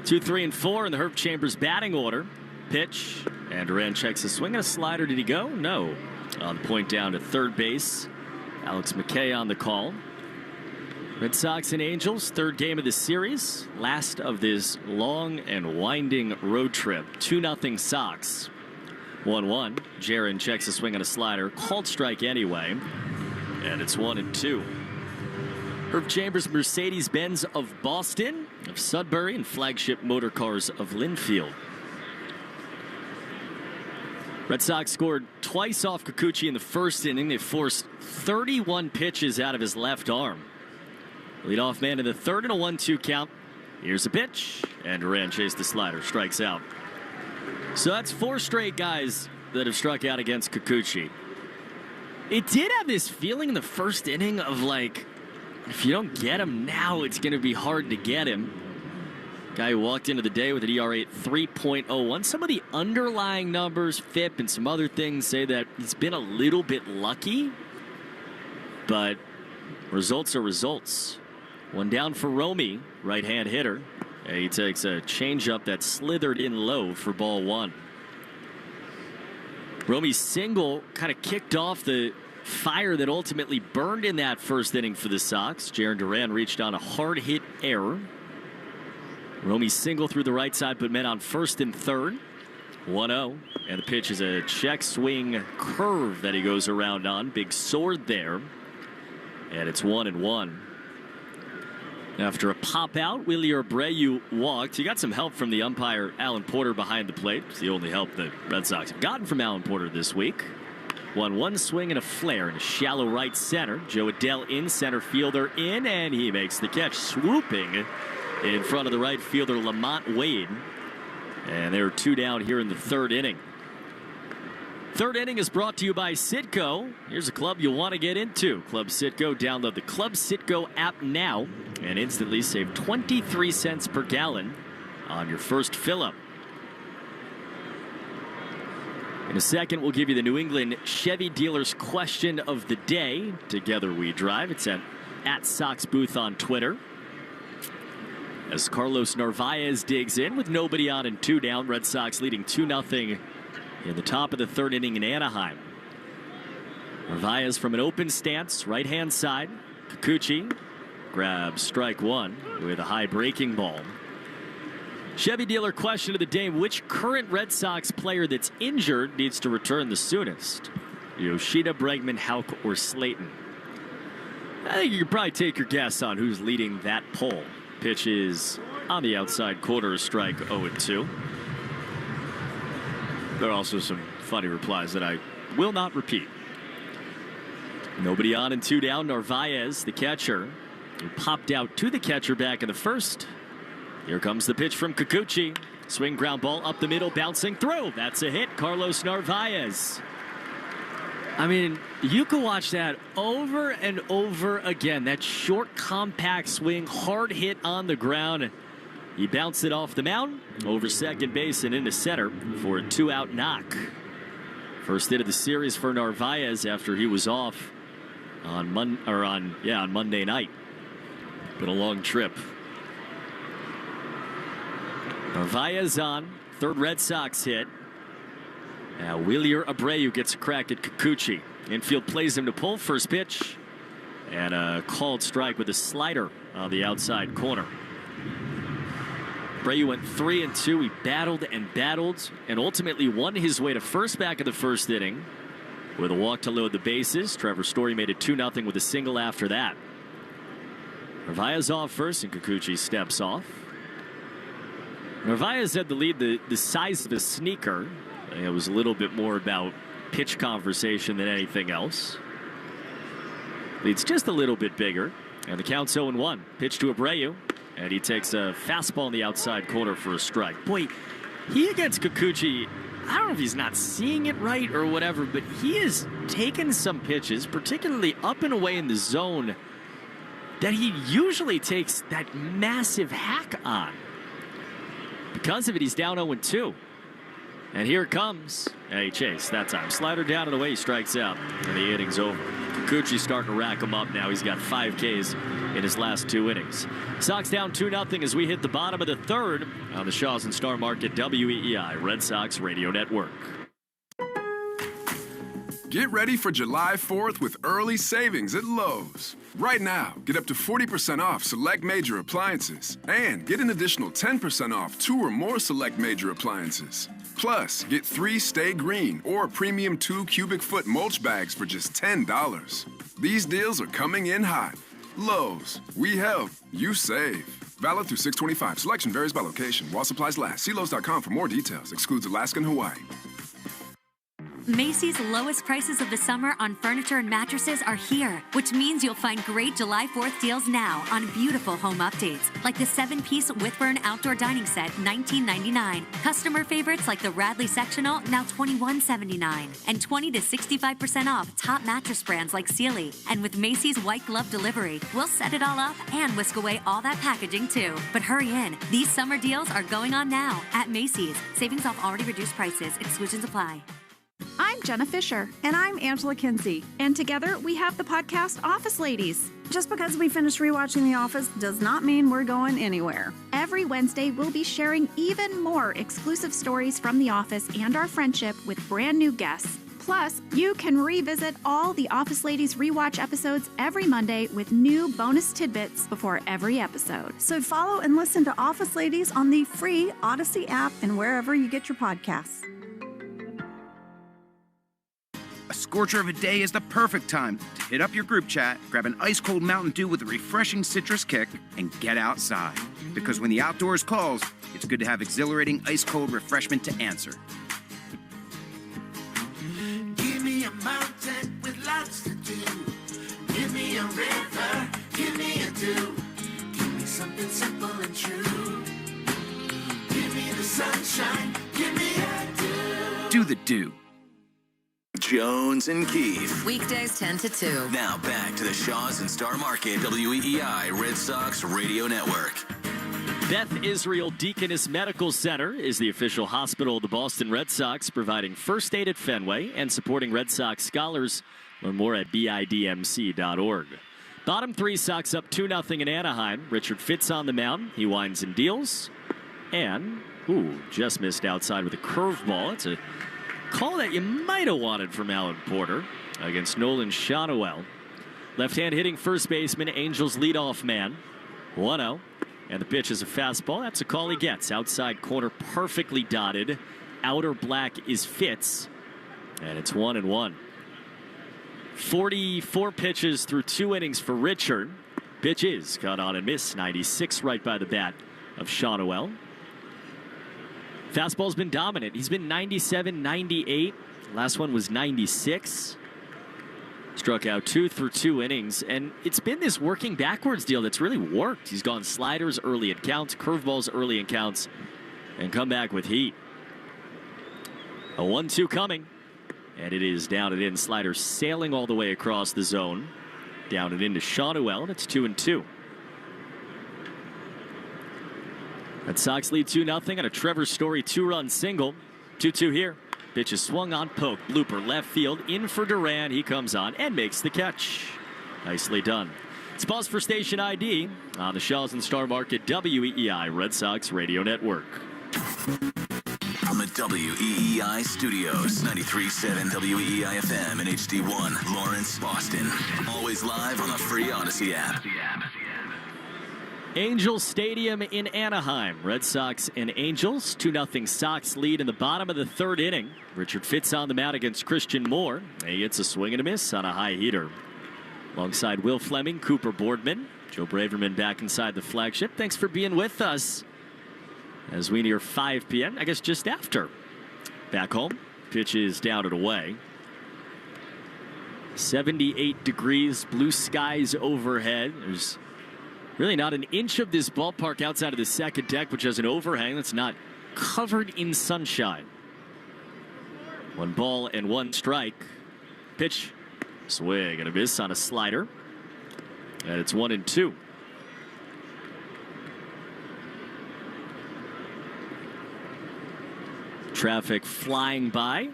2, 3, and 4 in the Herb Chambers batting order. Pitch, and Duran checks a swing and a slider. Did he go? No. On the point down to third base. Alex McKay on the call. Red Sox and Angels, third game of the series. Last of this long and winding road trip. 2-0 Sox. 1-1. Jaron checks a swing on a slider. Called strike anyway. And it's 1-2. Herb Chambers, Mercedes-Benz of Boston, of Sudbury, and Flagship Motor Cars of Linfield. Red Sox scored twice off Kikuchi in the first inning. They forced 31 pitches out of his left arm. Leadoff man in the third and a 1-2 count. Here's a pitch, and Duran chased the slider, strikes out. So that's 4 straight guys that have struck out against Kikuchi. It did have this feeling in the first inning of like, if you don't get him now, it's going to be hard to get him. Guy who walked into the day with an ERA at 3.01. Some of the underlying numbers, FIP, and some other things say that he's been a little bit lucky. But results are results. One down for Romy, right-hand hitter. And he takes a changeup that slithered in low for ball 1. Romy's single kind of kicked off the fire that ultimately burned in that first inning for the Sox. Jarren Duran reached on a hard hit error. Romy's single through the right side put men on first and third. 1-0. And the pitch is a check swing curve that he goes around on. Big sword there. And it's 1-1. After a pop out, Willie Abreu walked. He got some help from the umpire, Alan Porter, behind the plate. It's the only help the Red Sox have gotten from Alan Porter this week. 1-1 swing and a flare in a shallow right center. Joe Adell in, center fielder in, and he makes the catch, swooping in front of the right fielder, Lamont Wade. And there are 2 down here in the third inning. Third inning is brought to you by Citgo. Here's a club you'll want to get into. Club Citgo. Download the Club Citgo app now and instantly save 23 cents per gallon on your first fill-up. In a second, we'll give you the New England Chevy dealer's question of the day. Together we drive. It's at Sox Booth on Twitter. As Carlos Narvaez digs in with nobody on and 2 down. Red Sox leading 2-0 in the top of the third inning in Anaheim. Narvaez from an open stance, right-hand side. Kikuchi grabs strike 1 with a high breaking ball. Chevy dealer question of the day: which current Red Sox player that's injured needs to return the soonest? Yoshida, Bregman, Houck, or Slayton? I think you could probably take your guess on who's leading that poll. Pitch is on the outside corner, strike 0-2. There are also some funny replies that I will not repeat. Nobody on and 2 down. Narvaez, the catcher, who popped out to the catcher back in the first. Here comes the pitch from Kikuchi. Swing, ground ball up the middle, bouncing through. That's a hit. Carlos Narvaez. I mean, you can watch that over and over again. That short, compact swing, hard hit on the ground. He bounced it off the mound, over second base and into center for a 2-out knock. First hit of the series for Narvaez after he was off on Monday night. Been a long trip. Narvaez on, third Red Sox hit. Now Wheeler Abreu gets a crack at Kikuchi. Infield plays him to pull, first pitch. And a called strike with a slider on the outside corner. Abreu went 3-2. He battled and ultimately won his way to first back of the first inning with a walk to load the bases. Trevor Story made it 2-0 with a single after that. Narvaez off first, and Kikuchi steps off. Narvaez had the lead the size of a sneaker. It was a little bit more about pitch conversation than anything else. Leads just a little bit bigger, and the count's 0-1. Pitch to Abreu, and he takes a fastball in the outside corner for a strike. Boy, he against Kikuchi, I don't know if he's not seeing it right or whatever, but he has taken some pitches, particularly up and away in the zone, that he usually takes that massive hack on. Because of it, he's down 0-2. And here it comes. And he chased that time. Slider down and away, he strikes out. And the inning's over. Kikuchi's starting to rack him up now. He's got 5 Ks in his last 2 innings. Sox down 2-0 as we hit the bottom of the third on the Shaws and Star Market WEEI Red Sox Radio Network. Get ready for July 4th with early savings at Lowe's. Right now, get up to 40% off select major appliances and get an additional 10% off 2 or more select major appliances. Plus, get 3 Stay Green or premium 2 cubic foot mulch bags for just $10. These deals are coming in hot. Lowe's, we help, you save. Valid through 6/25. Selection varies by location. While supplies last. See Lowe's.com for more details. Excludes Alaska and Hawaii. Macy's lowest prices of the summer on furniture and mattresses are here, which means you'll find great July 4th deals now on beautiful home updates, like the 7-piece Whitburn outdoor dining set, $19.99. Customer favorites like the Radley sectional, now $21.79. And 20 to 65% off top mattress brands like Sealy. And with Macy's white glove delivery, we'll set it all up and whisk away all that packaging too. But hurry in, these summer deals are going on now at Macy's. Savings off already reduced prices. Exclusions apply. I'm Jenna Fisher. And I'm Angela Kinsey. And together we have the podcast Office Ladies. Just because we finished rewatching The Office does not mean we're going anywhere. Every Wednesday, we'll be sharing even more exclusive stories from The Office and our friendship with brand new guests. Plus, you can revisit all the Office Ladies rewatch episodes every Monday with new bonus tidbits before every episode. So follow and listen to Office Ladies on the free Odyssey app and wherever you get your podcasts. A scorcher of a day is the perfect time to hit up your group chat, grab an ice-cold Mountain Dew with a refreshing citrus kick, and get outside. Because when the outdoors calls, it's good to have exhilarating ice-cold refreshment to answer. Give me a mountain with lots to do. Give me a river, give me a dew. Give me something simple and true. Give me the sunshine, give me a dew. Do the dew. Jones and Keefe. Weekdays 10 to 2. Now back to the Shaws and Star Market WEEI Red Sox Radio Network. Beth Israel Deaconess Medical Center is the official hospital of the Boston Red Sox, providing first aid at Fenway and supporting Red Sox scholars. Learn more at bidmc.org. Bottom 3 Sox up 2-0 in Anaheim. Richard Fitz on the mound. He winds and deals. And, just missed outside with a curveball. It's a call that you might have wanted from Alan Porter against Nolan Shotwell. Left-hand hitting first baseman, Angels leadoff man. 1-0. And the pitch is a fastball. That's a call he gets. Outside corner perfectly dotted. Outer black is Fitz. And it's 1-1. 44 pitches through 2 innings for Richard. Pitch is caught on and missed. 96 right by the bat of Shotwell. Fastball's been dominant. He's been 97, 98. Last one was 96. Struck out 2 through 2 innings. And it's been this working backwards deal that's really worked. He's gone sliders early in counts, curveballs early in counts, and come back with heat. A 1-2 coming. And it is down and in. Slider sailing all the way across the zone. Down and into Shotwell, and it's 2-2. Red Sox lead 2-0 on a Trevor Story 2-run single. 2-2 here. Pitch is swung on, poke, blooper left field, in for Duran. He comes on and makes the catch. Nicely done. It's pause for station ID on the Shaws and Star Market WEEI Red Sox Radio Network. From the WEEI studios, 93.7 WEEI FM and HD1, Lawrence, Boston. Always live on the free Odyssey app. Angels Stadium in Anaheim. Red Sox and Angels. 2-0 Sox lead in the bottom of the 3rd inning. Richard Fitz on the mound against Christian Moore. He gets a swing and a miss on a high heater. Alongside Will Fleming, Cooper Boardman, Joe Braverman back inside the flagship. Thanks for being with us as we near 5 p.m. I guess just after. Back home. Pitch is down and away. 78 degrees, blue skies overhead. There's really not an inch of this ballpark outside of the second deck, which has an overhang that's not covered in sunshine. 1 ball and 1 strike. Pitch, swing and a miss on a slider. And it's 1-2. Traffic flying by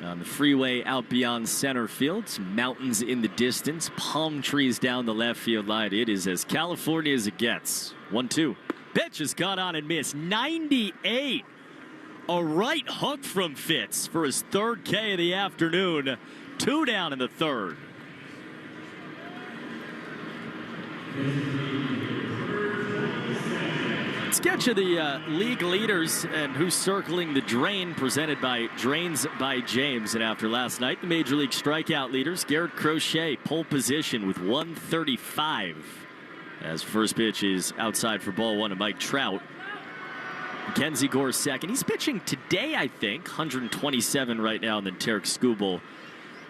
on the freeway out beyond center field. Some mountains in the distance, palm trees down the left field line. It is as California as it gets. 1-2. Pitch is caught on and missed. 98. A right hook from Fitz for his 3rd K of the afternoon. 2 down in the third. Let's get you the league leaders and who's circling the drain, presented by Drains by James. And after last night, the Major League strikeout leaders, Garrett Crochet, pole position with 135. As first pitch is outside for ball 1 to Mike Trout. Mackenzie Gore second. He's pitching today, I think. 127 right now, and then Tarek Skubal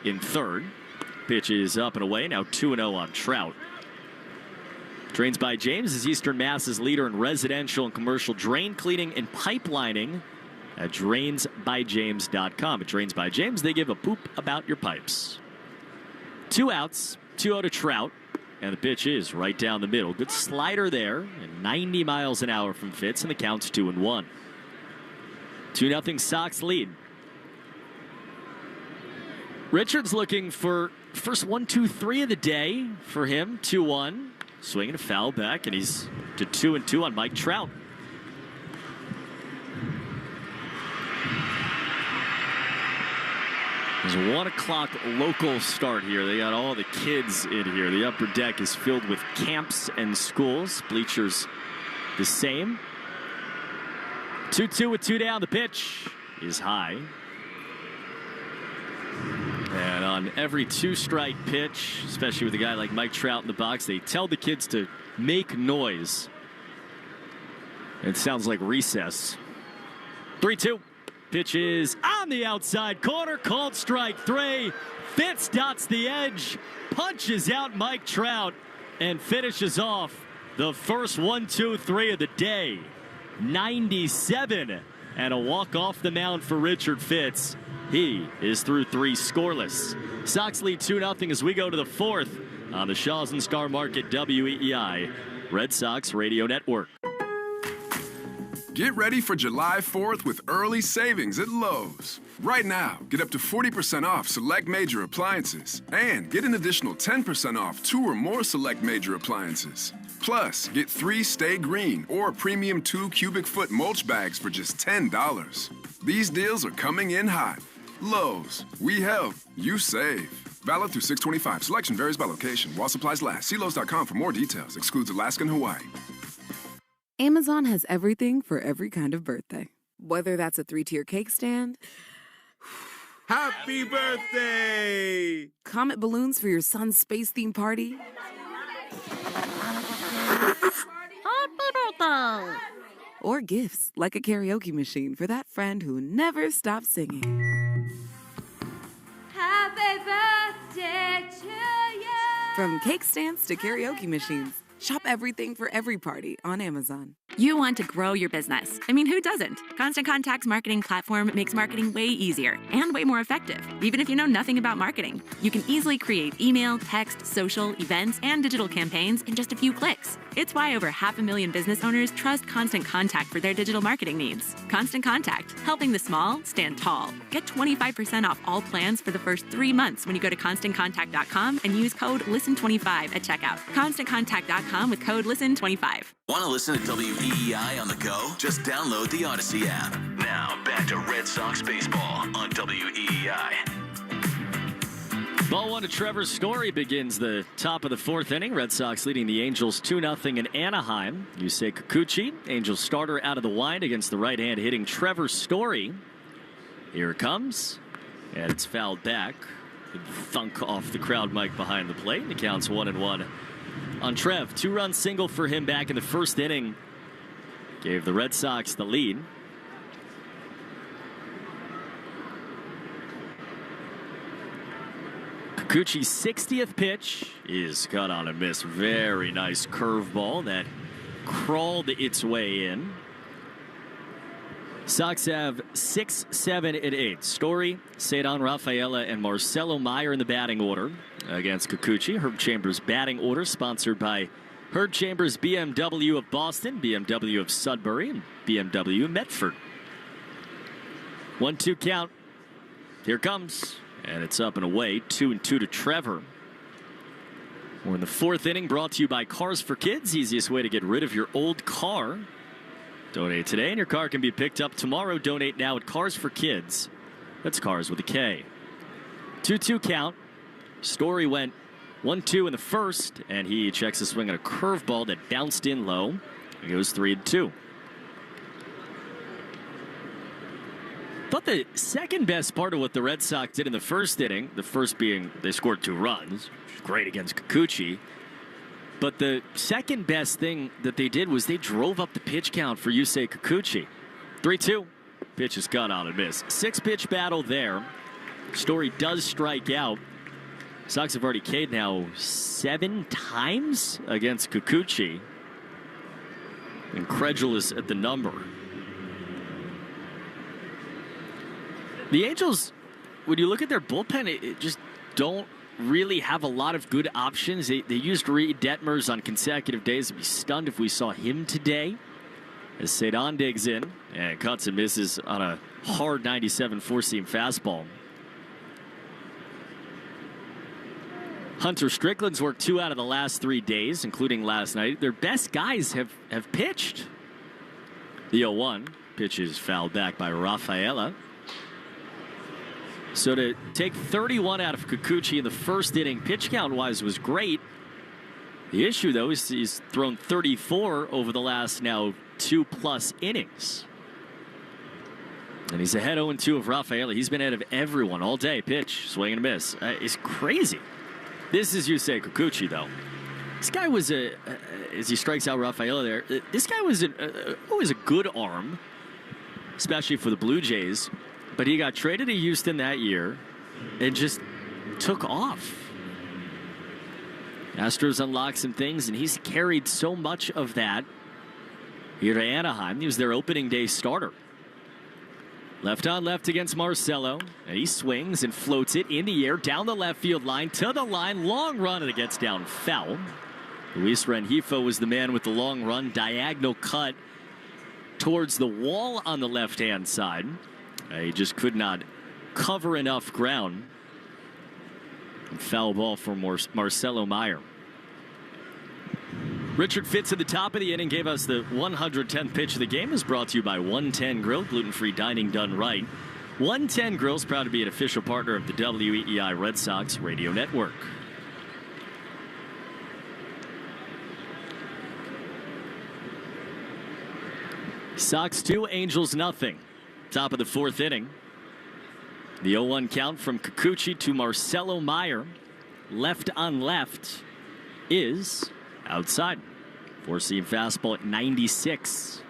in third. Pitch is up and away. Now 2-0 on Trout. Drains by James is Eastern Mass's leader in residential and commercial drain cleaning and pipelining at drainsbyjames.com. At Drains by James, they give a poop about your pipes. 2 outs, 2-0 to Trout. And the pitch is right down the middle. Good slider there, and 90 miles an hour from Fitz, and the count's 2-1. 2-0 Sox lead. Richards looking for first 1-2-3 of the day for him. 2-1. Swinging a foul back, and he's to 2-2 on Mike Trout. There's a 1 o'clock local start here. They got all the kids in here. The upper deck is filled with camps and schools. Bleachers the same. 2-2 with 2 down. The pitch is high. And on every 2-strike pitch, especially with a guy like Mike Trout in the box, they tell the kids to make noise. It sounds like recess. 3-2. Pitch is on the outside corner, called strike 3. Fitz dots the edge, punches out Mike Trout, and finishes off the first 1-2-3 of the day. 97, and a walk off the mound for Richard Fitz. He is through 3 scoreless. Sox lead 2-0 as we go to the 4th on the Shaw's and Star Market WEEI Red Sox Radio Network. Get ready for July 4th with early savings at Lowe's. Right now, get up to 40% off select major appliances and get an additional 10% off 2 or more select major appliances. Plus, get 3 Stay Green or premium 2 cubic foot mulch bags for just $10. These deals are coming in hot. Lowe's, we help, you save. Valid through 6/25. Selection varies by location. While supplies last. See Lowe's.com for more details. Excludes Alaska and Hawaii. Amazon has everything for every kind of birthday. Whether that's a 3-tier cake stand, happy birthday! Comet balloons for your son's space-themed party, happy birthday! Or gifts like a karaoke machine for that friend who never stops singing. Happy birthday to you! From cake stands to karaoke machines, shop everything for every party on Amazon. You want to grow your business. I mean, who doesn't? Constant Contact's marketing platform makes marketing way easier and way more effective. Even if you know nothing about marketing, you can easily create email, text, social, events, and digital campaigns in just a few clicks. It's why over 500,000 business owners trust Constant Contact for their digital marketing needs. Constant Contact, helping the small stand tall. Get 25% off all plans for the first 3 months when you go to ConstantContact.com and use code LISTEN25 at checkout. ConstantContact.com with code LISTEN25. Want to listen to WEEI on the go? Just download the Odyssey app. Now, back to Red Sox baseball on WEEI. Ball 1 to Trevor Story begins the top of the 4th inning. Red Sox leading the Angels 2-0 in Anaheim. Yusei Kikuchi, Angels starter, out of the wind against the right-hand hitting Trevor Story. Here it comes, and it's fouled back. Good thunk off the crowd mic behind the plate, and the count's 1-1 on Trev. 2-run single for him back in the 1st inning. Gave the Red Sox the lead. Kikuchi's 60th pitch is cut on a miss. Very nice curveball that crawled its way in. Sox have 6, 7, and 8. Story, Cedon Rafaela, and Marcelo Meyer in the batting order against Kikuchi. Herb Chambers' batting order sponsored by Herb Chambers BMW of Boston, BMW of Sudbury, and BMW Medford. 1-2 count. Here comes, and it's up and away. 2-2 to Trevor. We're in the 4th inning, brought to you by Cars for Kids. Easiest way to get rid of your old car. Donate today, and your car can be picked up tomorrow. Donate now at Cars for Kids. That's Cars with a K. 2-2 count. Story went 1-2 in the first, and he checks a swing at a curveball that bounced in low. It goes 3-2. Thought the second best part of what the Red Sox did in the first inning, the first being they scored 2 runs, which was great against Kikuchi. But the second best thing that they did was they drove up the pitch count for Yusei Kikuchi. 3-2. Pitch is cut on and miss. 6-pitch battle there. Story does strike out. Sox have already K'd now 7 times against Kikuchi. Incredulous at the number. The Angels, when you look at their bullpen, it just don't really have a lot of good options. They used Reed Detmers on consecutive days. I'd be stunned if we saw him today. As Cedon digs in and cuts and misses on a hard 97 four-seam fastball. Hunter Strickland's worked 2 out of the last 3 days, including last night. Their best guys have pitched. The 0-1 pitch is fouled back by Rafaela. So to take 31 out of Kikuchi in the first inning, pitch count-wise, was great. The issue, though, is he's thrown 34 over the last now 2+ innings. And he's ahead 0-2 of Rafaela. He's been ahead of everyone all day. Pitch, swing and a miss. It's crazy. This is Yusei Kikuchi, though. This guy was as he strikes out Rafaela there, this guy was always a good arm, especially for the Blue Jays. But he got traded to Houston that year and just took off. Astros unlocked some things, and he's carried so much of that here to Anaheim. He was their opening day starter. Left on left against Marcelo, and he swings and floats it in the air down the left field line to the line. Long run, and it gets down foul. Luis Rengifo was the man with the long run, diagonal cut towards the wall on the left-hand side. He just could not cover enough ground. Foul ball for Marcelo Meyer. Richard Fitz at the top of the inning gave us the 110th pitch of the game. Is brought to you by 110 Grill, gluten-free dining done right. 110 Grill's proud to be an official partner of the WEEI Red Sox Radio Network. Sox 2, Angels nothing. Top of the 4th inning. The 0-1 count from Kikuchi to Marcelo Meyer. Left on left is outside. Four-seam fastball at 96.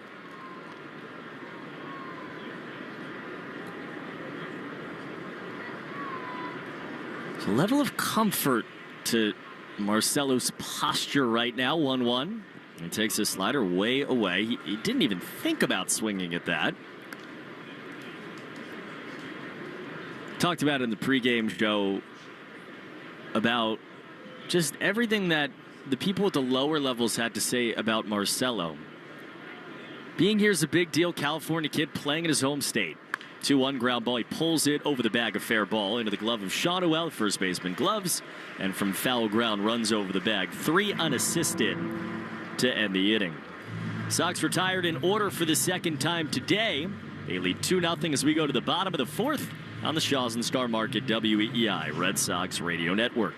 So level of comfort to Marcelo's posture right now. 1-1. He takes his slider way away. He didn't even think about swinging at that. Talked about in the pregame show about just everything that the people at the lower levels had to say about Marcelo. Being here is a big deal. California kid playing in his home state. 2-1 ground ball. He pulls it over the bag of fair ball into the glove of Sean O'Ell, first baseman gloves, and from foul ground runs over the bag. 3 unassisted to end the inning. Sox retired in order for the second time today. They lead 2-0 as we go to the bottom of the 4th on the Shaw's and Star Market WEEI Red Sox Radio Network.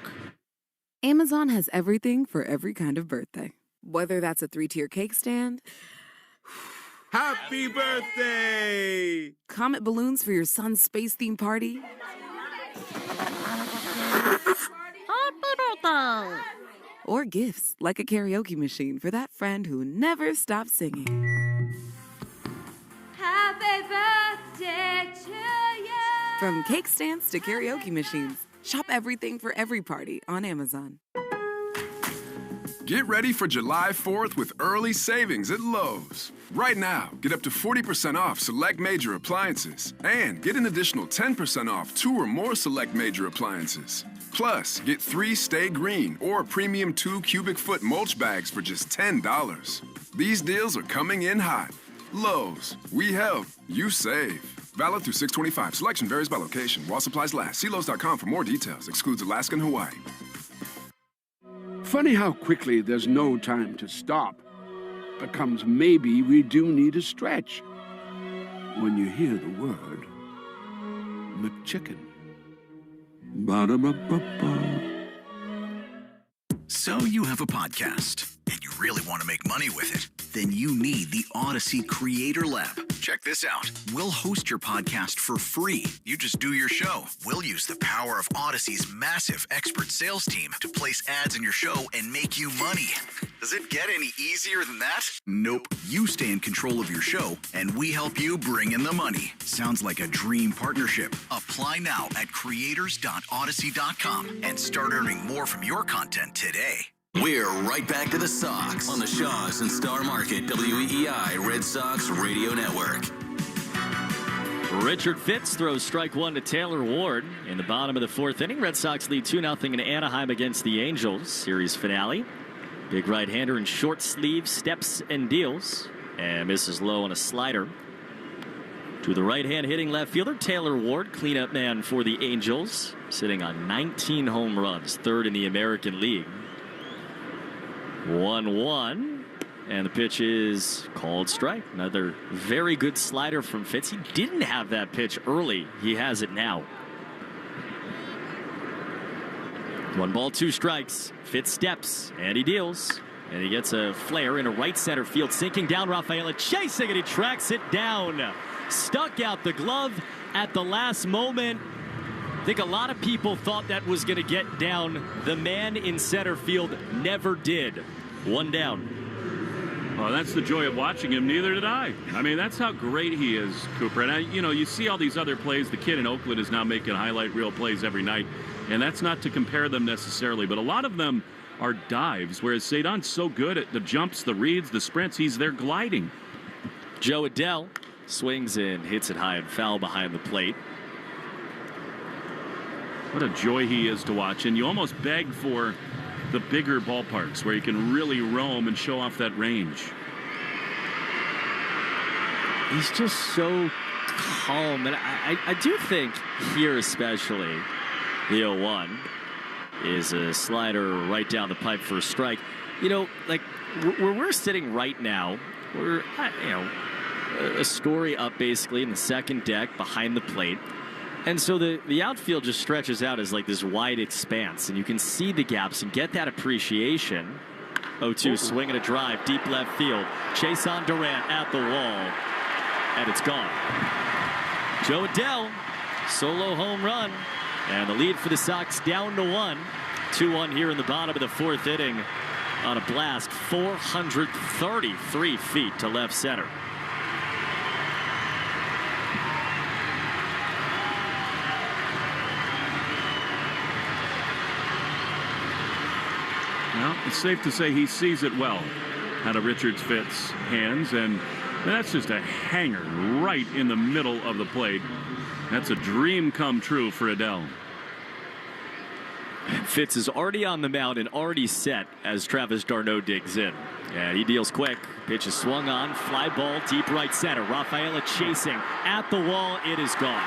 Amazon has everything for every kind of birthday. Whether that's a 3-tier cake stand, Happy birthday! Comet balloons for your son's space-themed party, Happy birthday! or gifts like a karaoke machine for that friend who never stops singing. Happy birthday to you. From cake stands to karaoke machines, shop everything for every party on Amazon. Get ready for July 4th with early savings at Lowe's. Right now, get up to 40% off select major appliances and get an additional 10% off 2 or more select major appliances. Plus, get 3 Stay Green or premium 2 cubic foot mulch bags for just $10. These deals are coming in hot. Lowe's, we help, you save. Valid through 6/25. Selection varies by location. While supplies last. See Lowe's.com for more details. Excludes Alaska and Hawaii. Funny how quickly there's no time to stop. Becomes maybe we do need a stretch. When you hear the word McChicken. Ba-da-ba-ba-ba. So you have a podcast, and you really want to make money with it. Then you need the Odyssey Creator Lab. Check this out. We'll host your podcast for free. You just do your show. We'll use the power of Odyssey's massive expert sales team to place ads in your show and make you money. Does it get any easier than that? Nope. You stay in control of your show, and we help you bring in the money. Sounds like a dream partnership. Apply now at creators.odyssey.com and start earning more from your content today. We're right back to the Sox on the Shaws and Star Market WEEI Red Sox Radio Network. Richard Fitz throws strike one to Taylor Ward in the bottom of the fourth inning. Red Sox lead 2-0 in Anaheim against the Angels. Series finale. Big right-hander in short sleeve, steps and deals, and misses low on a slider. To the right-hand hitting left fielder, Taylor Ward, cleanup man for the Angels, sitting on 19 home runs, third in the American League. 1-1, and the pitch is called strike. Another very good slider from Fitz. He didn't have that pitch early. He has it now. 1 ball, 2 strikes. Fitz steps, and he deals. And he gets a flare into right center field. Sinking down, Rafaela chasing, and he tracks it down. Stuck out the glove at the last moment. I think a lot of people thought that was going to get down. The man in center field never did. 1 down. Well, that's the joy of watching him. Neither did I. I mean, that's how great he is, Cooper. And, you see all these other plays. The kid in Oakland is now making highlight reel plays every night. And that's not to compare them necessarily, but a lot of them are dives, whereas Cedon's so good at the jumps, the reads, the sprints. He's there gliding. Joe Adell swings and hits it high and foul behind the plate. What a joy he is to watch. And you almost beg for the bigger ballparks where you can really roam and show off that range. He's just so calm. And I do think here especially, the 0-1 is a slider right down the pipe for a strike. Like where we're sitting right now, we're, a story up basically in the second deck behind the plate. And so the outfield just stretches out as like this wide expanse, and you can see the gaps and get that appreciation. 0-2 swing and a drive, deep left field. Chase on Durant at the wall, and it's gone. Joe Adell, solo home run, and the lead for the Sox down to 1. 2-1 here in the bottom of the fourth inning on a blast 433 feet to left center. Well, it's safe to say he sees it well out of Richard Fitz's hands, and that's just a hanger right in the middle of the plate. That's a dream come true for Adell. Fitz is already on the mound and already set as Travis d'Arnaud digs in. And he deals quick. Pitch is swung on. Fly ball deep right center. Rafaela chasing at the wall. It is gone.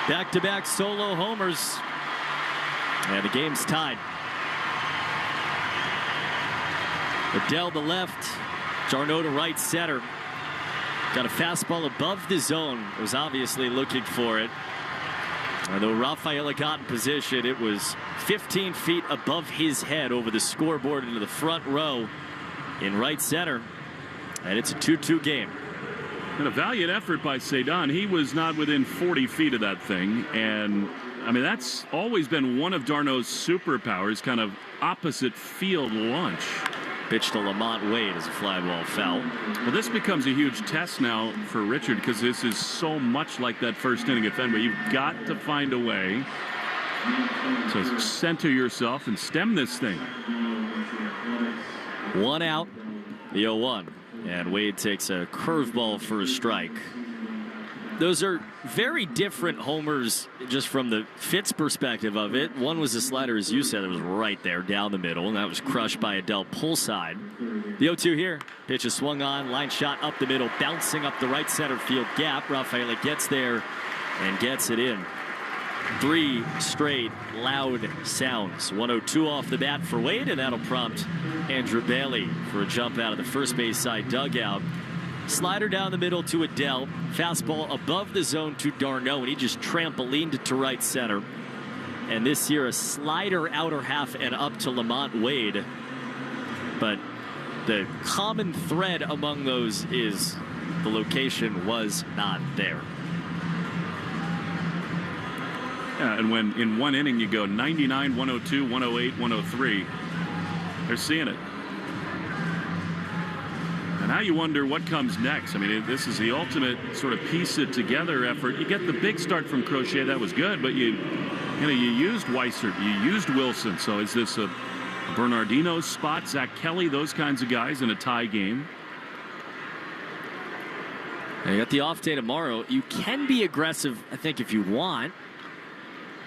Back-to-back solo homers. And the game's tied. Adell to left. d'Arnaud to right center. Got a fastball above the zone. Was obviously looking for it. Although Rafaela got in position, it was 15 feet above his head over the scoreboard into the front row in right center. And it's a 2-2 game. And a valiant effort by Cedon. He was not within 40 feet of that thing. And, I mean, that's always been one of d'Arnaud's superpowers, kind of opposite field launch. Pitch to Lamont Wade as a fly ball foul. Well, this becomes a huge test now for Richard because this is so much like that first inning at Fenway. You've got to find a way to center yourself and stem this thing. 1 out, the 0-1. And Wade takes a curveball for a strike. Those are very different homers just from the Fitz perspective of it. One was a slider, as you said, it was right there down the middle, and that was crushed by Adell pull side. The 0-2 here. Pitch is swung on, line shot up the middle, bouncing up the right center field gap. Rafaela gets there and gets it in. 3 straight loud sounds. 1-0-2 off the bat for Wade, and that'll prompt Andrew Bailey for a jump out of the first base side dugout. Slider down the middle to Adele. Fastball above the zone to Darno, and he just trampolined it to right center. And this year, a slider outer half and up to Lamont Wade. But the common thread among those is the location was not there. Yeah, and when in one inning you go 99, 102, 108, 103, they're seeing it. And now you wonder what comes next. I mean, this is the ultimate sort of piece it together effort. You get the big start from Crochet, that was good, but you used Weissert, you used Wilson. So is this a Bernardino spot, Zach Kelly, those kinds of guys in a tie game? And you got the off day tomorrow. You can be aggressive, I think, if you want,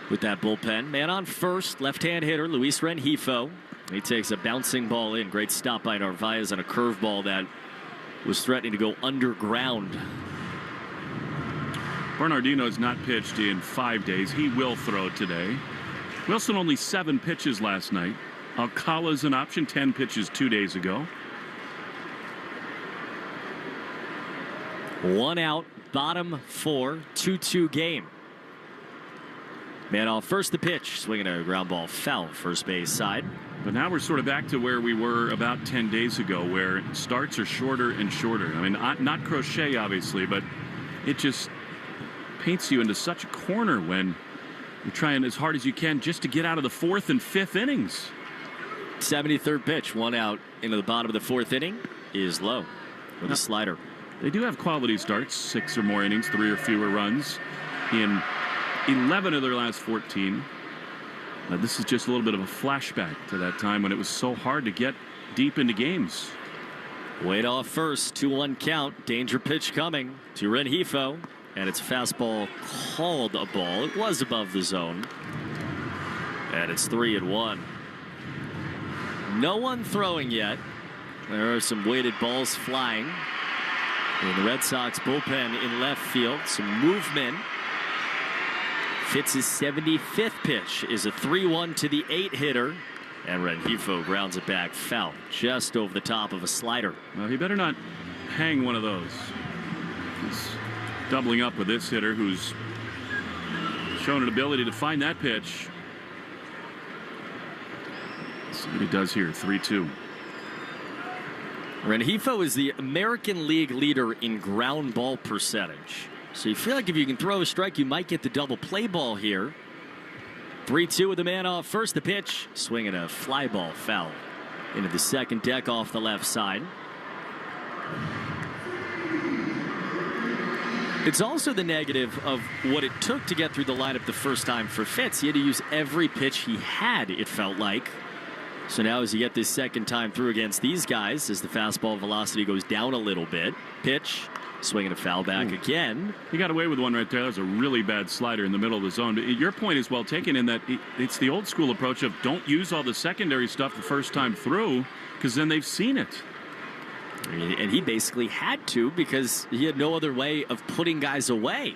with that bullpen. Man on first, left-hand hitter, Luis Rengifo. He takes a bouncing ball in. Great stop by Narvaez on a curveball that was threatening to go underground. Bernardino's not pitched in 5 days. He will throw today. Wilson only 7 pitches last night. Alcala's an option, 10 pitches 2 days ago. 1 out, bottom 4, 2-2 game. Man off first, the pitch, swinging a ground ball foul, first base side. But now we're sort of back to where we were about 10 days ago, where starts are shorter and shorter. I mean, not Crochet, obviously, but it just paints you into such a corner when you're trying as hard as you can just to get out of the 4th and 5th innings. 73rd pitch, 1 out into the bottom of the 4th inning is low with a slider. They do have quality starts, 6 or more innings, 3 or fewer runs in 11 of their last 14. This is just a little bit of a flashback to that time when it was so hard to get deep into games. Wade off first, 2-1 count. Danger pitch coming to Rengifo. And it's a fastball called a ball. It was above the zone. And it's 3-1. No one throwing yet. There are some weighted balls flying in the Red Sox bullpen in left field. Some movement. Fitz' 75th pitch is a 3-1 to the 8 hitter. And Rengifo grounds it back foul just over the top of a slider. Well, he better not hang one of those. He's doubling up with this hitter who's shown an ability to find that pitch. Let's see what he does here. 3-2. Rengifo is the American League leader in ground ball percentage. So you feel like if you can throw a strike, you might get the double play ball here. 3-2 with the man off first. The pitch, swinging a fly ball foul into the second deck off the left side. It's also the negative of what it took to get through the lineup the first time for Fitz. He had to use every pitch he had, it felt like. So now as you get this second time through against these guys, as the fastball velocity goes down a little bit, pitch, swinging a foul back again. He got away with one right there. That was a really bad slider in the middle of the zone. But your point is well taken in that it's the old school approach of don't use all the secondary stuff the first time through, because then they've seen it. And he basically had to, because he had no other way of putting guys away.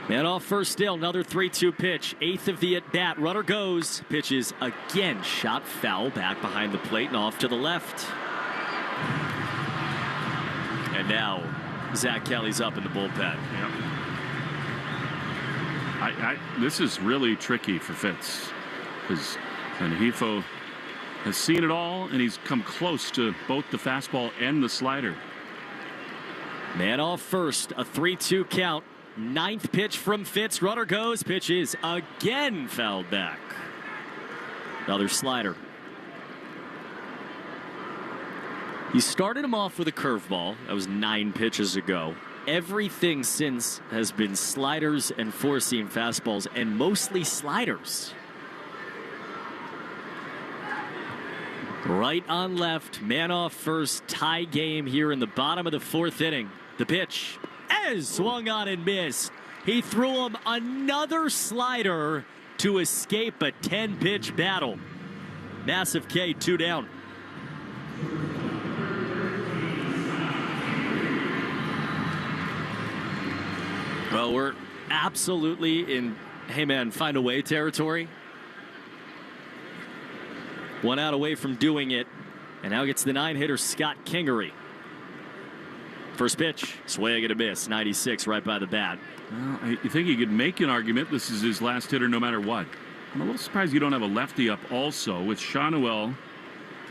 Man off first still, another 3-2 pitch. 8th of the at-bat. Runner goes. Pitches again. Shot foul back behind the plate and off to the left. And now Zach Kelly's up in the bullpen. Yep. This is really tricky for Fitz, because Rengifo has seen it all, and he's come close to both the fastball and the slider. Man off first, a 3-2 count. 9th pitch from Fitz. Runner goes. Pitch is again fouled back. Another slider. He started him off with a curveball. That was 9 pitches ago. Everything since has been sliders and four-seam fastballs, and mostly sliders. Right on left, man off first, tie game here in the bottom of the 4th inning. The pitch is swung on and missed. He threw him another slider to escape a 10-pitch battle. Massive K, 2 down. Well, we're absolutely in, hey man, find a way territory. 1 out away from doing it. And now gets the 9-hitter Scott Kingery. First pitch, swing and a miss, 96 right by the bat. Well, you think you could make an argument this is his last hitter no matter what. I'm a little surprised you don't have a lefty up also with Shanuel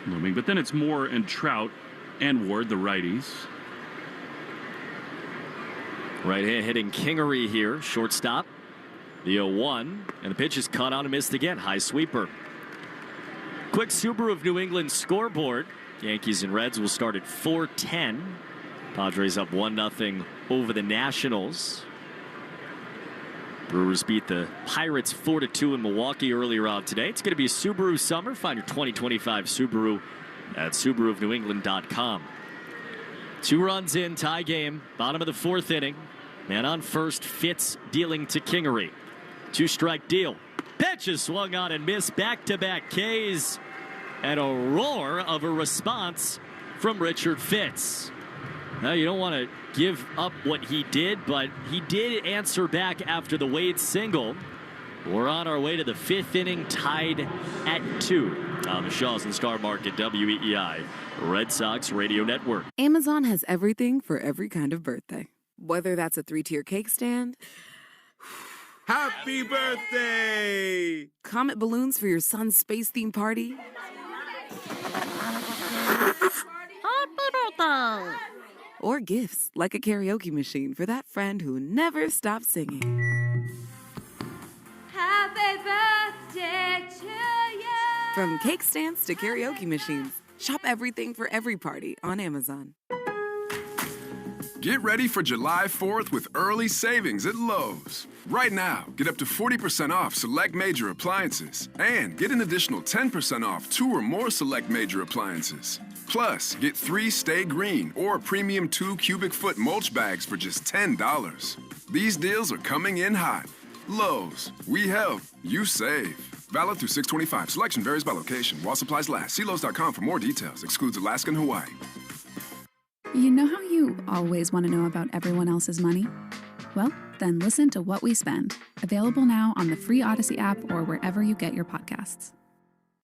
looming, but then it's Moore and Trout and Ward, the righties. Right hand hitting Kingery here, shortstop. The 0-1, and the pitch is cut on and missed again. High sweeper. Quick Subaru of New England scoreboard. Yankees and Reds will start at 4:10. Padres up 1-0 over the Nationals. Brewers beat the Pirates 4-2 in Milwaukee earlier on today. It's going to be a Subaru summer. Find your 2025 Subaru at SubaruofNewEngland.com. 2 runs in, tie game, bottom of the 4th inning. Man on first, Fitz dealing to Kingery. 2-strike deal. Pitch is swung on and missed. Back-to-back Ks. And a roar of a response from Richard Fitz. Now, you don't want to give up what he did, but he did answer back after the Wade single. We're on our way to the 5th inning, tied at 2. On the Shaws and Star Market, WEEI, Red Sox Radio Network. Amazon has everything for every kind of birthday. Whether that's a 3-tier cake stand, Happy birthday! Comet balloons for your son's space-themed party, Happy birthday! or gifts like a karaoke machine for that friend who never stops singing. Happy birthday to you. From cake stands to karaoke machines, shop everything for every party on Amazon. Get ready for July 4th with early savings at Lowe's. Right now, get up to 40% off select major appliances and get an additional 10% off 2 or more select major appliances. Plus, get 3 Stay Green or premium 2 cubic foot mulch bags for just $10. These deals are coming in hot. Lowe's, we help, you save. Valid through 6/25. Selection varies by location. While supplies last. See Lowe's.com for more details. Excludes Alaska and Hawaii. You know how you always want to know about everyone else's money? Well, then listen to What We Spend. Available now on the free Odyssey app or wherever you get your podcasts.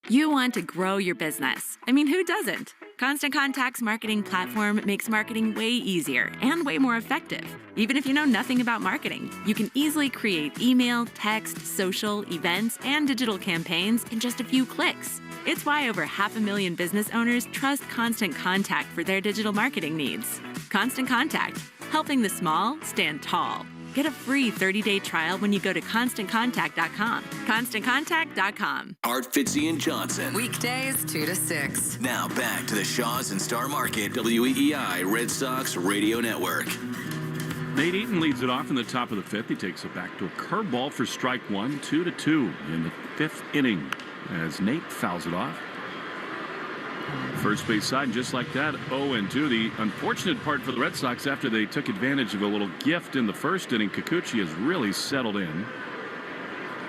You want to grow your business. I mean, who doesn't? Constant Contact's marketing platform makes marketing way easier and way more effective. Even if you know nothing about marketing, you can easily create email, text, social, events, and digital campaigns in just a few clicks. It's why over 500,000 business owners trust Constant Contact for their digital marketing needs. Constant Contact, helping the small stand tall. Get a free 30-day trial when you go to ConstantContact.com. ConstantContact.com. Art, Fitzy, and Johnson. Weekdays 2 to 6. Now back to the Shaws and Star Market, WEEI Red Sox Radio Network. Nate Eaton leads it off in the top of the 5th. He takes it back to a curveball for strike 1, 2-2 in the 5th inning as Nate fouls it off. First base side, and just like that, 0-2. The unfortunate part for the Red Sox, after they took advantage of a little gift in the first inning, Kikuchi has really settled in.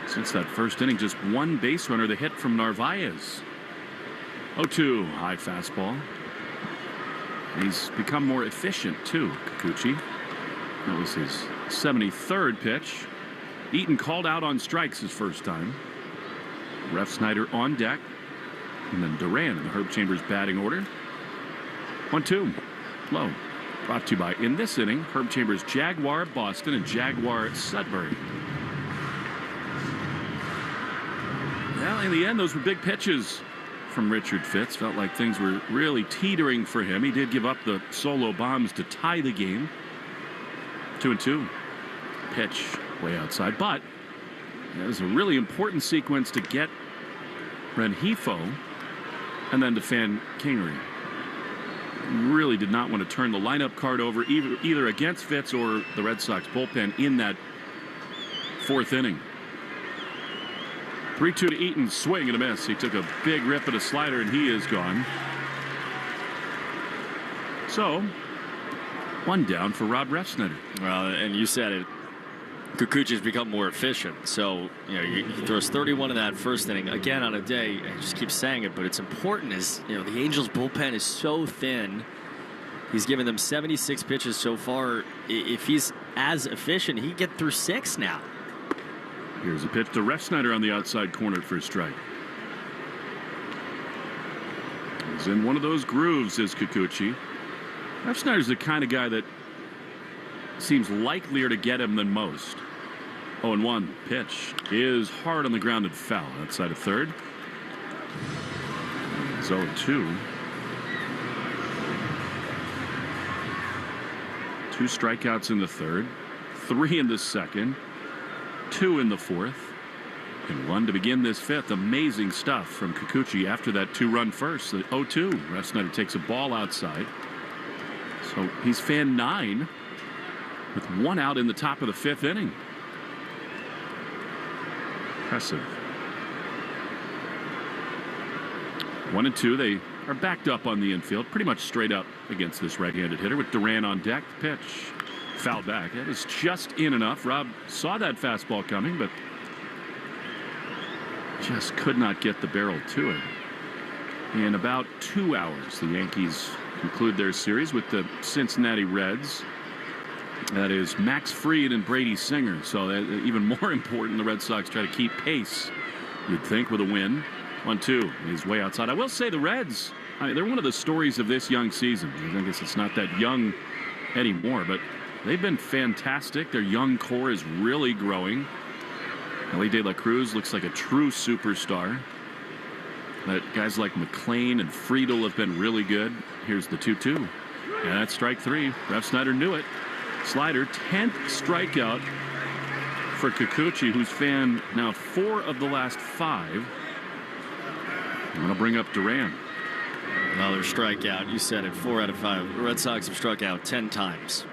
Since that first inning, just 1 base runner, the hit from Narvaez. 0-2, high fastball. He's become more efficient, too, Kikuchi. That was his 73rd pitch. Eaton called out on strikes his first time. Ref Snyder on deck. And then Duran in the Herb Chambers batting order. 1-2. Low. Brought to you by, in this inning, Herb Chambers Jaguar Boston and Jaguar Sudbury. Well, in the end, those were big pitches from Richard Fitz. Felt like things were really teetering for him. He did give up the solo bombs to tie the game. 2-2. Pitch way outside. But it was a really important sequence to get Rengifo and then to fan Kingery. Really did not want to turn the lineup card over either against Fitz or the Red Sox bullpen in that 4th inning. 3-2 to Eaton, swing and a miss. He took a big rip at a slider and he is gone. So, 1 down for Rob Refsnyder. Well, and you said it. Kikuchi's become more efficient. So, he throws 31 in that first inning. Again, on a day, I just keep saying it, but it's important is, the Angels bullpen is so thin. He's given them 76 pitches so far. If he's as efficient, he can get through 6 now. Here's a pitch to Refsnyder on the outside corner for a strike. He's in one of those grooves, is Kikuchi. Refsnyder's the kind of guy that seems likelier to get him than most. 0-1 pitch is hard on the ground and foul outside of third. 0-2. 2 strikeouts in the third, 3 in the second, 2 in the fourth, and 1 to begin this fifth. Amazing stuff from Kikuchi after that 2-run first. The 0-2. Refsnyder takes a ball outside. So he's fan 9 with 1 out in the top of the 5th inning. Impressive. 1-2. They are backed up on the infield, pretty much straight up against this right-handed hitter with Duran on deck. Pitch fouled back. That was just in enough. Rob saw that fastball coming, but just could not get the barrel to it. In about 2 hours, the Yankees conclude their series with the Cincinnati Reds. That is Max Fried and Brady Singer. So even more important, the Red Sox try to keep pace, you'd think, with a win. 1-2. He's way outside. I will say the Reds, they're one of the stories of this young season. I guess it's not that young anymore, but they've been fantastic. Their young core is really growing. Ellie De La Cruz looks like a true superstar. But guys like McClain and Friedel have been really good. Here's the 2-2. And that's strike 3. Refsnyder knew it. Slider, 10th strikeout for Kikuchi, who's fanned now 4 of the last 5. I'm going to bring up Duran. Another strikeout. You said it, 4 out of 5. The Red Sox have struck out 10 times.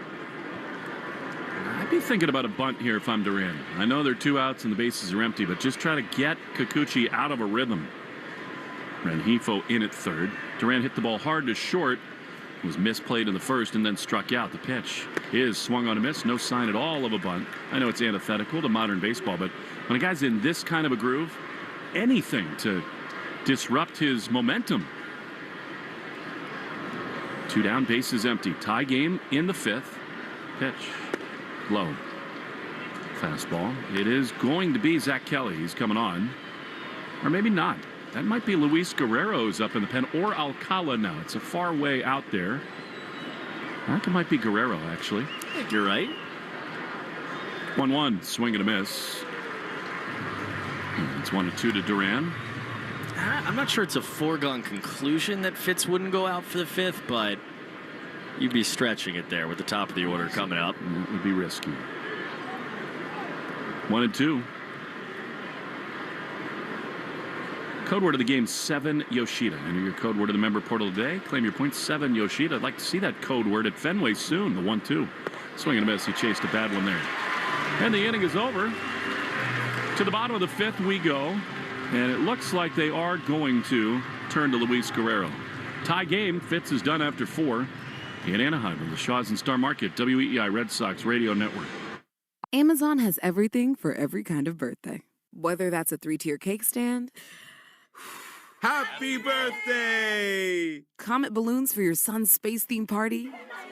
I'd be thinking about a bunt here if I'm Duran. I know there are 2 outs and the bases are empty, but just try to get Kikuchi out of a rhythm. Rengifo in at third. Duran hit the ball hard to short. Was misplayed in the first and then struck out. The pitch is swung on a miss. No sign at all of a bunt. I know it's antithetical to modern baseball, but when a guy's in this kind of a groove, anything to disrupt his momentum. 2 down, bases empty. Tie game in the 5th. Pitch. Low. Fastball. It is going to be Zach Kelly. He's coming on. Or maybe not. That might be Luis Guerrero's up in the pen, or Alcala now. It's a far way out there. I think it might be Guerrero, actually. I think you're right. 1-1, swing and a miss. It's 1-2 to Duran. I'm not sure it's a foregone conclusion that Fitz wouldn't go out for the 5th, but you'd be stretching it there with the top of the order coming up. It would be risky. 1-2. Code word of the game, 7 Yoshida. Enter your code word of the member portal today. Claim your points, 7 Yoshida. I'd like to see that code word at Fenway soon. The 1-2. Swing and a miss. He chased a bad one there. And the inning is over. To the bottom of the 5th we go. And it looks like they are going to turn to Luis Guerrero. Tie game. Fitz is done after 4 in Anaheim on the Shaws and Star Market, WEEI Red Sox Radio Network. Amazon has everything for every kind of birthday. Whether that's a 3-tier cake stand, Happy birthday! comet balloons for your son's space theme party, Happy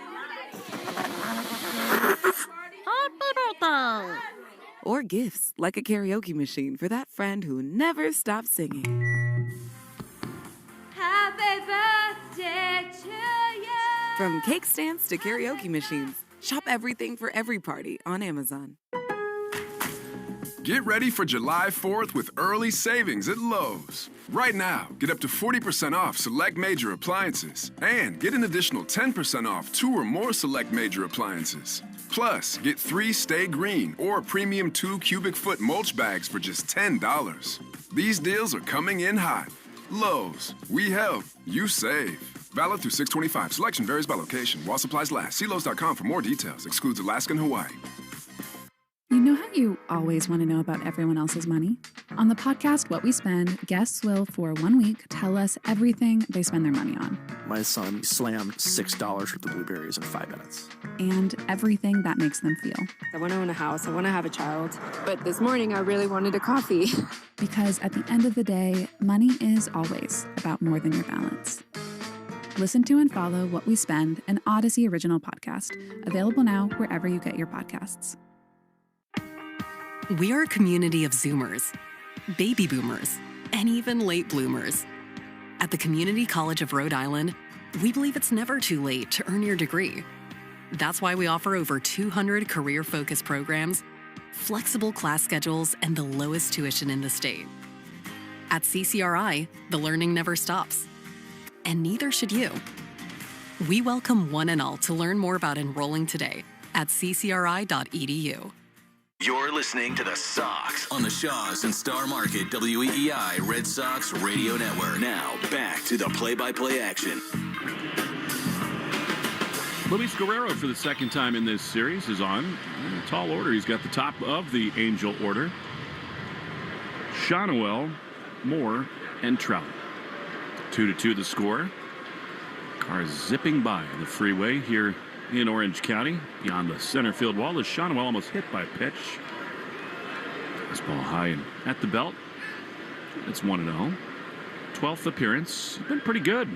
birthday! or gifts like a karaoke machine for that friend who never stops singing. Happy birthday to you. From cake stands to karaoke machines, shop everything for every party on Amazon. Get ready for July 4th with early savings at Lowe's. Right now, get up to 40% off select major appliances and get an additional 10% off 2 or more select major appliances. Plus, get 3 Stay Green or premium 2 cubic foot mulch bags for just $10. These deals are coming in hot. Lowe's, we help, you save. Valid through 6/25. Selection varies by location. While supplies last. See Lowe's.com for more details. Excludes Alaska and Hawaii. You know how you always want to know about everyone else's money? On the podcast What We Spend, guests will, for 1 week, tell us everything they spend their money on. My son slammed $6 worth of blueberries in 5 minutes. And everything that makes them feel. I want to own a house. I want to have a child. But this morning, I really wanted a coffee. Because at the end of the day, money is always about more than your balance. Listen to and follow What We Spend, an Odyssey original podcast. Available now wherever you get your podcasts. We're a community of Zoomers, baby boomers, and even late bloomers. At the Community College of Rhode Island, We believe it's never too late to earn your degree. That's why we offer over 200 career-focused programs, flexible class schedules, and the lowest tuition in the state. At CCRI, the learning never stops. And neither should you. We welcome one and all to learn more about enrolling today at ccri.edu. You're listening to the Sox on the Shaws and Star Market WEEI Red Sox Radio Network. Now, back to the play-by-play action. Luis Guerrero, for the second time in this series, is on. In a tall order. He's got the top of the Angel order. Shawnuel, Moore, and Trout. 2-2 the score. Cars zipping by the freeway here in Orange County. Beyond the center field wall is Shawnuel, almost hit by a pitch. This ball high and at the belt. It's 1-0. 12th appearance. Been pretty good.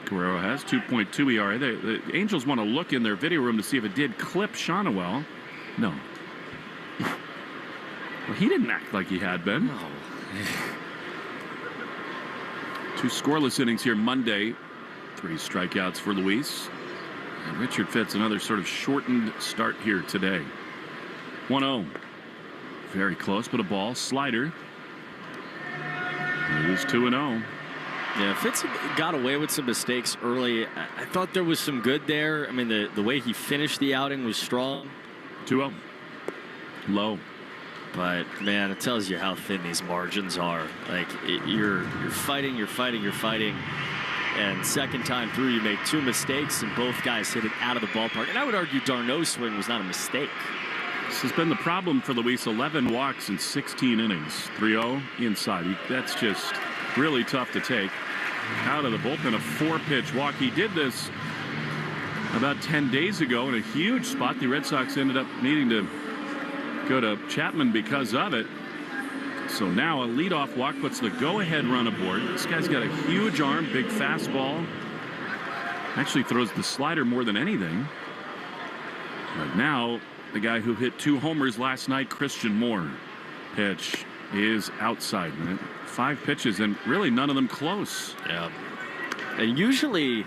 Guerrero has 2.2 ERA. The Angels want to look in their video room to see if it did clip Shawnuel. No. Well, he didn't act like he had been. No. 2 scoreless innings here Monday. 3 strikeouts for Luis. And Richard Fitz, another sort of shortened start here today. 1-0. Very close, but a ball. Slider. It is 2-0. Yeah, Fitz got away with some mistakes early. I thought there was some good there. I mean, the way he finished the outing was strong. 2-0. Low. But, man, it tells you how thin these margins are. Like, you're fighting. And second time through, you make 2 mistakes, and both guys hit it out of the ballpark. And I would argue D'Arnaud's swing was not a mistake. This has been the problem for Luis. 11 walks in 16 innings. 3-0 inside. That's just really tough to take. Out of the bullpen, a 4-pitch walk. He did this about 10 days ago in a huge spot. The Red Sox ended up needing to go to Chapman because of it. So now a leadoff walk puts the go-ahead run aboard. This guy's got a huge arm, big fastball. Actually throws the slider more than anything. But now the guy who hit 2 homers last night, Christian Moore. Pitch is outside. 5 pitches and really none of them close. Yeah. And usually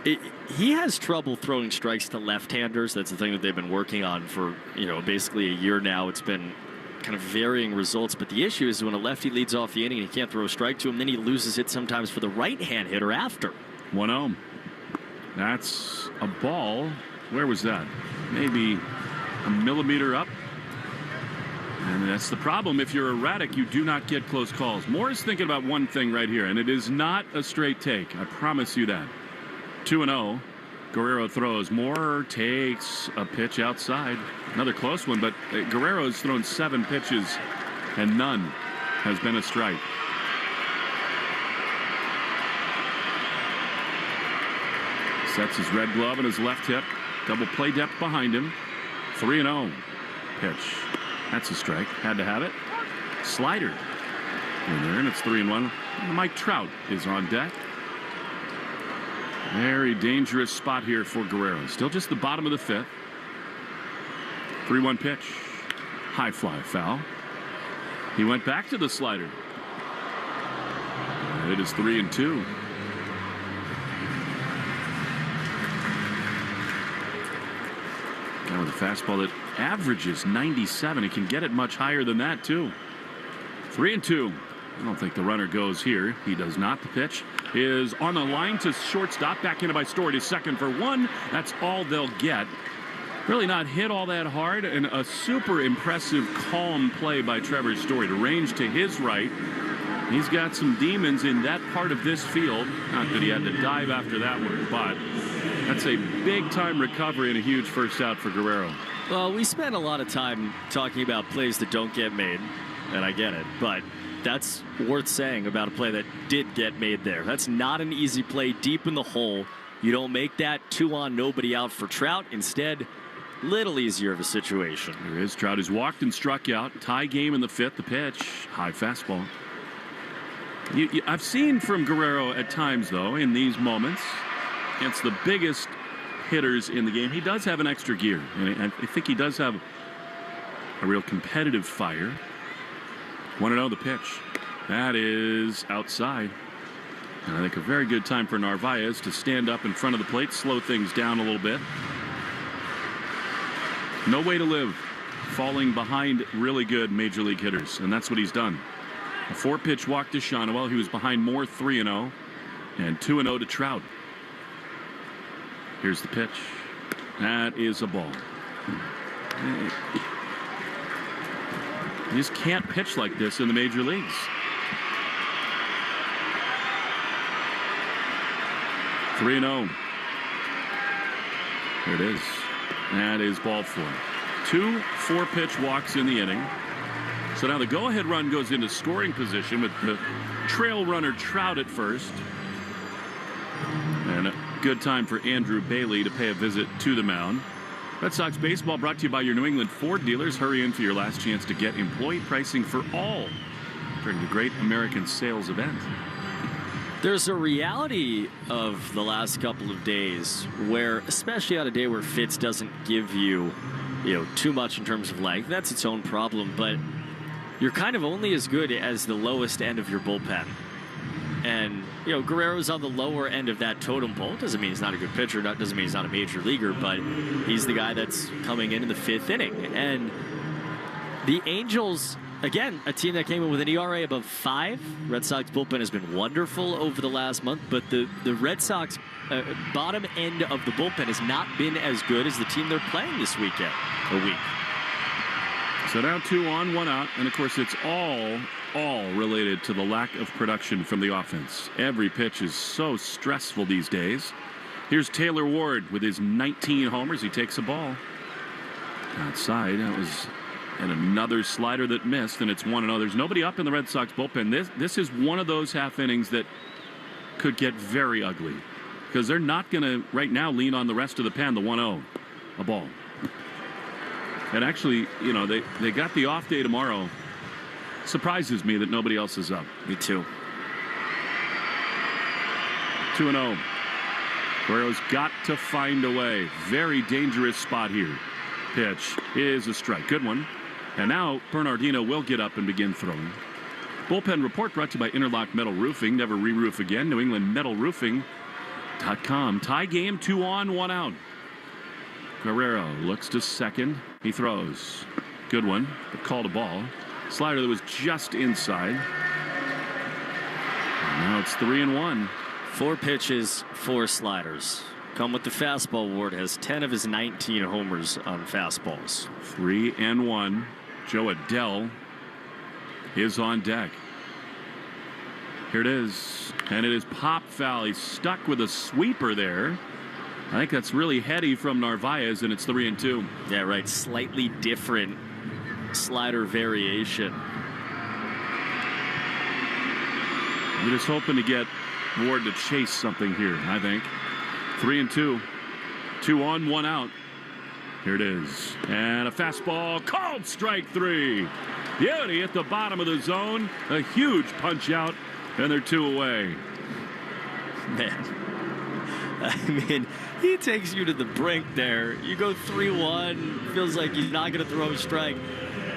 he has trouble throwing strikes to left-handers. That's the thing that they've been working on for, basically a year now. It's been kind of varying results, but the issue is when a lefty leads off the inning and he can't throw a strike to him, then he loses it sometimes for the right-hand hitter after. 1-0. That's a ball. Where was that? Maybe a millimeter up. And that's the problem. If you're erratic, you do not get close calls. Moore is thinking about one thing right here, and it is not a straight take. I promise you that. 2-0. Guerrero throws. Moore takes a pitch outside. Another close one, but Guerrero's thrown 7 pitches, and none has been a strike. Sets his red glove and his left hip. Double play depth behind him. 3-0. Pitch. That's a strike. Had to have it. Slider in there, and it's 3-1. Mike Trout is on deck. Very dangerous spot here for Guerrero. Still just the bottom of the 5th. 3-1 pitch. High fly foul. He went back to the slider. It is 3-2. Now with a fastball that averages 97. He can get it much higher than that, too. 3-2. I don't think the runner goes here. He does not. The pitch is on the line to shortstop. Back in by Story to second for 1. That's all they'll get. Really not hit all that hard, and a super impressive calm play by Trevor Story to range to his right. He's got some demons in that part of this field. Not that he had to dive after that one, but that's a big-time recovery and a huge first out for Guerrero. Well, we spent a lot of time talking about plays that don't get made, and I get it, but that's worth saying about a play that did get made there. That's not an easy play deep in the hole. You don't make that 2 on, nobody out for Trout. Instead, little easier of a situation. There is Trout, who's walked and struck out. Tie game in the 5th. The pitch, high fastball. I've seen from Guerrero at times, though, in these moments, against the biggest hitters in the game, he does have an extra gear. And I think he does have a real competitive fire. 1-0 the pitch. That is outside. And I think a very good time for Narvaez to stand up in front of the plate, slow things down a little bit. No way to live, falling behind really good major league hitters, and that's what he's done. A 4-pitch walk to Shonwell. He was behind Moore 3-0 and 2-0 to Trout. Here's the pitch. That is a ball. You just can't pitch like this in the major leagues. Three and 0. There it is. That is ball 4. 2 4-pitch walks in the inning. So now the go-ahead run goes into scoring position with the trail runner Trout at first. And a good time for Andrew Bailey to pay a visit to the mound. Red Sox baseball brought to you by your New England Ford dealers. Hurry in for your last chance to get employee pricing for all during the Great American Sales Event. There's a reality of the last couple of days where, especially on a day where Fitz doesn't give you, too much in terms of length. That's its own problem, but you're kind of only as good as the lowest end of your bullpen. And, Guerrero's on the lower end of that totem pole. Doesn't mean he's not a good pitcher. Doesn't mean he's not a major leaguer, but he's the guy that's coming in the 5th inning. And the Angels, again, a team that came in with an ERA above 5. Red Sox bullpen has been wonderful over the last month, but the Red Sox bottom end of the bullpen has not been as good as the team they're playing this week. So now 2 on, 1 out, and of course it's all related to the lack of production from the offense. Every pitch is so stressful these days. Here's Taylor Ward with his 19 homers. He takes a ball outside. That was another slider that missed, and it's 1-0. There's nobody up in the Red Sox bullpen. This is one of those half innings that could get very ugly because they're not going to right now lean on the rest of the pen. The 1-0, a ball. And actually, they got the off day tomorrow. Surprises me that nobody else is up. Me too. 2-0. Guerrero's got to find a way. Very dangerous spot here. Pitch is a strike. Good one. And now Bernardino will get up and begin throwing. Bullpen report brought to you by Interlock Metal Roofing. Never re-roof again. New England Metal Roofing.com. Tie game, 2 on, 1 out. Guerrero looks to second. He throws. Good one, but called a ball. Slider that was just inside. And now it's 3-1. 4 pitches, 4 sliders. Come with the fastball. Ward has 10 of his 19 homers on fastballs. 3-1. Joe Adell is on deck. Here it is. And it is pop foul. He's stuck with a sweeper there. I think that's really heady from Narvaez, and it's 3-2. Yeah, right. Slightly different slider variation. You're just hoping to get Ward to chase something here, I think. 3-2. 2 on, 1 out. Here it is. And a fastball called strike 3. Beauty at the bottom of the zone. A huge punch out, and they're 2 away. Man. I mean, he takes you to the brink there. You go 3-1, feels like he's not going to throw a strike.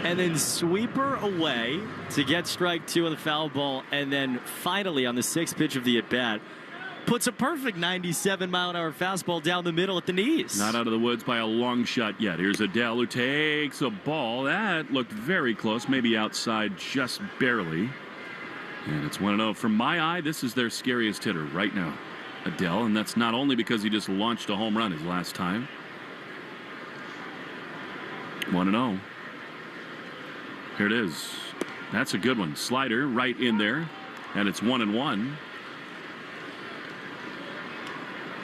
And then sweeper away to get strike 2 on the foul ball. And then finally on the 6th pitch of the at-bat, puts a perfect 97-mile-an-hour fastball down the middle at the knees. Not out of the woods by a long shot yet. Here's Adell who takes a ball. That looked very close, maybe outside just barely. And it's 1-0. From my eye, this is their scariest hitter right now. Adell, and that's not only because he just launched a home run his last time. 1-0. Here it is. That's a good one. Slider right in there, and it's 1-1.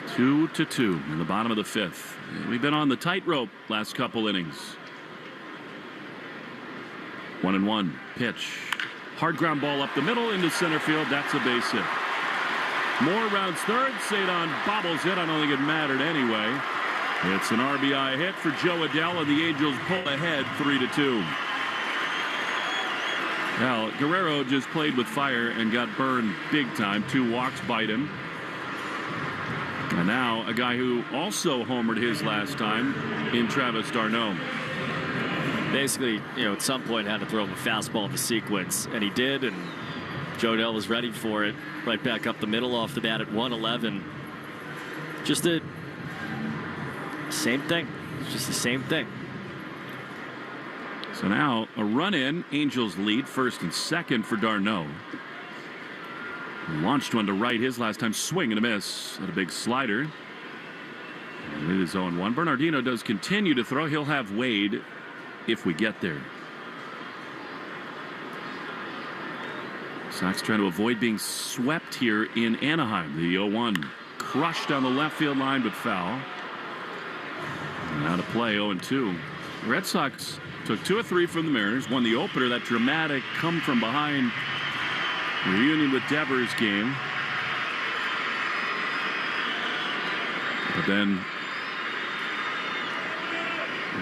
2-2 in the bottom of the 5th. We've been on the tightrope last couple innings. 1-1 pitch. Hard ground ball up the middle into center field. That's a base hit. Moore rounds third. Sadon bobbles it. I don't think it mattered anyway. It's an RBI hit for Joe Adell, and the Angels pull ahead 3-2. Well, Guerrero just played with fire and got burned big time. 2 walks bite him. And now a guy who also homered his last time in Travis d'Arnaud. Basically, at some point had to throw him a fastball of the sequence, and he did, and Jodell was ready for it. Right back up the middle off the bat at 111. Just the same thing. It's just the same thing. So now a run in. Angels lead first and second for d'Arnaud. Launched one to right his last time. Swing and a miss at a big slider. And it is 0-1. Bernardino does continue to throw. He'll have Wade if we get there. Sox trying to avoid being swept here in Anaheim. The 0-1 crushed down the left field line, but foul. And now to play 0-2. The Red Sox took 2 of 3 from the Mariners. Won the opener, that dramatic come from behind reunion with Devers game. But then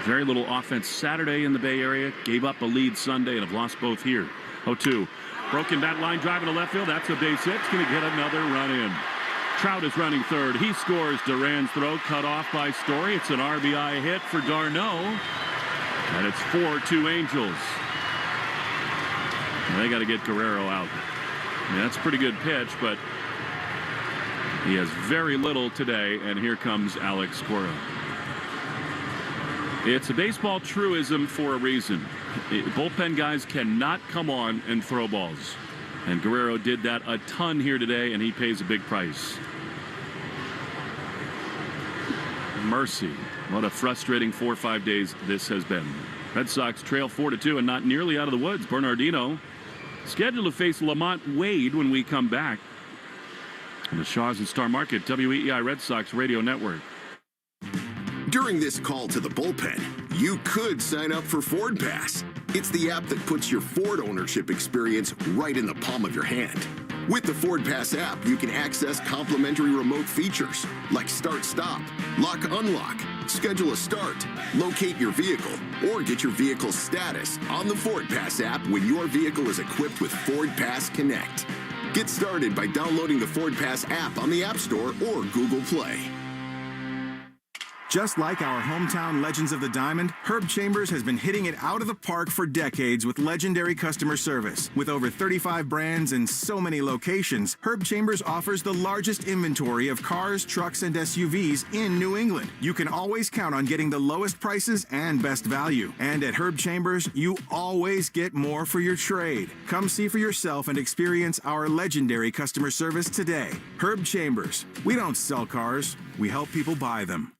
very little offense Saturday in the Bay Area. Gave up a lead Sunday and have lost both here. 0-2. Broken bat line drive into left field. That's a base hit. It's going to get another run in. Trout is running third. He scores. Duran's throw cut off by Story. It's an RBI hit for d'Arnaud. And it's 4-2 Angels. And they got to get Guerrero out. I mean, that's a pretty good pitch, but he has very little today. And here comes Alex Cora. It's a baseball truism for a reason. Bullpen guys cannot come on and throw balls. And Guerrero did that a ton here today, and he pays a big price. Mercy. What a frustrating 4 or 5 days this has been. Red Sox trail 4-2 and not nearly out of the woods. Bernardino scheduled to face Lamont Wade when we come back on the Shaws and Star Market WEEI Red Sox Radio Network. During this call to the bullpen, you could sign up for Ford Pass. It's the app that puts your Ford ownership experience right in the palm of your hand. With the Ford Pass app, you can access complimentary remote features like start-stop, lock-unlock, schedule a start, locate your vehicle, or get your vehicle's status on the Ford Pass app when your vehicle is equipped with Ford Pass Connect. Get started by downloading the Ford Pass app on the App Store or Google Play. Just like our hometown legends of the Diamond, Herb Chambers has been hitting it out of the park for decades with legendary customer service. With over 35 brands and so many locations, Herb Chambers offers the largest inventory of cars, trucks, and SUVs in New England. You can always count on getting the lowest prices and best value. And at Herb Chambers, you always get more for your trade. Come see for yourself and experience our legendary customer service today. Herb Chambers. We don't sell cars, we help people buy them.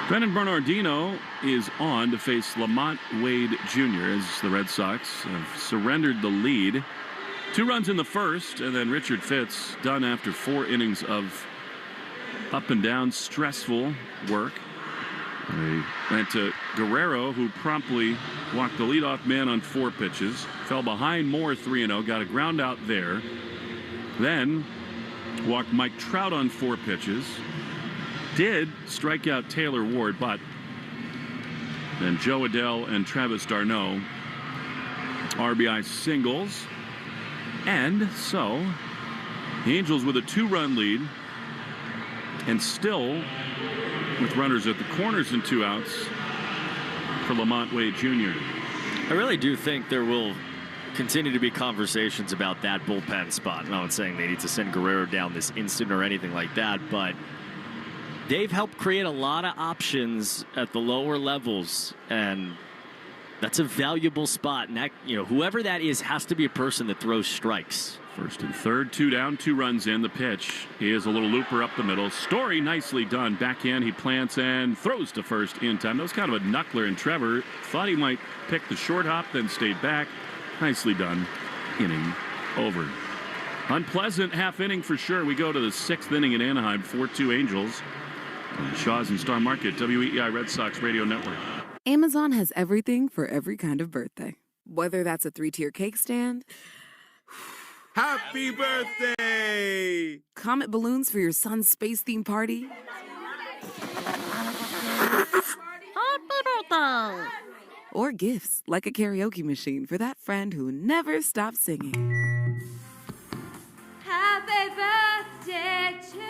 Brennan Bernardino is on to face Lamont Wade Jr. as the Red Sox have surrendered the lead. 2 runs in the first, and then Richard Fitz done after 4 innings of up and down stressful work. They went to Guerrero, who promptly walked the leadoff man on 4 pitches, fell behind Moore 3-0, got a ground out there, then walked Mike Trout on 4 pitches. Did strike out Taylor Ward, but then Joe Adell and Travis d'Arnaud RBI singles. And so the Angels with a 2-run lead and still with runners at the corners and 2 outs for Lamont Wade Jr. I really do think there will continue to be conversations about that bullpen spot. I'm not saying they need to send Guerrero down this instant or anything like that, but they've helped create a lot of options at the lower levels, and that's a valuable spot. And that, whoever that is has to be a person that throws strikes. First and third, 2 down, 2 runs in. The pitch is a little looper up the middle. Story nicely done. Backhand, he plants and throws to first in time. That was kind of a knuckler, and Trevor thought he might pick the short hop, then stayed back. Nicely done. Inning over. Unpleasant half inning for sure. We go to the 6th inning in Anaheim. 4-2 Angels. Shaws and Star Market, WEEI Red Sox Radio Network. Amazon has everything for every kind of birthday. Whether that's a 3-tier cake stand, happy birthday! Comet balloons for your son's space-themed party, Happy birthday! Or gifts like a karaoke machine for that friend who never stops singing. Happy birthday to you.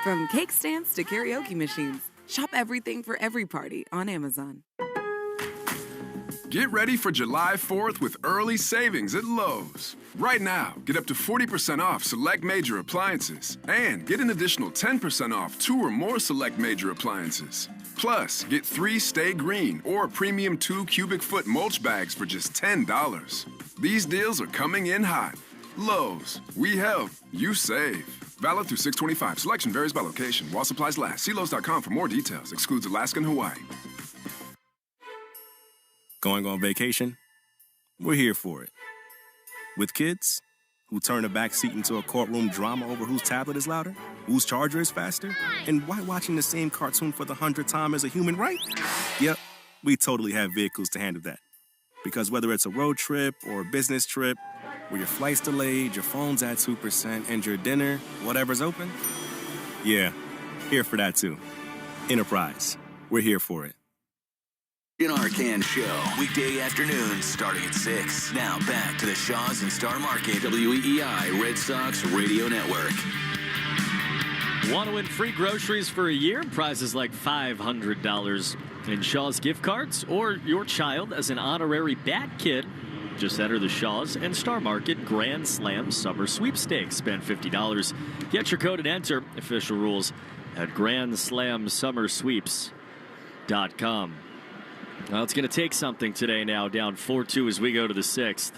From cake stands to karaoke machines, shop everything for every party on Amazon. Get ready for July 4th with early savings at Lowe's. Right now, get up to 40% off select major appliances and get an additional 10% off 2 or more select major appliances. Plus, get 3 Stay Green or premium 2 cubic foot mulch bags for just $10. These deals are coming in hot. Lowe's, we help, you save. Valid through 6/25. Selection varies by location. While supplies last. See Lowe's.com for more details. Excludes Alaska and Hawaii. Going on vacation? We're here for it. With kids who turn a back seat into a courtroom drama over whose tablet is louder, whose charger is faster, and why watching the same cartoon for the 100th time is a human right? Yep, we totally have vehicles to handle that. Because whether it's a road trip or a business trip, where your flight's delayed, your phone's at 2%, and your dinner, whatever's open, yeah, here for that too. Enterprise, we're here for it. In our Can Show, weekday afternoons starting at 6. Now back to the Shaws and Star Market, WEEI Red Sox Radio Network. Want to win free groceries for a year? Prizes like $500 in Shaw's gift cards, or your child as an honorary Bat Kid. Just enter the Shaws and Star Market Grand Slam Summer Sweepstakes. Spend $50. Get your code and enter. Official rules at GrandSlamSummerSweeps.com. Well, it's going to take something today now, down 4-2 as we go to the 6th.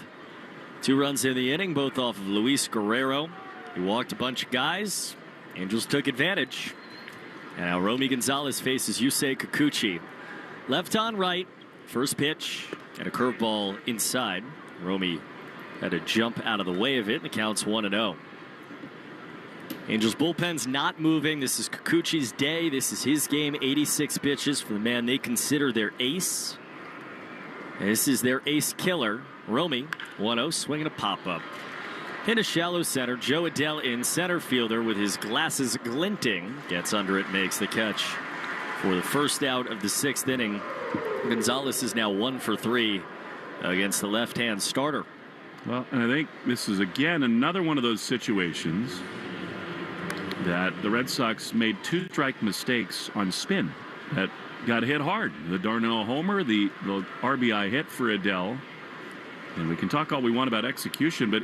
2 runs in the inning, both off of Luis Guerrero. He walked a bunch of guys. Angels took advantage. And now Romy Gonzalez faces Yusei Kikuchi. Left on right, first pitch, and a curveball inside. Romy had to jump out of the way of it, and the count's 1-0. Angels bullpen's not moving. This is Kikuchi's day. This is his game. 86 pitches for the man they consider their ace. This is their ace killer. Romy, 1-0, swinging a pop-up. In a shallow center, Joe Adell in center fielder with his glasses glinting. Gets under it, makes the catch for the first out of the 6th inning. Gonzalez is now 1 for 3 against the left-hand starter. Well, and I think this is, again, another one of those situations that the Red Sox made 2 strike mistakes on spin that got hit hard. The Darnell homer, the RBI hit for Adell. And we can talk all we want about execution, but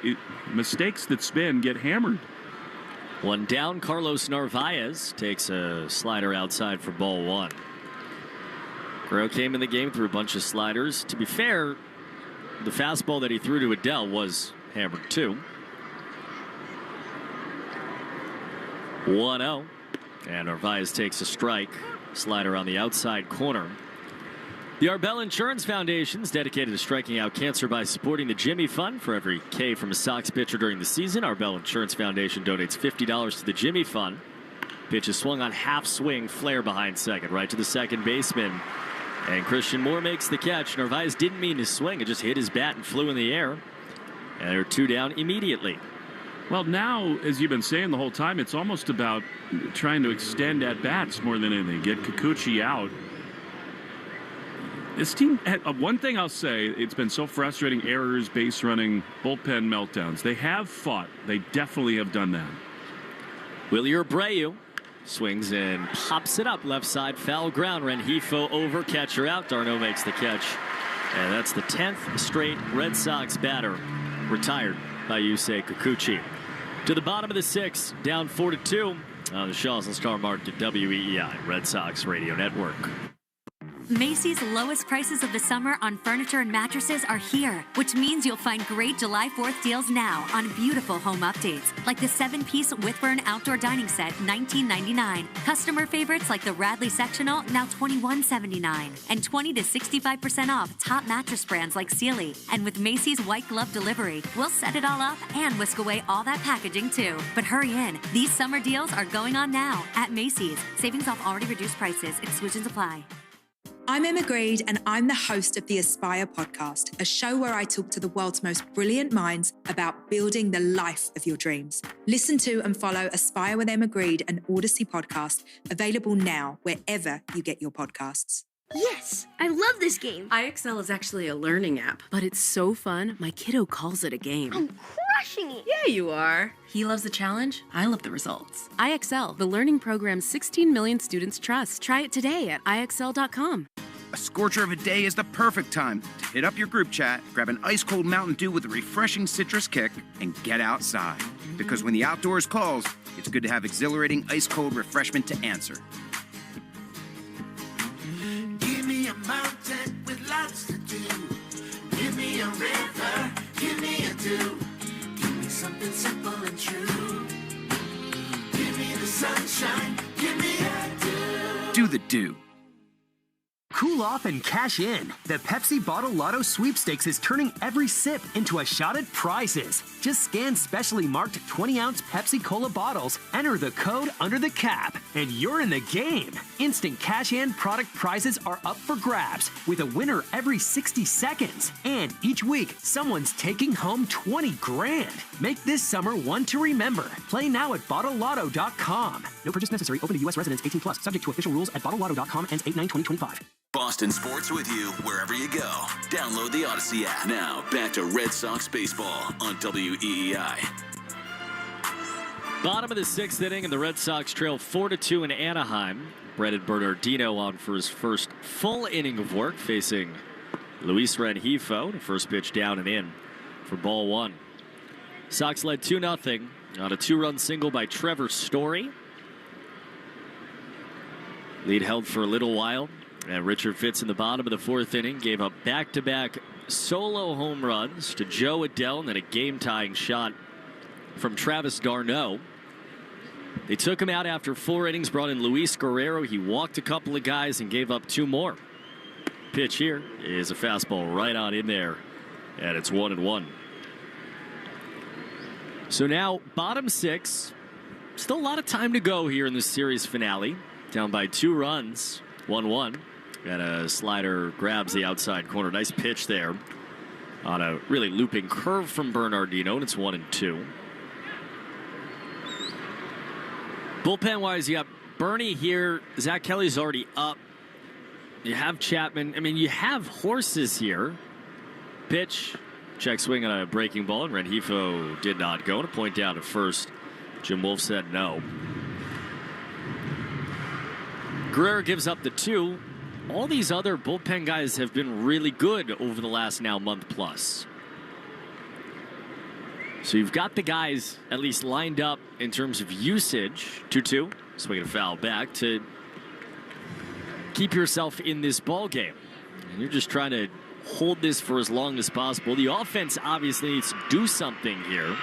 mistakes that spin get hammered. 1 down, Carlos Narvaez takes a slider outside for ball 1. Guerrero came in the game through a bunch of sliders. To be fair, the fastball that he threw to Adell was hammered too. 1-0, and Narvaez takes a strike. Slider on the outside corner. The Arbel Insurance Foundation is dedicated to striking out cancer by supporting the Jimmy Fund. For every K from a Sox pitcher during the season, Arbel Insurance Foundation donates $50 to the Jimmy Fund. Pitch is swung on half swing, flare behind second, right to the second baseman. And Christian Moore makes the catch. Narvaez didn't mean to swing. It just hit his bat and flew in the air. And they're 2 down immediately. Well, now, as you've been saying the whole time, it's almost about trying to extend at bats more than anything. Get Kikuchi out. This team, one thing I'll say, it's been so frustrating. Errors, base running, bullpen meltdowns. They have fought. They definitely have done that. Willie Abreu swings and pops it up left side, foul ground. Rengifo over, catcher out. Darno makes the catch. And that's the 10th straight Red Sox batter retired by Yusei Kikuchi. To the bottom of the 6th, down 4-2 on the Shaws and Star Market, WEEI Red Sox Radio Network. Macy's lowest prices of the summer on furniture and mattresses are here, which means you'll find great July 4th deals now on beautiful home updates, like the 7-piece Whitburn outdoor dining set, $19.99. Customer favorites like the Radley sectional, now $21.79. And 20 to 65% off top mattress brands like Sealy. And with Macy's white glove delivery, we'll set it all up and whisk away all that packaging too. But hurry in, these summer deals are going on now at Macy's. Savings off already reduced prices. Exclusions apply. I'm Emma Greed, and I'm the host of the Aspire podcast, a show where I talk to the world's most brilliant minds about building the life of your dreams. Listen to and follow Aspire with Emma Greed, an Odyssey podcast, available now wherever you get your podcasts. Yes, I love this game. IXL is actually a learning app, but it's so fun, my kiddo calls it a game. I'm crushing it. Yeah, you are. He loves the challenge. I love the results. IXL, the learning program 16 million students trust. Try it today at IXL.com. A scorcher of a day is the perfect time to hit up your group chat, grab an ice-cold Mountain Dew with a refreshing citrus kick, and get outside. Because when the outdoors calls, it's good to have exhilarating ice-cold refreshment to answer. Give me a mountain with lots to do. Give me a river, give me a dew. Give me something simple and true. Give me the sunshine, give me a dew. Do the dew. Cool off and cash in. The Pepsi Bottle Lotto Sweepstakes is turning every sip into a shot at prizes. Just scan specially marked 20-ounce Pepsi Cola bottles, enter the code under the cap, and you're in the game. Instant cash-in product prizes are up for grabs, with a winner every 60 seconds. And each week, someone's taking home 20 grand. Make this summer one to remember. Play now at BottleLotto.com. No purchase necessary. Open to U.S. residents 18+. Subject to official rules at BottleLotto.com. Ends 8/9/2025. Boston sports with you wherever you go. Download the Odyssey app. Now, back to Red Sox baseball on WEEI. Bottom of the sixth inning, and the Red Sox trail 4-2 in Anaheim. Brennan Bernardino on for his first full inning of work, facing Luis Rengifo. The first pitch down and in for ball one. Sox led 2-0 on a two-run single by Trevor Story. Lead held for a little while. And Richard Fitz in the bottom of the fourth inning gave up back-to-back solo home runs to Joe Adell and then a game-tying shot from Travis d'Arnaud. They took him out after 4 innings, brought in Luis Guerrero. He walked a couple of guys and gave up 2 more. Pitch here is a fastball right on in there, and it's 1-1. So now, bottom 6. Still a lot of time to go here in the series finale. Down by 2 runs, 1-1. And a slider grabs the outside corner. Nice pitch there on a really looping curve from Bernardino, and it's 1-2. Bullpen-wise, you got Bernie here. Zach Kelly's already up. You have Chapman. I mean, you have horses here. Pitch, check swing on a breaking ball, and Rengifo did not go. And a point down at first. Jim Wolf said no. Guerrero gives up the 2. All these other bullpen guys have been really good over the last now month plus. So you've got the guys at least lined up in terms of usage. 2-2. Swinging a foul back to keep yourself in this ball game. And you're just trying to hold this for as long as possible. The offense obviously needs to do something here.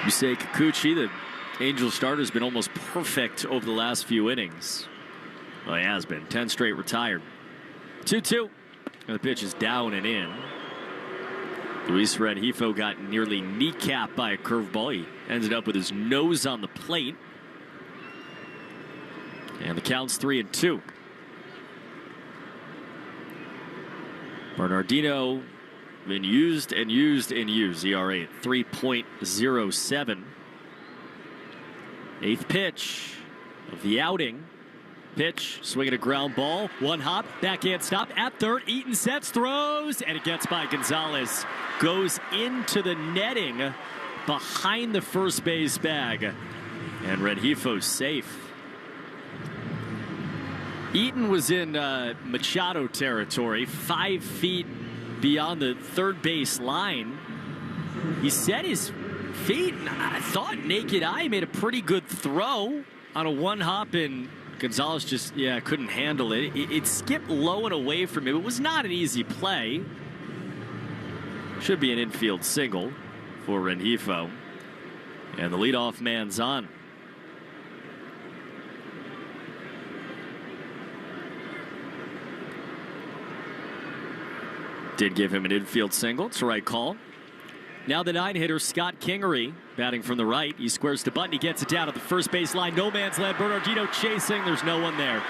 Yusei Kikuchi, the Angels starter, has been almost perfect over the last few innings. Well, he has been. 10 straight retired. 2-2. And the pitch is down and in. Luis Rengifo got nearly kneecapped by a curveball. He ended up with his nose on the plate. And the count's 3-2. Bernardino been used and used and used. ERA at 3.07. 8th pitch of the outing. Pitch, swinging a ground ball, 1 hop, backhand stop at third. Eaton sets, throws, and it gets by Gonzalez. Goes into the netting behind the first base bag. And Rengifo's safe. Eaton was in Machado territory, 5 feet beyond the third base line. He set his feet, and I thought naked eye made a pretty good throw on a 1 hop, and Gonzalez just, couldn't handle it. It skipped low and away from him. It was not an easy play. Should be an infield single for Rengifo. And the leadoff man's on. Did give him an infield single. It's the right call. Now the 9-hitter, Scott Kingery, batting from the right. He squares to Button. He gets it down at the first base line. No man's land. Bernardino chasing. There's no one there.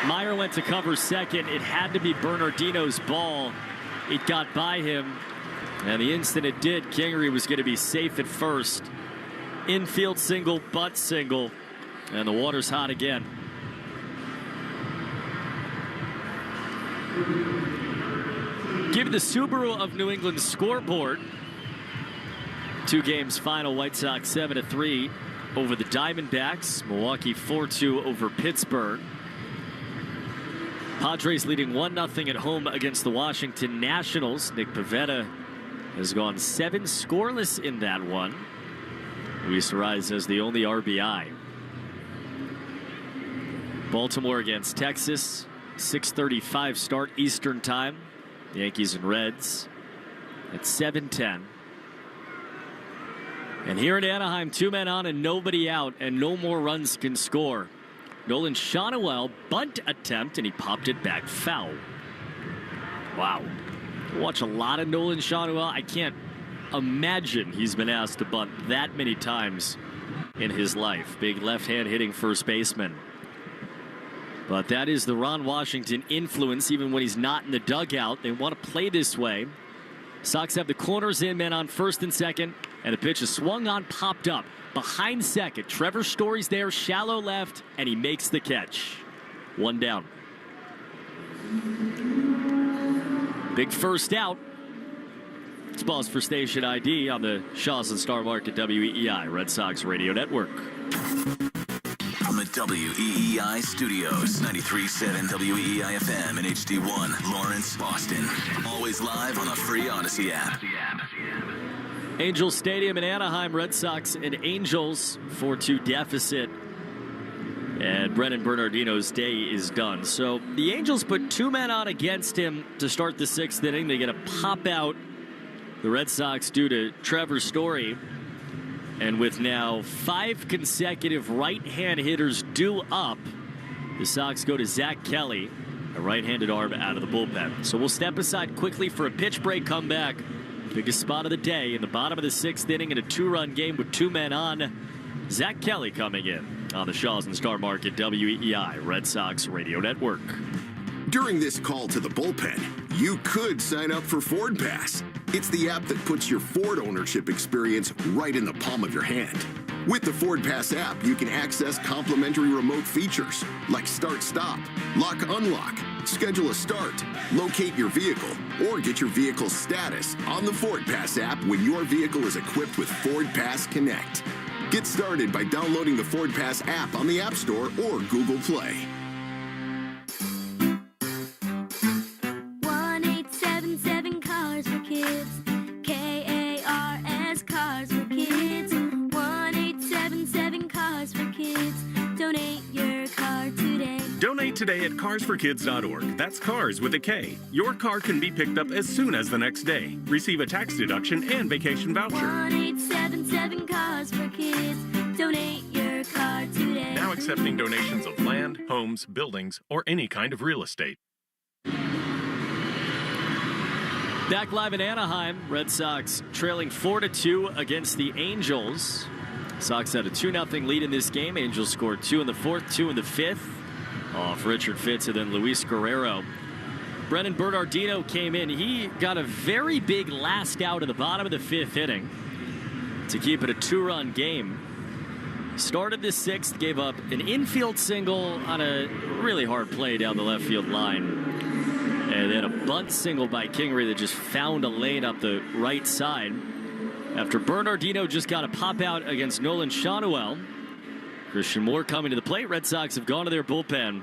Meyer went to cover second. It had to be Bernardino's ball. It got by him. And the instant it did, Kingery was going to be safe at first. Infield single, butt single. And the water's hot again. Give the Subaru of New England scoreboard. 2 games final. White Sox 7-3 over the Diamondbacks. Milwaukee 4-2 over Pittsburgh. Padres leading 1-0 at home against the Washington Nationals. Nick Pivetta has gone 7 scoreless in that one. Luis Arraez has the only RBI. Baltimore against Texas, 6:35 start Eastern time. Yankees and Reds at 7:10. And here at Anaheim, 2 men on and nobody out, and no more runs can score. Nolan Shawnuel bunt attempt, and he popped it back foul. Wow. I watch a lot of Nolan Shawnuel. I can't imagine he's been asked to bunt that many times in his life. Big left-hand hitting first baseman. But that is the Ron Washington influence, even when he's not in the dugout. They want to play this way. Sox have the corners in, men on first and second, and the pitch is swung on, popped up. Behind second, Trevor Story's there, shallow left, and he makes the catch. 1 down. Big first out. It's Balls for Station ID on the Shaws and Star Market WEEI Red Sox Radio Network. From the WEEI studios, 93.7 WEEI FM and HD1, Lawrence, Boston. Always live on the free Odyssey app. Angels Stadium in Anaheim, Red Sox and Angels 4-2 deficit. And Brennan Bernardino's day is done. So the Angels put 2 men on against him to start the 6th inning. They get a pop out. The Red Sox due to Trevor Story. And with now 5 consecutive right-hand hitters due up, the Sox go to Zach Kelly, a right-handed arm out of the bullpen. So we'll step aside quickly for a pitch break, come back. Biggest spot of the day in the bottom of the 6th inning in a 2-run game with 2 men on. Zach Kelly coming in on the Shaws and Star Market WEEI Red Sox Radio Network. During this call to the bullpen, you could sign up for Ford Pass. It's the app that puts your Ford ownership experience right in the palm of your hand. With the Ford Pass app, you can access complimentary remote features like start-stop, lock-unlock, schedule a start, locate your vehicle, or get your vehicle's status on the Ford Pass app when your vehicle is equipped with Ford Pass Connect. Get started by downloading the Ford Pass app on the App Store or Google Play. 1-877 Cars for Kids. KARS Cars for Kids. 1-877 Cars for Kids. Donate your car today. Donate today at carsforkids.org. That's cars with a K. Your car can be picked up as soon as the next day. Receive a tax deduction and vacation voucher. 1-877 Cars for Kids. Donate your car today. Now accepting donations of land, homes, buildings, or any kind of real estate. Back live in Anaheim, Red Sox trailing 4-2 against the Angels. Sox had a 2-0 lead in this game. Angels scored 2 in the 4th, 2 in the 5th. Off Richard Fitz and then Luis Guerrero. Brennan Bernardino came in. He got a very big last out at the bottom of the 5th inning to keep it a 2-run game. Started the 6th, gave up an infield single on a really hard play down the left field line. And then a bunt single by Kingery that just found a lane up the right side. After Bernardino just got a pop out against Nolan Shawnuel. Christian Moore coming to the plate. Red Sox have gone to their bullpen.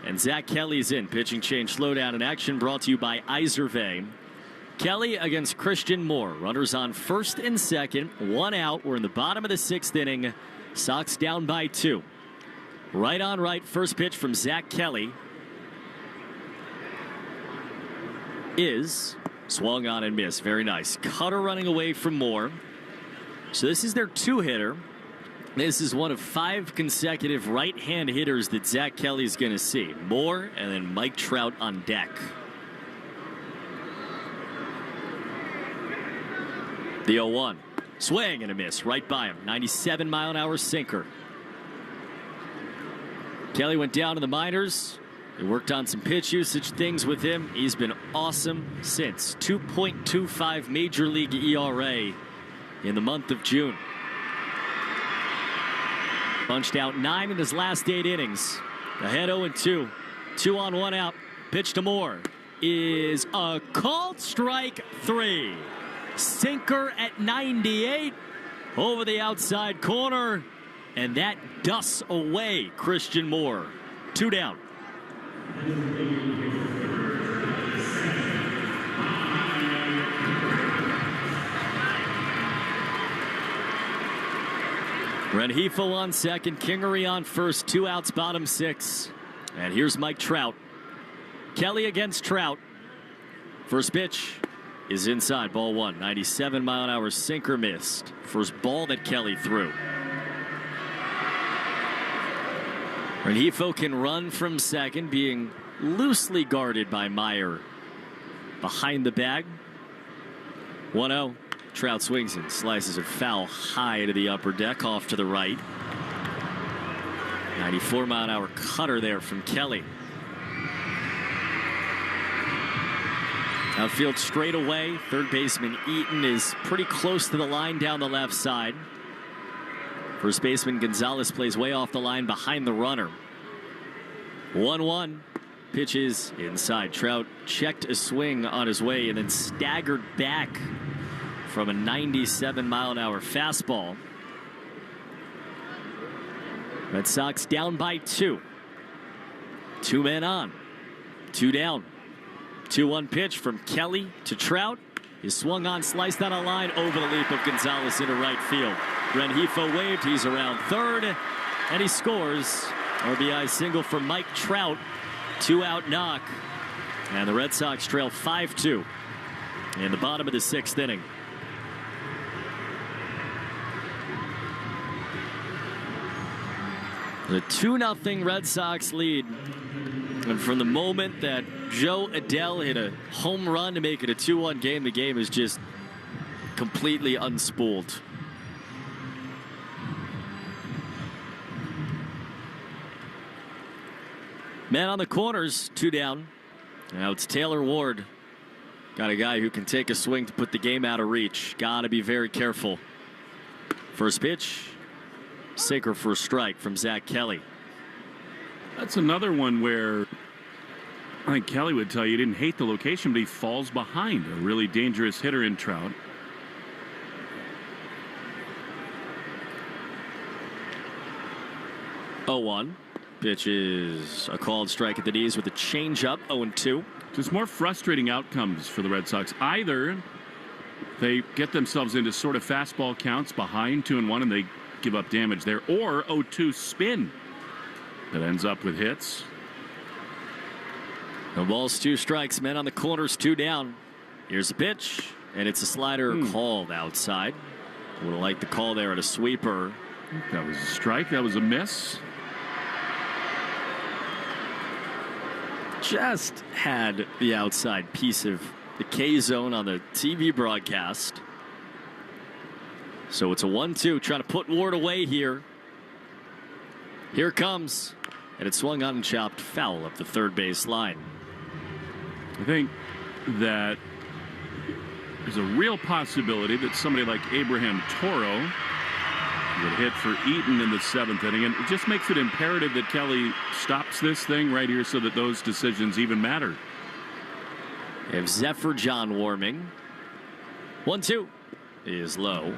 And Zach Kelly's in. Pitching change slowdown in action brought to you by Iservay. Kelly against Christian Moore. Runners on first and second. 1 out. We're in the bottom of the 6th inning. Sox down by 2. Right on right. First pitch from Zach Kelly is swung on and missed. Very nice. Cutter running away from Moore. So this is their 2-hitter. This is one of 5 consecutive right-hand hitters that Zach Kelly's going to see. Moore and then Mike Trout on deck. The 0-1. Swing and a miss right by him. 97-mile-an-hour sinker. Kelly went down to the minors. They worked on some pitch usage things with him. He's been awesome since. 2.25 Major League ERA in the month of June. Punched out 9 in his last 8 innings. Ahead 0-2. 2 on 1 out. Pitch to Moore is a called strike 3. Sinker at 98 over the outside corner. And that dusts away Christian Moore. 2 down. Rengifo on second, Kingery on first, 2 outs, bottom 6. And here's Mike Trout. Kelly against Trout. First pitch is inside, ball 1. 97-mile-an-hour sinker missed. First ball that Kelly threw. Rengifo can run from second, being loosely guarded by Meyer. Behind the bag. 1-0. Trout swings and slices it foul high to the upper deck, off to the right. 94-mile-an-hour cutter there from Kelly. Outfield straight away. Third baseman Eaton is pretty close to the line down the left side. First baseman Gonzalez plays way off the line behind the runner. 1-1. Pitches inside. Trout checked a swing on his way and then staggered back from a 97-mile-an-hour fastball. Red Sox down by 2. 2 men on. 2 down. 2-1 pitch from Kelly to Trout. Is swung on, sliced on a line over the leap of Gonzalez into right field. Rengifo waved. He's around third, and he scores. RBI single for Mike Trout. 2-out knock. And the Red Sox trail 5-2 in the bottom of the 6th inning. The 2-0 Red Sox lead. And from the moment that Joe Adele hit a home run to make it a 2-1 game, the game is just completely unspooled. Man on the corners, 2 down. Now it's Taylor Ward. Got a guy who can take a swing to put the game out of reach. Gotta be very careful. First pitch. Sinker for a strike from Zach Kelly. That's another one where I think Kelly would tell you he didn't hate the location, but he falls behind a really dangerous hitter in Trout. Oh-1. Pitch is a called strike at the knees with a changeup. 0-2. Just more frustrating outcomes for the Red Sox. Either they get themselves into sort of fastball counts behind 2-1 and they give up damage there, or 0-2 spin that ends up with hits. The ball's 2 strikes. Men on the corners, 2 down. Here's the pitch, and it's a slider called outside. Would have liked the call there at a sweeper. That was a strike. That was a miss. Just had the outside piece of the K zone on the TV broadcast. So it's a 1-2, trying to put Ward away here. Here comes, and it swung on and chopped foul up the third base line. I think that there's a real possibility that somebody like Abraham Toro would hit for Eaton in the 7th inning, and it just makes it imperative that Kelly stops this thing right here so that those decisions even matter. We have Zephyr John warming. 1-2 is low.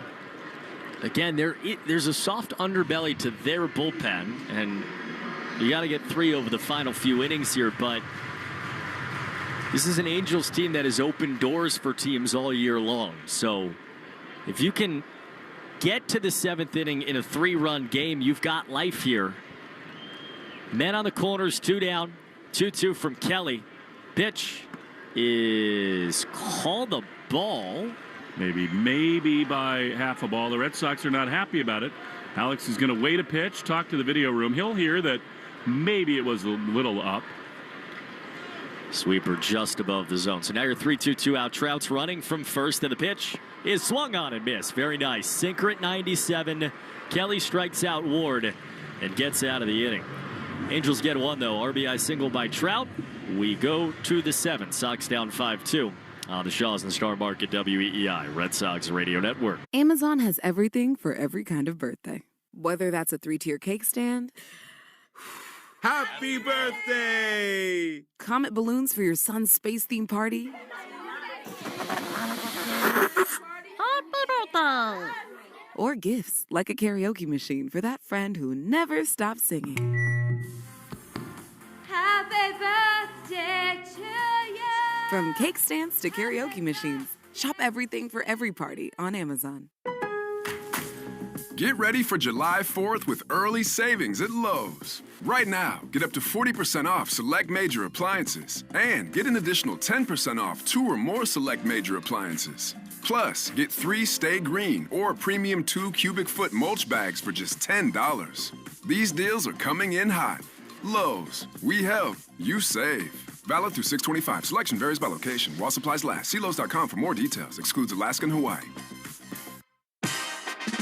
Again, there's a soft underbelly to their bullpen, and you got to get 3 over the final few innings here, but this is an Angels team that has opened doors for teams all year long. So if you can get to the 7th inning in a 3-run game, you've got life here. Men on the corners, 2 down. 2-2 from Kelly. Pitch is called a ball. Maybe by half a ball. The Red Sox are not happy about it. Alex is going to wait a pitch, talk to the video room. He'll hear that maybe it was a little up. Sweeper just above the zone. So now you're 3-2 out. Trout's running from first, and the pitch is swung on and missed. Very nice. Sinker at 97. Kelly strikes out Ward and gets out of the inning. Angels get 1, though. RBI single by Trout. We go to the 7th. Sox down 5-2. On the Shaws and Star Market WEEI Red Sox Radio Network. Amazon has everything for every kind of birthday. Whether that's a 3-tier cake stand, Happy birthday! comet balloons for your son's space theme party, or gifts like a karaoke machine for that friend who never stops singing. Happy birthday to you. From cake stands to karaoke machines, shop everything for every party on Amazon. Get ready for July 4th with early savings at Lowe's. Right now, get up to 40% off select major appliances and get an additional 10% off 2 or more select major appliances. Plus, get 3 Stay Green or premium 2 cubic foot mulch bags for just $10. These deals are coming in hot. Lowe's, we help, you save. Valid through 6/25. Selection varies by location. While supplies last. See Lowe's.com for more details. Excludes Alaska and Hawaii.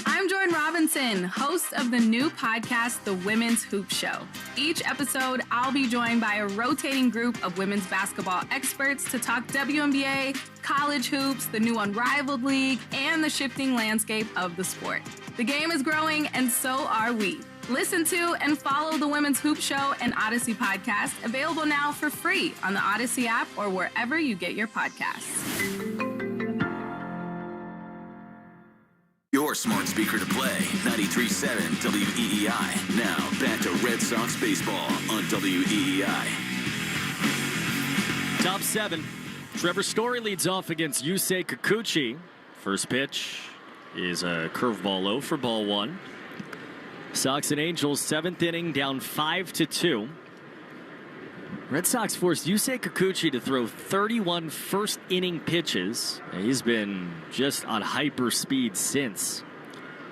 I'm Jordan Robinson, host of the new podcast, The Women's Hoop Show. Each episode, I'll be joined by a rotating group of women's basketball experts to talk WNBA, college hoops, the new Unrivaled League, and the shifting landscape of the sport. The game is growing, and so are we. Listen to and follow the Women's Hoop Show and Odyssey podcast, available now for free on the Odyssey app or wherever you get your podcasts. Your smart speaker to play, 93.7 WEEI. Now, back to Red Sox baseball on WEEI. Top 7. Trevor Story leads off against Yusei Kikuchi. First pitch is a curveball low for ball 1. Sox and Angels, 7th inning, down 5-2. Red Sox forced Yusei Kikuchi to throw 31 first-inning pitches. He's been just on hyper speed since.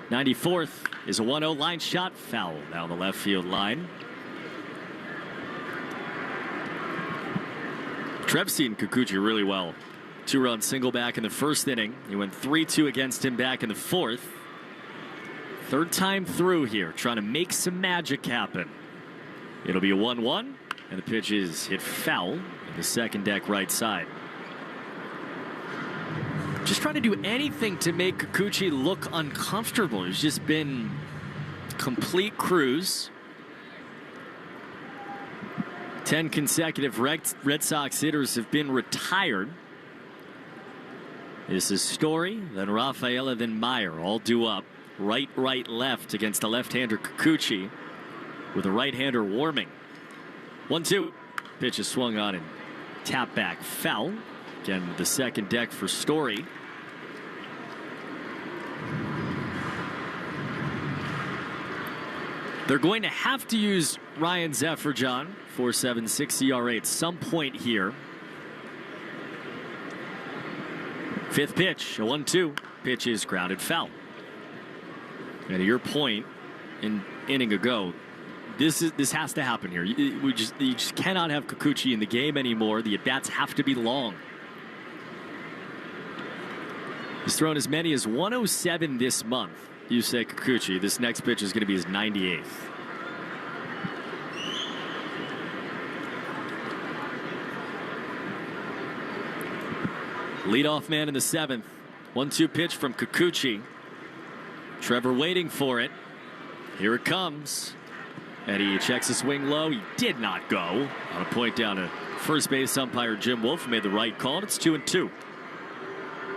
94th is a 1-0 line shot, foul down the left field line. Trev's seen Kikuchi really well. 2-run single back in the first inning. He went 3-2 against him back in the 4th. Third time through here, trying to make some magic happen. It'll be a 1-1, and the pitch is hit foul in the second deck right side. Just trying to do anything to make Kikuchi look uncomfortable. He's just been complete cruise. 10 consecutive Red Sox hitters have been retired. This is Story, then Rafaela, then Meyer, all due up. Right, left against the left-hander Kikuchi with a right-hander warming. 1-2. Pitch is swung on and tap back foul. Again, the second deck for Story. They're going to have to use Ryan Zefferjohn, 4.76 ERA at some point here. Fifth pitch, a 1-2. Pitch is grounded foul. And to your point, an inning ago, this has to happen here. You just cannot have Kikuchi in the game anymore. The at-bats have to be long. He's thrown as many as 107 this month. Yusei Kikuchi. This next pitch is going to be his 98th. Leadoff man in the 7th. 1-2 pitch from Kikuchi. Trevor waiting for it. Here it comes. And he checks the swing low. He did not go. On a point down to first base umpire Jim Wolf made the right call. And it's 2-2.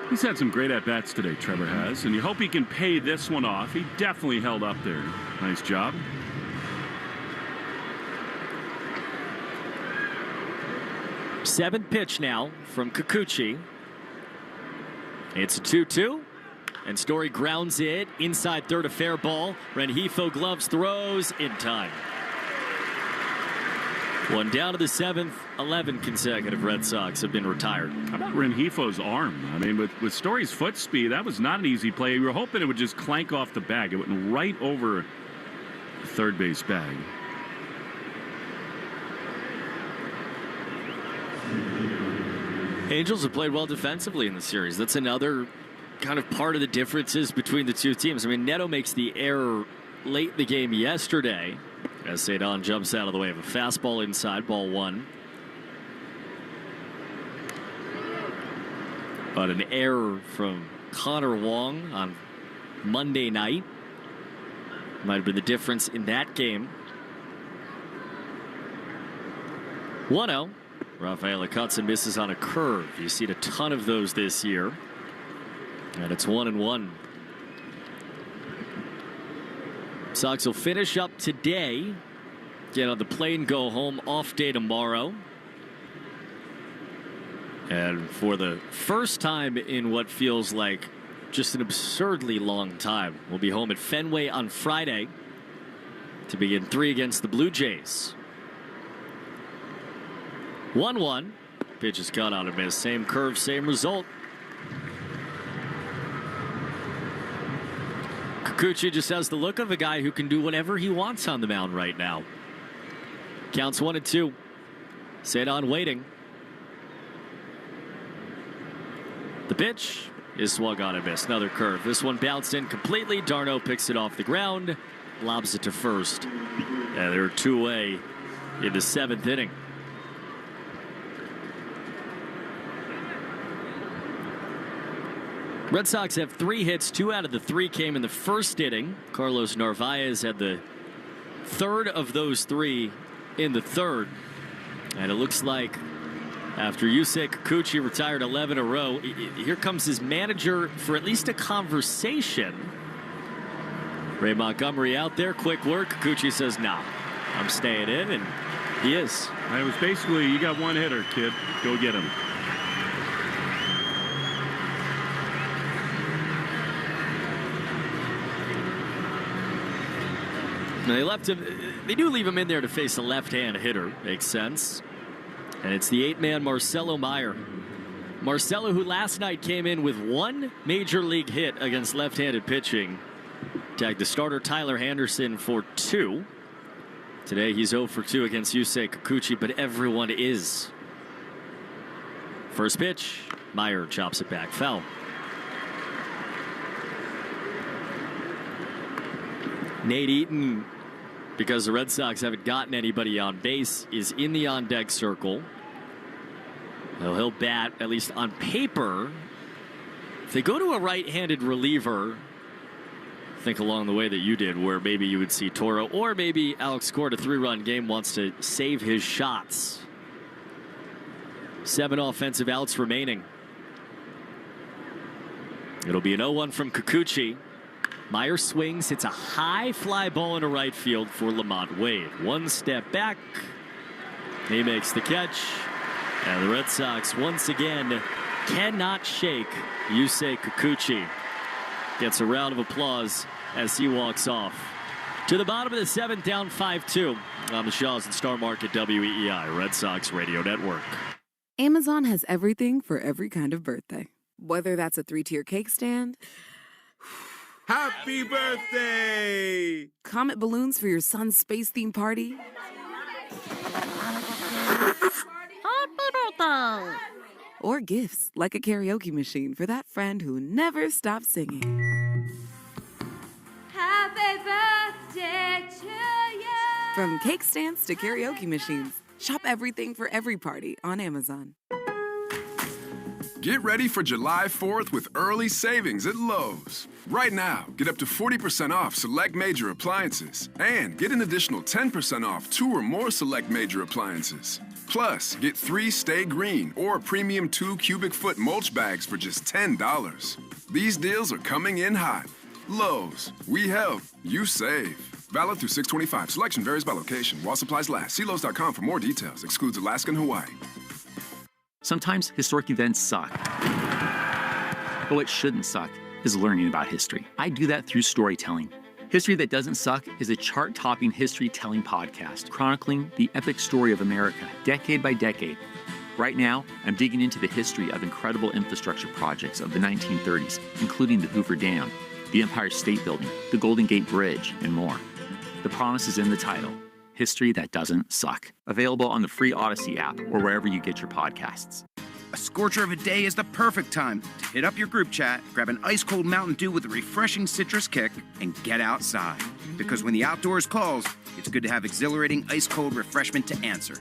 He's had some great at-bats today, Trevor has. And you hope he can pay this one off. He definitely held up there. Nice job. Seventh pitch now from Kikuchi. It's a 2-2. And Story grounds it inside third, a fair ball. Rengifo gloves, throws in time. One down to the 7th. 11 consecutive Red Sox have been retired. How about Rengifo's arm? I mean, with Story's foot speed, that was not an easy play. We were hoping it would just clank off the bag. It went right over the third base bag. Angels have played well defensively in the series. That's another kind of part of the differences between the two teams. I mean, Neto makes the error late in the game yesterday as Cedon jumps out of the way of a fastball inside, ball 1. But an error from Connor Wong on Monday night might have been the difference in that game. 1-0. Rafaela cuts and misses on a curve. You've seen a ton of those this year. And it's 1-1. Sox will finish up today. Get on the plane, go home, off day tomorrow. And for the first time in what feels like just an absurdly long time. We'll be home at Fenway on Friday to begin 3 against the Blue Jays. 1-1. Pitch is cut on a miss. Same curve, same result. Kikuchi just has the look of a guy who can do whatever he wants on the mound right now. Counts 1-2. Cedon waiting. The pitch is swung on a miss. Another curve. This one bounced in completely. Darno picks it off the ground, lobs it to first. And they're 2 away in the 7th inning. Red Sox have 3 hits. 2 out of the 3 came in the first inning. Carlos Narvaez had the third of those 3 in the third. And it looks like after Yusei Kikuchi retired 11 in a row, here comes his manager for at least a conversation. Ray Montgomery out there, quick work. Kikuchi says, "Nah, I'm staying in," and he is. It was basically, you got one hitter, kid. Go get him. They left him. They do leave him in there to face a left-hand hitter. Makes sense. And it's the 8-man Marcelo Meyer. Marcelo, who last night came in with 1 major league hit against left-handed pitching. Tagged the starter Tyler Henderson for 2. Today he's 0 for 2 against Yusei Kikuchi, but everyone is. First pitch, Meyer chops it back, foul. Nate Eaton, because the Red Sox haven't gotten anybody on base, is in the on-deck circle. He'll bat, at least on paper. If they go to a right-handed reliever, think along the way that you did, where maybe you would see Toro, or maybe Alex Cora, a 3-run game, wants to save his shots. 7 offensive outs remaining. It'll be an 0-1 from Kikuchi. Meyer swings, hits a high fly ball into right field for Lamont Wade. 1 step back. He makes the catch. And the Red Sox once again cannot shake Yusei Kikuchi. Gets a round of applause as he walks off. To the bottom of the 7th, down 5-2 on the Shaws and Star Market WEEI Red Sox Radio Network. Amazon has everything for every kind of birthday. Whether that's a 3-tier cake stand, Happy birthday! comet balloons for your son's space theme party, or gifts like a karaoke machine for that friend who never stops singing. Happy birthday to you. From cake stands to karaoke machines, shop everything for every party on Amazon. Get ready for July 4th with early savings at Lowe's. Right now, get up to 40% off select major appliances and get an additional 10% off 2 or more select major appliances. Plus, get 3 Stay Green or premium 2 cubic foot mulch bags for just $10. These deals are coming in hot. Lowe's, we help, you save. Valid through 6/25. Selection varies by location. While supplies last. See Lowe's.com for more details. Excludes Alaska and Hawaii. Sometimes historic events suck. But what shouldn't suck is learning about history. I do that through storytelling. History That Doesn't Suck is a chart-topping history-telling podcast chronicling the epic story of America, decade by decade. Right now, I'm digging into the history of incredible infrastructure projects of the 1930s, including the Hoover Dam, the Empire State Building, the Golden Gate Bridge, and more. The promise is in the title. History That Doesn't Suck. Available on the free Odyssey app or wherever you get your podcasts. A scorcher of a day is the perfect time to hit up your group chat, grab an ice-cold Mountain Dew with a refreshing citrus kick, and get outside. Because when the outdoors calls, it's good to have exhilarating ice-cold refreshment to answer.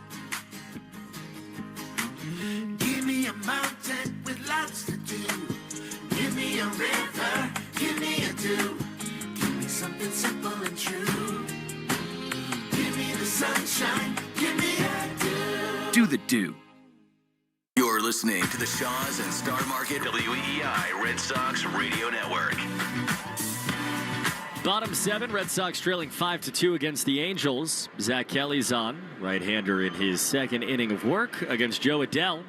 Give me a mountain with lots to do. Give me a river, give me a dew. Give me something simple and true. Give me the sunshine, give me a dew. Do the dew. You're listening to the Shaws and Star Market WEEI Red Sox Radio Network. Bottom 7, Red Sox trailing 5-2 against the Angels. Zach Kelly's on, right-hander in his 2nd inning of work against Joe Adell.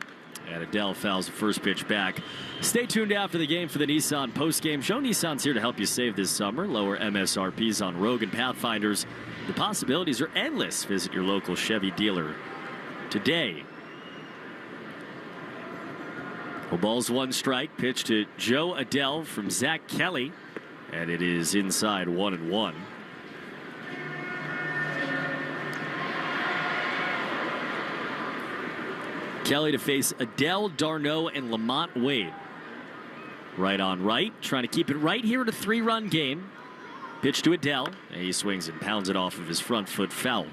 And Adele fouls the first pitch back. Stay tuned after the game for the Nissan postgame show. Nissan's here to help you save this summer. Lower MSRPs on Rogue and Pathfinders. The possibilities are endless. Visit your local Chevy dealer today. Well, ball's one strike. Pitch to Joe Adele from Zach Kelly. And it is inside 1-1. Kelly to face Adele, Darno, and Lamont Wade. Right on right, trying to keep it right here in a 3-run game. Pitch to Adele, and he swings and pounds it off of his front foot foul.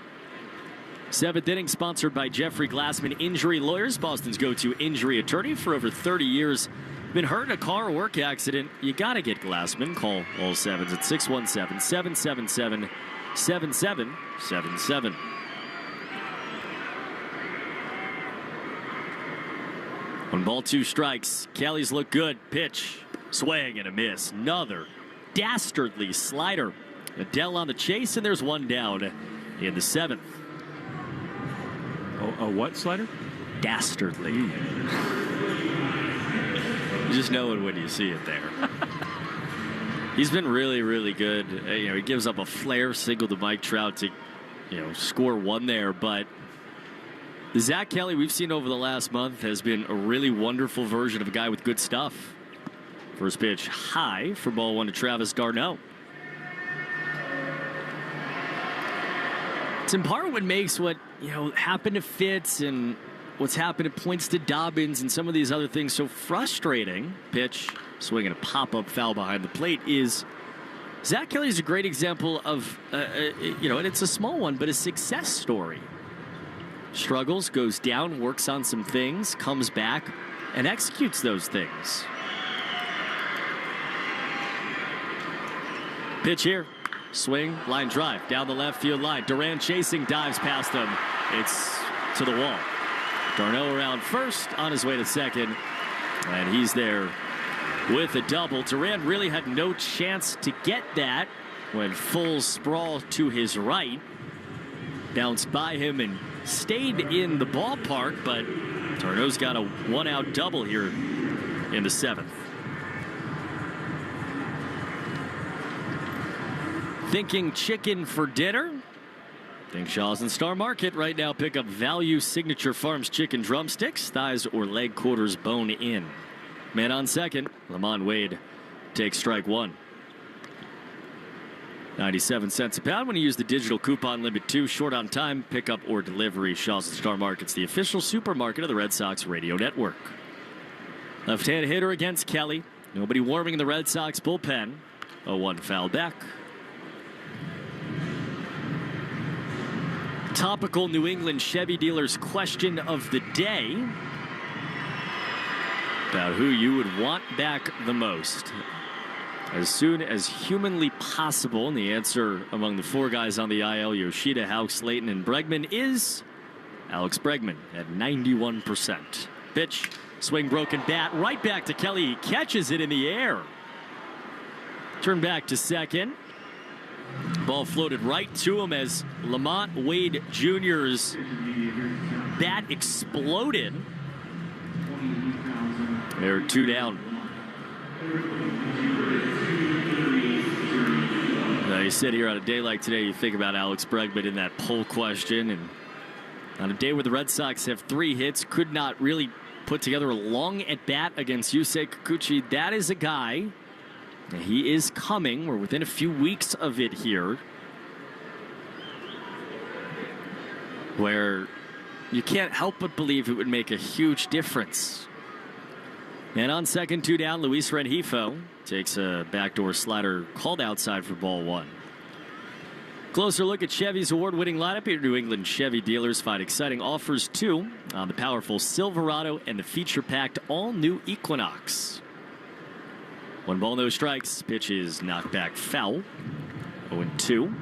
7th inning sponsored by Jeffrey Glassman Injury Lawyers, Boston's go-to injury attorney for over 30 years. Been hurt in a car or work accident? You gotta get Glassman. Call all 7s at 617-777-7777. 1 ball, 2 strikes. Kelly's look good. Pitch. Swing and a miss. Another dastardly slider. Adele on the chase, and there's one down in the 7th. Oh, a what slider? Dastardly. You just know it when you see it there. He's been really, really good. He gives up a flare single to Mike Trout to, score one there, but the Zach Kelly we've seen over the last month has been a really wonderful version of a guy with good stuff. First pitch high for ball 1 to Travis d'Arnaud. It's in part what makes what happened to Fitz and what's happened at points to Dobbins and some of these other things so frustrating. Pitch, swinging a pop-up foul behind the plate is Zach Kelly is a great example of and it's a small one, but a success story. Struggles, goes down, works on some things, comes back, and executes those things. Pitch here. Swing, line drive, down the left field line. Duran chasing, dives past him. It's to the wall. d'Arnaud around first, on his way to second, and he's there with a double. Duran really had no chance to get that when full sprawl to his right. Bounced by him and stayed in the ballpark, but d'Arnaud's got a 1-out double here in the 7th. Thinking chicken for dinner? Think Shaw's and Star Market right now. Pick up Value Signature Farms chicken drumsticks, thighs or leg quarters bone in. Man on second, Lamont Wade takes strike 1. 97 cents a pound when you use the digital coupon limit 2. Short on time, pickup or delivery. Shaw's and Star Market's the official supermarket of the Red Sox radio network. Left-hand hitter against Kelly. Nobody warming in the Red Sox bullpen. 0-1 foul back. Topical New England Chevy dealers question of the day about who you would want back the most as soon as humanly possible. And the answer among the 4 guys on the IL, Yoshida, Houck, Slayton, and Bregman, is Alex Bregman at 91%. Pitch, swing, broken bat, right back to Kelly. He catches it in the air. Turn back to second. Ball floated right to him as Lamont Wade Jr.'s bat exploded. They're 2 down. Now you sit here on a day like today, you think about Alex Bregman in that poll question, and on a day where the Red Sox have 3 hits, could not really put together a long at-bat against Yusei Kikuchi. That is a guy. He is coming. We're within a few weeks of it here, where you can't help but believe it would make a huge difference. And on second, 2 down, Luis Rengifo takes a backdoor slider called outside for ball 1. Closer look at Chevy's award-winning lineup. Your New England Chevy dealers find exciting offers too on the powerful Silverado and the feature-packed all-new Equinox. 1 ball, no strikes. Pitch is knocked back foul. 0-2.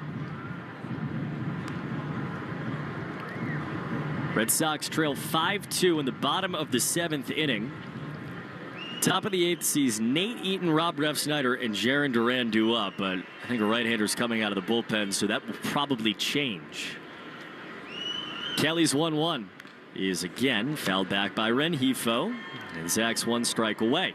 Red Sox trail 5-2 in the bottom of the 7th inning. Top of the 8th sees Nate Eaton, Rob Refsnyder, and Jarren Duran due up, but I think a right-hander's coming out of the bullpen, so that will probably change. Kelly's 1-1. is again fouled back by Rengifo, and Zach's 1 strike away.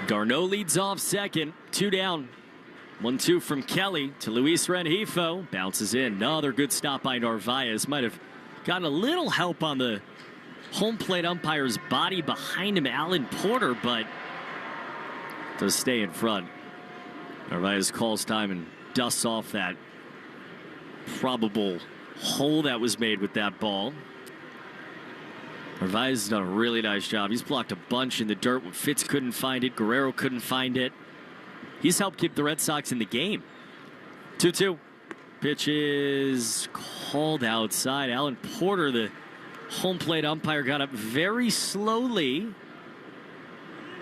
Garneau leads off second, 2 down. 1-2 from Kelly to Luis Rengifo. Bounces in. Another good stop by Narvaez. Might have gotten a little help on the home plate umpire's body behind him, Alan Porter, but does stay in front. Narvaez calls time and dusts off that probable hole that was made with that ball. Narvaez has done a really nice job. He's blocked a bunch in the dirt when Fitz couldn't find it. Guerrero couldn't find it. He's helped keep the Red Sox in the game. 2-2. Pitch is called outside. Alan Porter, the home plate umpire, got up very slowly.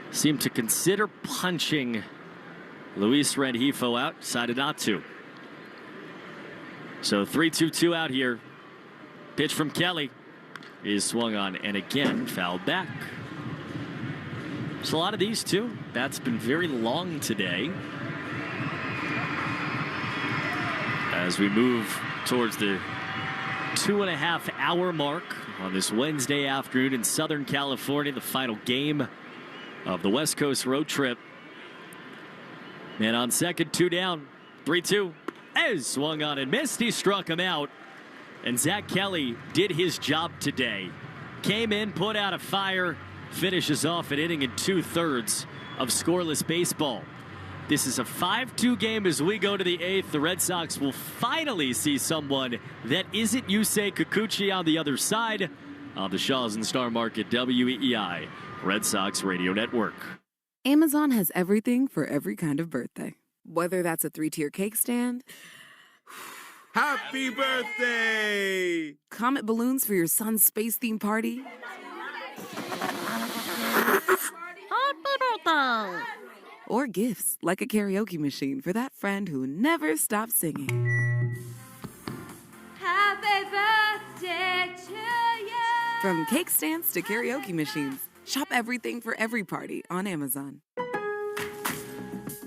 Seemed to consider punching Luis Rengifo out. Decided not to. So 3-2-2 out here. Pitch from Kelly is swung on and again fouled back. There's a lot of these too. Bat's been very long today. As we move towards the 2.5 hour mark on this Wednesday afternoon in Southern California, the final game of the West Coast road trip. And on second, 2 down, 3-2. As swung on and missed, he struck him out. And Zach Kelly did his job today. Came in, put out a fire, finishes off an inning in 2/3 of scoreless baseball. This is a 5-2 game as we go to the 8th. The Red Sox will finally see someone that isn't Yusei Kikuchi on the other side of the Shaw's and Star Market WEEI Red Sox Radio Network. Amazon has everything for every kind of birthday. Whether that's a 3-tier cake stand, Happy birthday! comet balloons for your son's space theme party, or gifts like a karaoke machine for that friend who never stops singing. Happy birthday to you. From cake stands to karaoke machines, shop everything for every party on Amazon.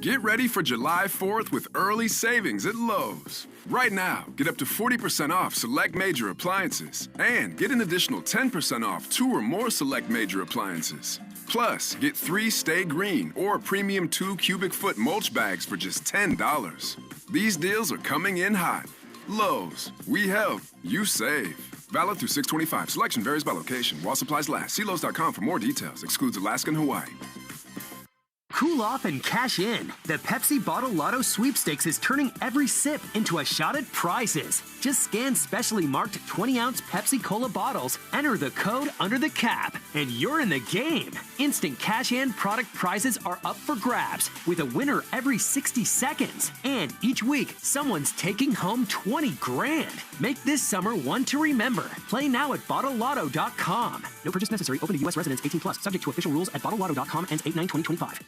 Get ready for July 4th with early savings at Lowe's. Right now, get up to 40% off select major appliances and get an additional 10% off 2 or more select major appliances. Plus, get 3 Stay Green or premium 2 cubic foot mulch bags for just $10. These deals are coming in hot. Lowe's, we help, you save. Valid through 6/25. Selection varies by location. While supplies last. See Lowe's.com for more details. Excludes Alaska and Hawaii. Cool off and cash in. The Pepsi Bottle Lotto Sweepstakes is turning every sip into a shot at prizes. Just scan specially marked 20-ounce Pepsi Cola bottles, enter the code under the cap, and you're in the game. Instant cash and product prizes are up for grabs, with a winner every 60 seconds. And each week, someone's taking home 20 grand. Make this summer one to remember. Play now at BottleLotto.com. No purchase necessary. Open to U.S. residents 18+. Subject to official rules at BottleLotto.com. Ends 8/9/2025.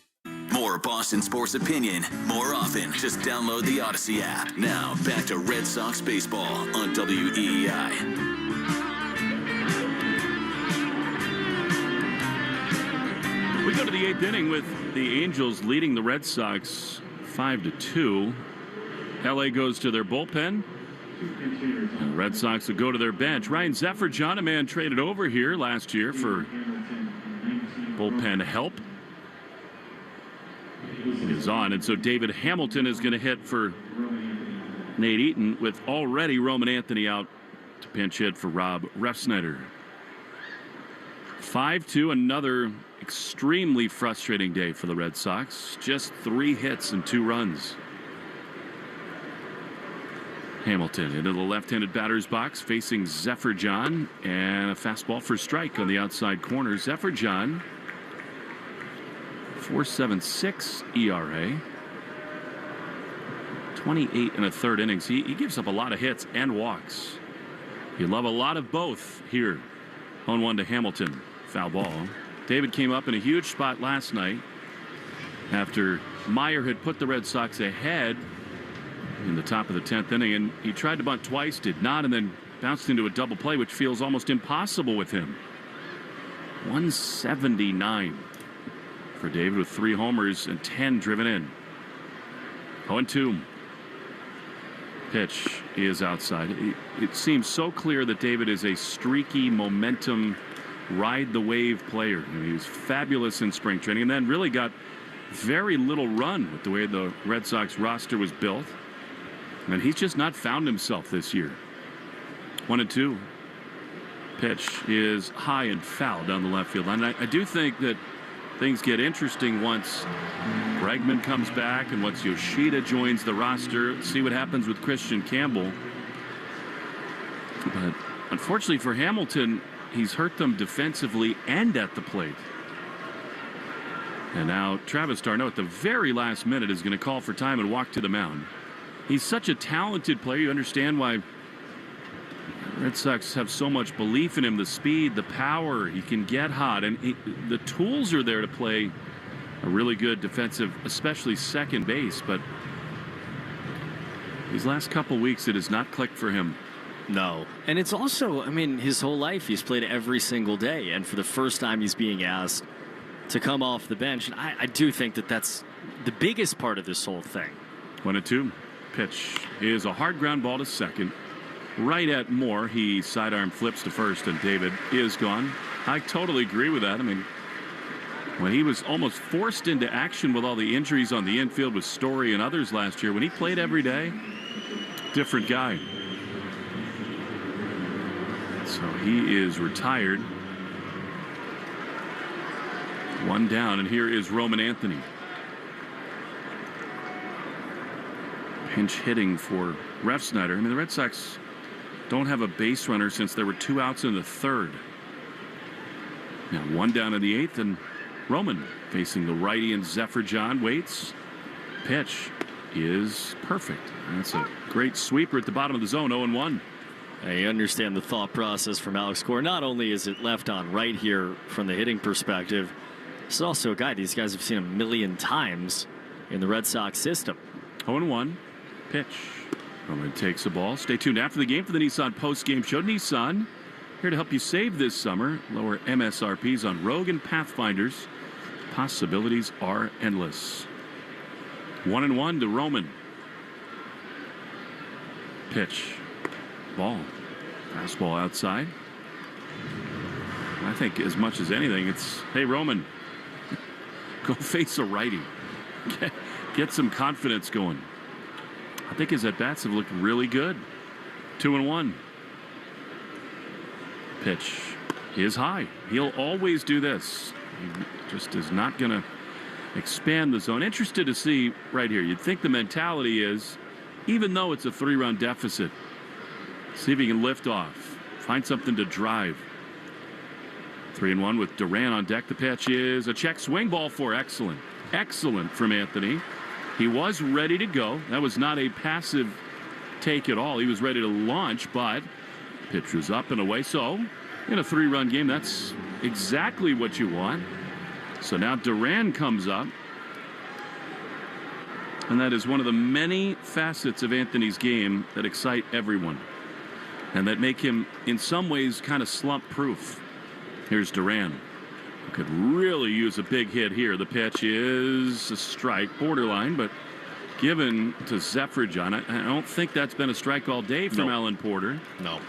More Boston sports opinion, more often. Just download the Odyssey app. Now, back to Red Sox baseball on WEEI. We go to the 8th inning with the Angels leading the Red Sox 5-2. LA goes to their bullpen. And the Red Sox will go to their bench. Ryan Zefferjon, a man traded over here last year for bullpen help, is on, and so David Hamilton is going to hit for Nate Eaton, with already Roman Anthony out to pinch hit for Rob Refsnyder. 5-2, another extremely frustrating day for the Red Sox. Just 3 hits and 2 runs. Hamilton into the left-handed batter's box facing Zefferjon, and a fastball for strike on the outside corner. Zefferjon, 4.76 ERA, 28 1/3 innings. He gives up a lot of hits and walks. You love a lot of both here. 0-1 to Hamilton. Foul ball. David came up in a huge spot last night after Meyer had put the Red Sox ahead in the top of the 10th inning, and he tried to bunt twice, did not, and then bounced into a double play, which feels almost impossible with him. 179 for David with 3 homers and 10 driven in. 0-2. Pitch is outside. It seems so clear that David is a streaky, momentum, ride-the-wave player. He was fabulous in spring training and then really got very little run with the way the Red Sox roster was built. And he's just not found himself this year. 1-2. Pitch is high and foul down the left field line. I do think that things get interesting once Pregame comes back and once Yoshida joins the roster. See what happens with Christian Campbell. But unfortunately for Hamilton, he's hurt them defensively and at the plate. And now Travis d'Arnaud at the very last minute is going to call for time and walk to the mound. He's such a talented player. You understand why Red Sox have so much belief in him. The speed, the power, he can get hot, and the tools are there to play a really good defensive, especially second base. But these last couple weeks, it has not clicked for him. No. And it's also, I mean, his whole life he's played every single day, and for the first time he's being asked to come off the bench. And I do think that that's the biggest part of this whole thing. 1-2. Pitch is a hard ground ball to second. Right at Moore. He sidearm flips to first, and David is gone. I totally agree with that. I mean, when he was almost forced into action with all the injuries on the infield with Story and others last year, when he played every day, different guy. So he is retired. 1 down, and here is Roman Anthony. Pinch hitting for Refsnyder. I mean, the Red Sox don't have a base runner since there were 2 outs in the 3rd. Now 1 down in the 8th, and Roman facing the righty, and Zephyr John waits. Pitch is perfect. That's a great sweeper at the bottom of the zone. 0-1. I understand the thought process from Alex Cora. Not only is it left on right here from the hitting perspective, it's also a guy these guys have seen a million times in the Red Sox system. 0-1. Pitch. Roman takes the ball. Stay tuned after the game for the Nissan Postgame Show. Nissan, here to help you save this summer. Lower MSRPs on Rogue and Pathfinders. Possibilities are endless. 1-1 to Roman. Pitch. Ball. Fastball outside. I think as much as anything, it's, hey, Roman, go face a righty. Get some confidence going. I think his at-bats have looked really good. 2-1. Pitch is high. He'll always do this. He just is not going to expand the zone. Interested to see right here. You'd think the mentality is, even though it's a 3-run deficit, see if he can lift off. Find something to drive. 3-1 with Duran on deck. The pitch is a check swing ball for excellent. Excellent from Anthony. He was ready to go. That was not a passive take at all. He was ready to launch, but pitch was up and away. So in a 3-run game, that's exactly what you want. So now Duran comes up. And that is one of the many facets of Anthony's game that excite everyone and that make him in some ways kind of slump proof. Here's Duran. Could really use a big hit here. The pitch is a strike, borderline, but given to Zephyr John. I don't think that's been a strike all day from Alan Porter. No.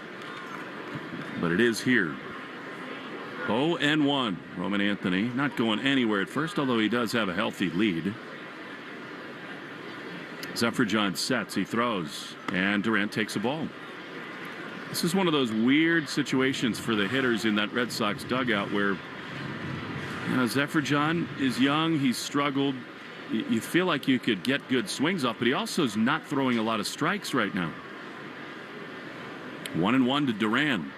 But it is here. 0-1. Roman Anthony not going anywhere at first, although he does have a healthy lead. Zephyr John sets, he throws, and Durant takes a ball. This is one of those weird situations for the hitters in that Red Sox dugout where, you know, Zephyr John is young, he's struggled. You feel like you could get good swings off, but he also is not throwing a lot of strikes right now. 1-1 to Duran.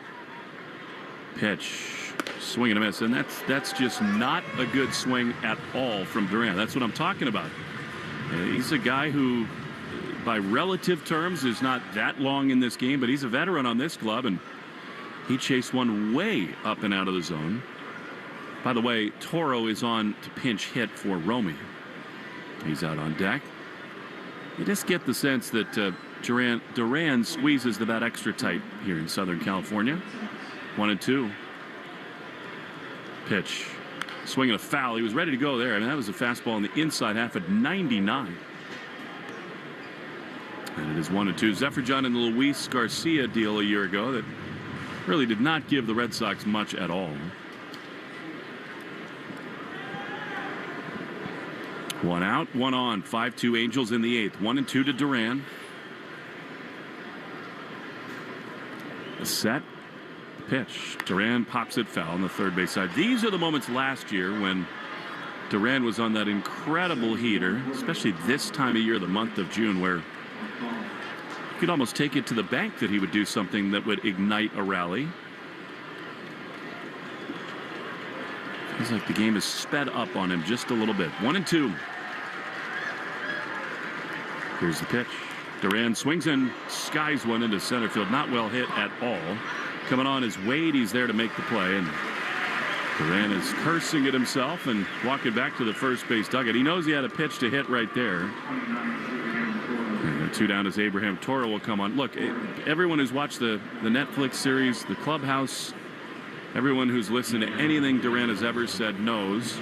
Pitch, swing and a miss, and that's just not a good swing at all from Duran. That's what I'm talking about. He's a guy who, by relative terms, is not that long in this game, but he's a veteran on this club, and he chased one way up and out of the zone. By the way, Toro is on to pinch hit for Romy. He's out on deck. You just get the sense that Duran squeezes the bat extra tight here in Southern California. 1-2. Pitch. Swinging a foul. He was ready to go there. I mean, that was a fastball on the inside half at 99. And it is 1-2. Zephyr-John and the Luis Garcia deal a year ago that really did not give the Red Sox much at all. 1 out, 1 on. 5-2 Angels in the 8th. 1-2 to Duran. A set. Pitch. Duran pops it foul on the third base side. These are the moments last year when Duran was on that incredible heater, especially this time of year, the month of June, where you could almost take it to the bank that he would do something that would ignite a rally. Feels like the game is sped up on him just a little bit. 1-2. Here's the pitch. Duran swings and skies one into center field. Not well hit at all. Coming on is Wade. He's there to make the play, and Duran is cursing at himself and walking back to the first base dugout. He knows he had a pitch to hit right there. And 2 down as Abraham Toro will come on. Look, everyone who's watched the Netflix series, The Clubhouse, everyone who's listened to anything Duran has ever said knows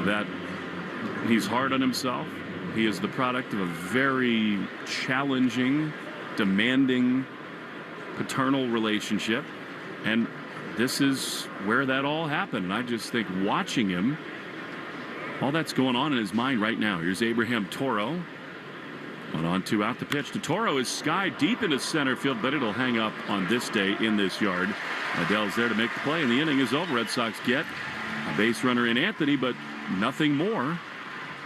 that he's hard on himself. He is the product of a very challenging, demanding, paternal relationship, and this is where that all happened. And I just think watching him, all that's going on in his mind right now. Here's Abraham Toro. 1-2 out. The pitch to Toro is skied deep into center field, but it'll hang up on this day in this yard. Adele's there to make the play, and the inning is over. Red Sox get a base runner in Anthony, but nothing more.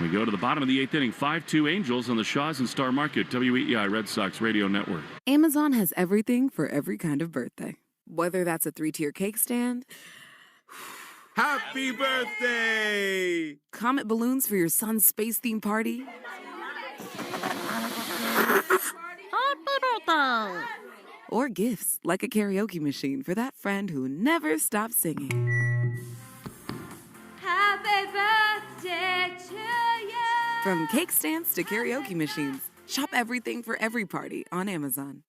We go to the bottom of the 8th inning. 5-2 Angels on the Shaws and Star Market, WEEI Red Sox Radio Network. Amazon has everything for every kind of birthday. Whether that's a 3-tier cake stand, Happy birthday! comet balloons for your son's space theme party, or gifts like a karaoke machine for that friend who never stops singing. Happy birthday to you. From cake stands to karaoke machines, shop everything for every party on Amazon.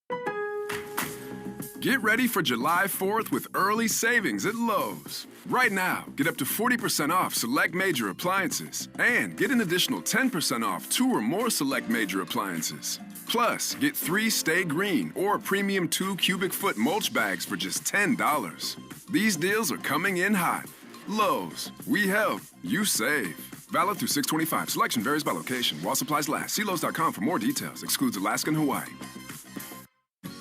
Get ready for July 4th with early savings at Lowe's. Right now, get up to 40% off select major appliances and get an additional 10% off 2 or more select major appliances. Plus, get 3 Stay Green or premium 2 cubic foot mulch bags for just $10. These deals are coming in hot. Lowe's, we help, you save. Valid through 6/25. Selection varies by location. While supplies last. See Lowe's.com for more details. Excludes Alaska and Hawaii.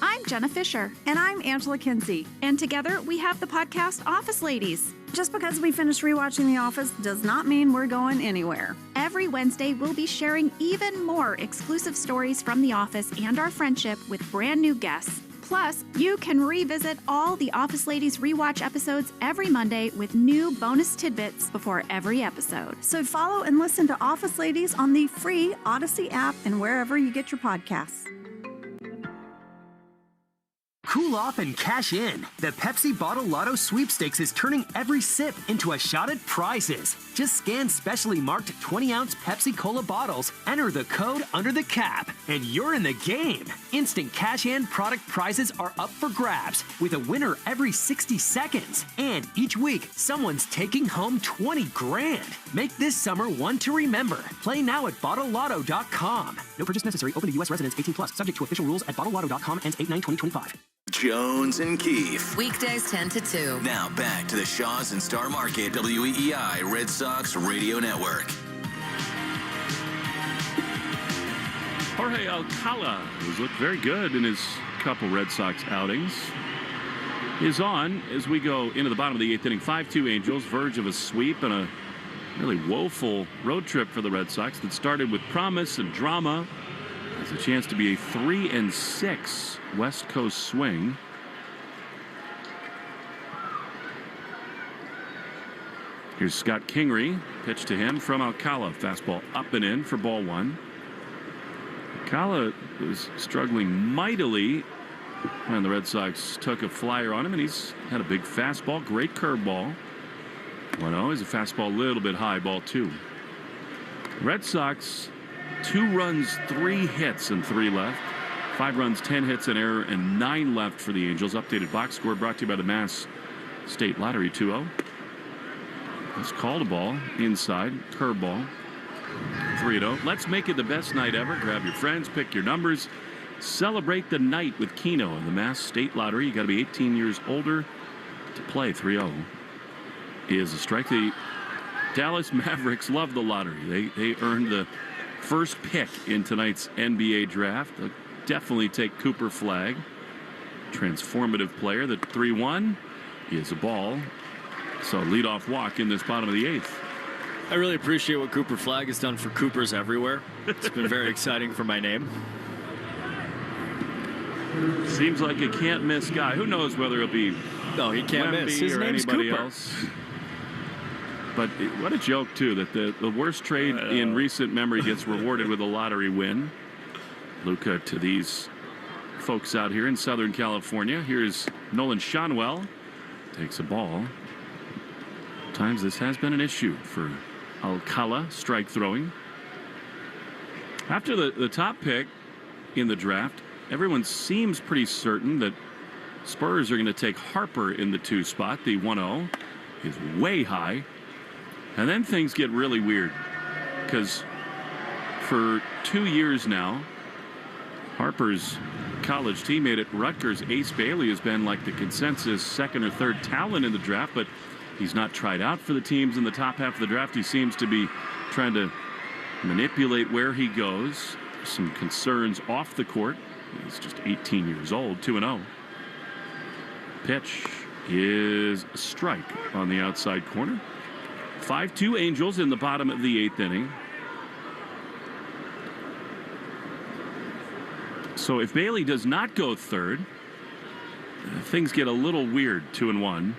I'm Jenna Fisher. And I'm Angela Kinsey. And together we have the podcast Office Ladies. Just because we finished rewatching The Office does not mean we're going anywhere. Every Wednesday, we'll be sharing even more exclusive stories from The Office and our friendship with brand new guests. Plus, you can revisit all the Office Ladies rewatch episodes every Monday with new bonus tidbits before every episode. So follow and listen to Office Ladies on the free Odyssey app and wherever you get your podcasts. Cool off and cash in. The Pepsi Bottle Lotto Sweepstakes is turning every sip into a shot at prizes. Just scan specially marked 20-ounce Pepsi Cola bottles, enter the code under the cap, and you're in the game. Instant cash in product prizes are up for grabs, with a winner every 60 seconds. And each week, someone's taking home 20 grand. Make this summer one to remember. Play now at BottleLotto.com. No purchase necessary. Open to U.S. residents 18+. Subject to official rules at BottleLotto.com. Ends 8/9/2025. Jones and Keefe. Weekdays 10 to 2. Now back to the Shaws and Star Market WEEI Red Sox Radio Network. Jorge Alcala, who's looked very good in his couple Red Sox outings, is on as we go into the bottom of the 8th inning. 5-2 Angels, verge of a sweep and a really woeful road trip for the Red Sox that started with promise and drama. Has a chance to be a 3-6 West Coast swing. Here's Scott Kingery. Pitch to him from Alcala. Fastball up and in for ball 1. Alcala was struggling mightily when the Red Sox took a flyer on him, and he's had a big fastball, great curveball. 1-0 is a fastball a little bit high, ball 2. Red Sox 2 runs, 3 hits, and 3 left. 5 runs, 10 hits, an error, and 9 left for the Angels. Updated box score brought to you by the Mass State Lottery. 2-0. Let's call the ball inside. Curveball. 3-0. Let's make it the best night ever. Grab your friends, pick your numbers. Celebrate the night with Keno in the Mass State Lottery. You got to be 18 years older to play. 3-0 is a strike. The Dallas Mavericks love the lottery. They earned the first pick in tonight's NBA draft. They'll definitely take Cooper Flagg. Transformative player. The 3-1 is a ball. So leadoff walk in this bottom of the 8th. I really appreciate what Cooper Flagg has done for Coopers everywhere. It's been very exciting for my name. Seems like a can't miss guy. Who knows whether it'll be he can't Wemby miss. His or name's anybody Cooper. else. But what a joke, too, that the worst trade in recent memory gets rewarded with a lottery win. Luka to these folks out here in Southern California. Here's Nolan Shonwell. Takes a ball. Times this has been an issue for Alcala, strike throwing. After the top pick in the draft, everyone seems pretty certain that Spurs are going to take Harper in the 2 spot. The 1-0 is way high. And then things get really weird because for 2 years now, Harper's college teammate at Rutgers, Ace Bailey, has been like the consensus 2nd or 3rd talent in the draft, but he's not tried out for the teams in the top half of the draft. He seems to be trying to manipulate where he goes. Some concerns off the court. He's just 18 years old. 2-0. Pitch is a strike on the outside corner. 5-2 Angels in the bottom of the 8th inning. So if Bailey does not go 3rd, things get a little weird. 2-1.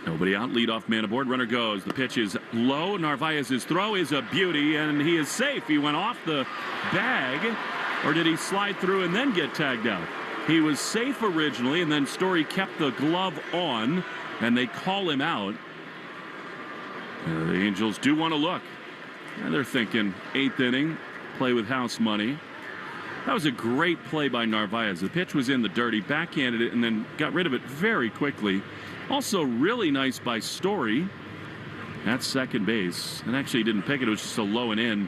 Nobody out. Leadoff man aboard. Runner goes. The pitch is low. Narvaez's throw is a beauty, and he is safe. He went off the bag, or did he slide through and then get tagged out? He was safe originally, and then Story kept the glove on, and they call him out. The Angels do want to look. And they're thinking 8th inning, play with house money. That was a great play by Narvaez. The pitch was in the dirt. He backhanded it and then got rid of it very quickly. Also really nice by Story at second base. And actually he didn't pick it. It was just a low and in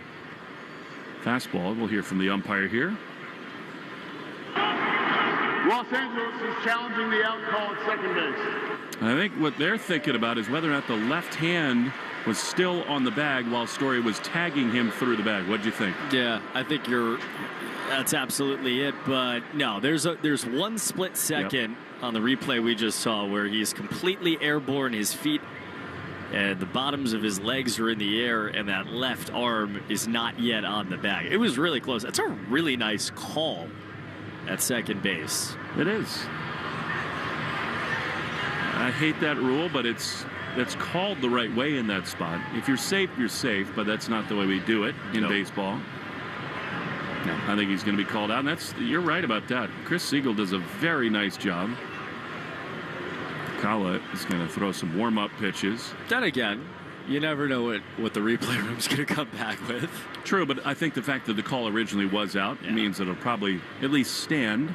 fastball. We'll hear from the umpire here. Los Angeles is challenging the out call at second base. I think what they're thinking about is whether or not the left hand was still on the bag while Story was tagging him through the bag. What'd you think? Yeah, I think that's absolutely it. But no, there's one split second on the replay we just saw where he's completely airborne. His feet and the bottoms of his legs are in the air, and that left arm is not yet on the bag. It was really close. That's a really nice call at second base. It is. I hate that rule, but it's called the right way in that spot. If you're safe, you're safe, but that's not the way we do it in baseball. No, I think he's going to be called out, and you're right about that. Chris Siegel does a very nice job. Kala is going to throw some warm-up pitches. Then again, you never know what the replay room's going to come back with. True, but I think the fact that the call originally was out means it'll probably at least stand.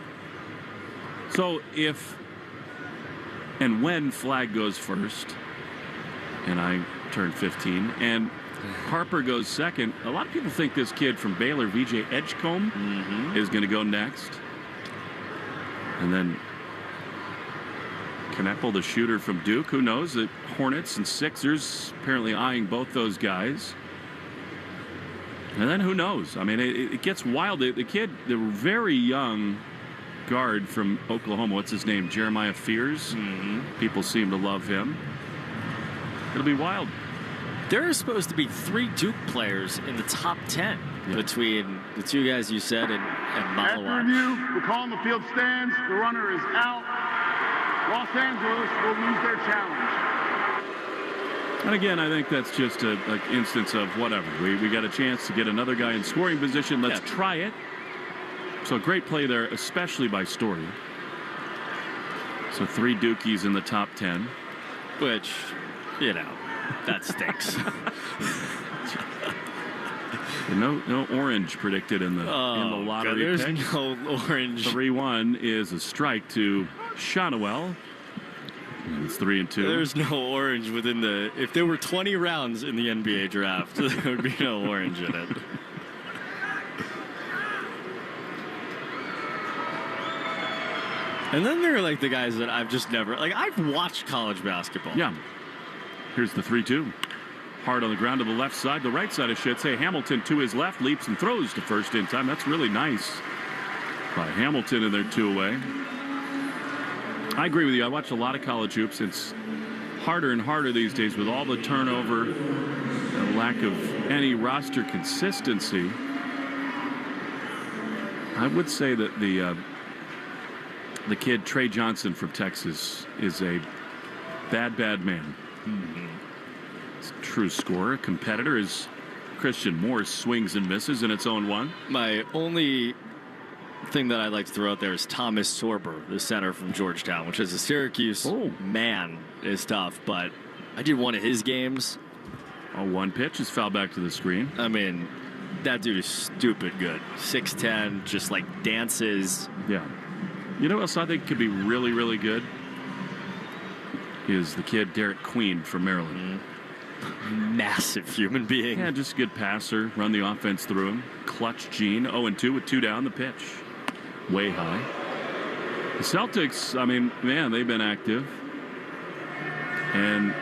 So if and when Flagg goes first, and I turn 15, and Harper goes second, a lot of people think this kid from Baylor, VJ Edgecombe, is going to go next. And then Kneppel, the shooter from Duke, who knows? The Hornets and Sixers apparently eyeing both those guys. And then who knows? I mean, it gets wild. The kid, the very young guard from Oklahoma, what's his name? Jeremiah Fears. People seem to love him. It'll be wild. There are supposed to be 3 Duke players in the top 10 between the 2 guys you said and After Malawak. review, we're calling the field stands. The runner is out. Los Angeles will lose their challenge. And again, I think that's just an instance of whatever. We got a chance to get another guy in scoring position. Let's try it. So great play there, especially by Story. So 3 Dukies in the top 10. Which, that stinks. No orange predicted in the lottery there's picks. no orange. 3-1 is a strike to Shonowell. It's 3-2. There's no orange within the... If there were 20 rounds in the NBA draft, there would be no orange in it. And then there are like the guys that I've just never... Like, I've watched college basketball. Yeah. Here's the 3-2. Hard on the ground to the left side. The right side of Shitze. Hamilton to his left. Leaps and throws to first in time. That's really nice by Hamilton in their 2-away. I agree with you. I watch a lot of college hoops. It's harder and harder these days with all the turnover and lack of any roster consistency. I would say that the kid Trey Johnson from Texas is a bad man. He's a true scorer, competitor. Is Christian Morse swings and misses in its own one. My only thing that I'd like to throw out there is Thomas Sorber, the center from Georgetown, which is a Syracuse man is tough, but I did one of his games. One pitch is fouled back to the screen. I mean, that dude is stupid good. 6'10", just like dances. Yeah. You know what else I think could be really, really good? Is the kid Derek Queen from Maryland. Massive human being. Yeah, just a good passer. Run the offense through him. Clutch Gene. 0-2 with 2 down. The pitch. Way high. The Celtics, I mean, man, they've been active. And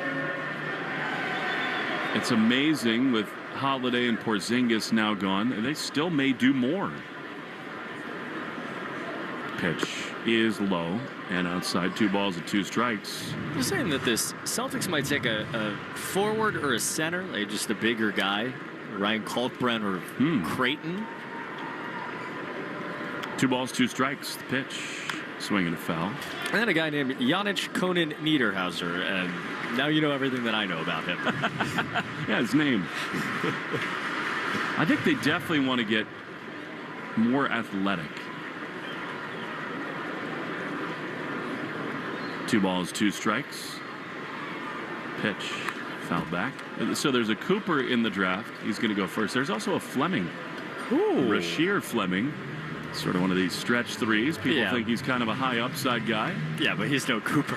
it's amazing with Holiday and Porzingis now gone. And they still may do more. Pitch is low and outside. 2 balls and 2 strikes. You're saying that this Celtics might take a forward or a center, like just a bigger guy, Ryan Kalkbrenner or Creighton. 2 balls, 2 strikes. The pitch, swinging a foul. And then a guy named Janich Conan Niederhauser, and now you know everything that I know about him. Yeah, his name. I think they definitely want to get more athletic. 2 balls, 2 strikes. Pitch, fouled back. So there's a Cooper in the draft. He's going to go first. There's also a Fleming. Rasheer Fleming. Sort of one of these stretch threes. People think he's kind of a high upside guy. Yeah, but he's no Cooper.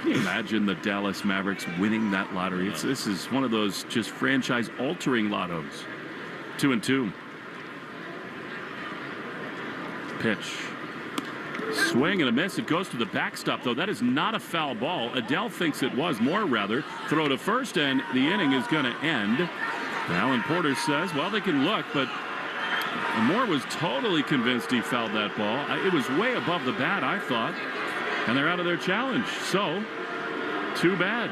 Can you imagine the Dallas Mavericks winning that lottery? This is one of those just franchise-altering lottos. 2-2. Pitch. Swing and a miss. It goes to the backstop, though. That is not a foul ball. Adele thinks it was. Moore, rather. Throw to first, and the inning is going to end. Alan Porter says, well, they can look, but Moore was totally convinced he fouled that ball. It was way above the bat, I thought. And they're out of their challenge. So, too bad.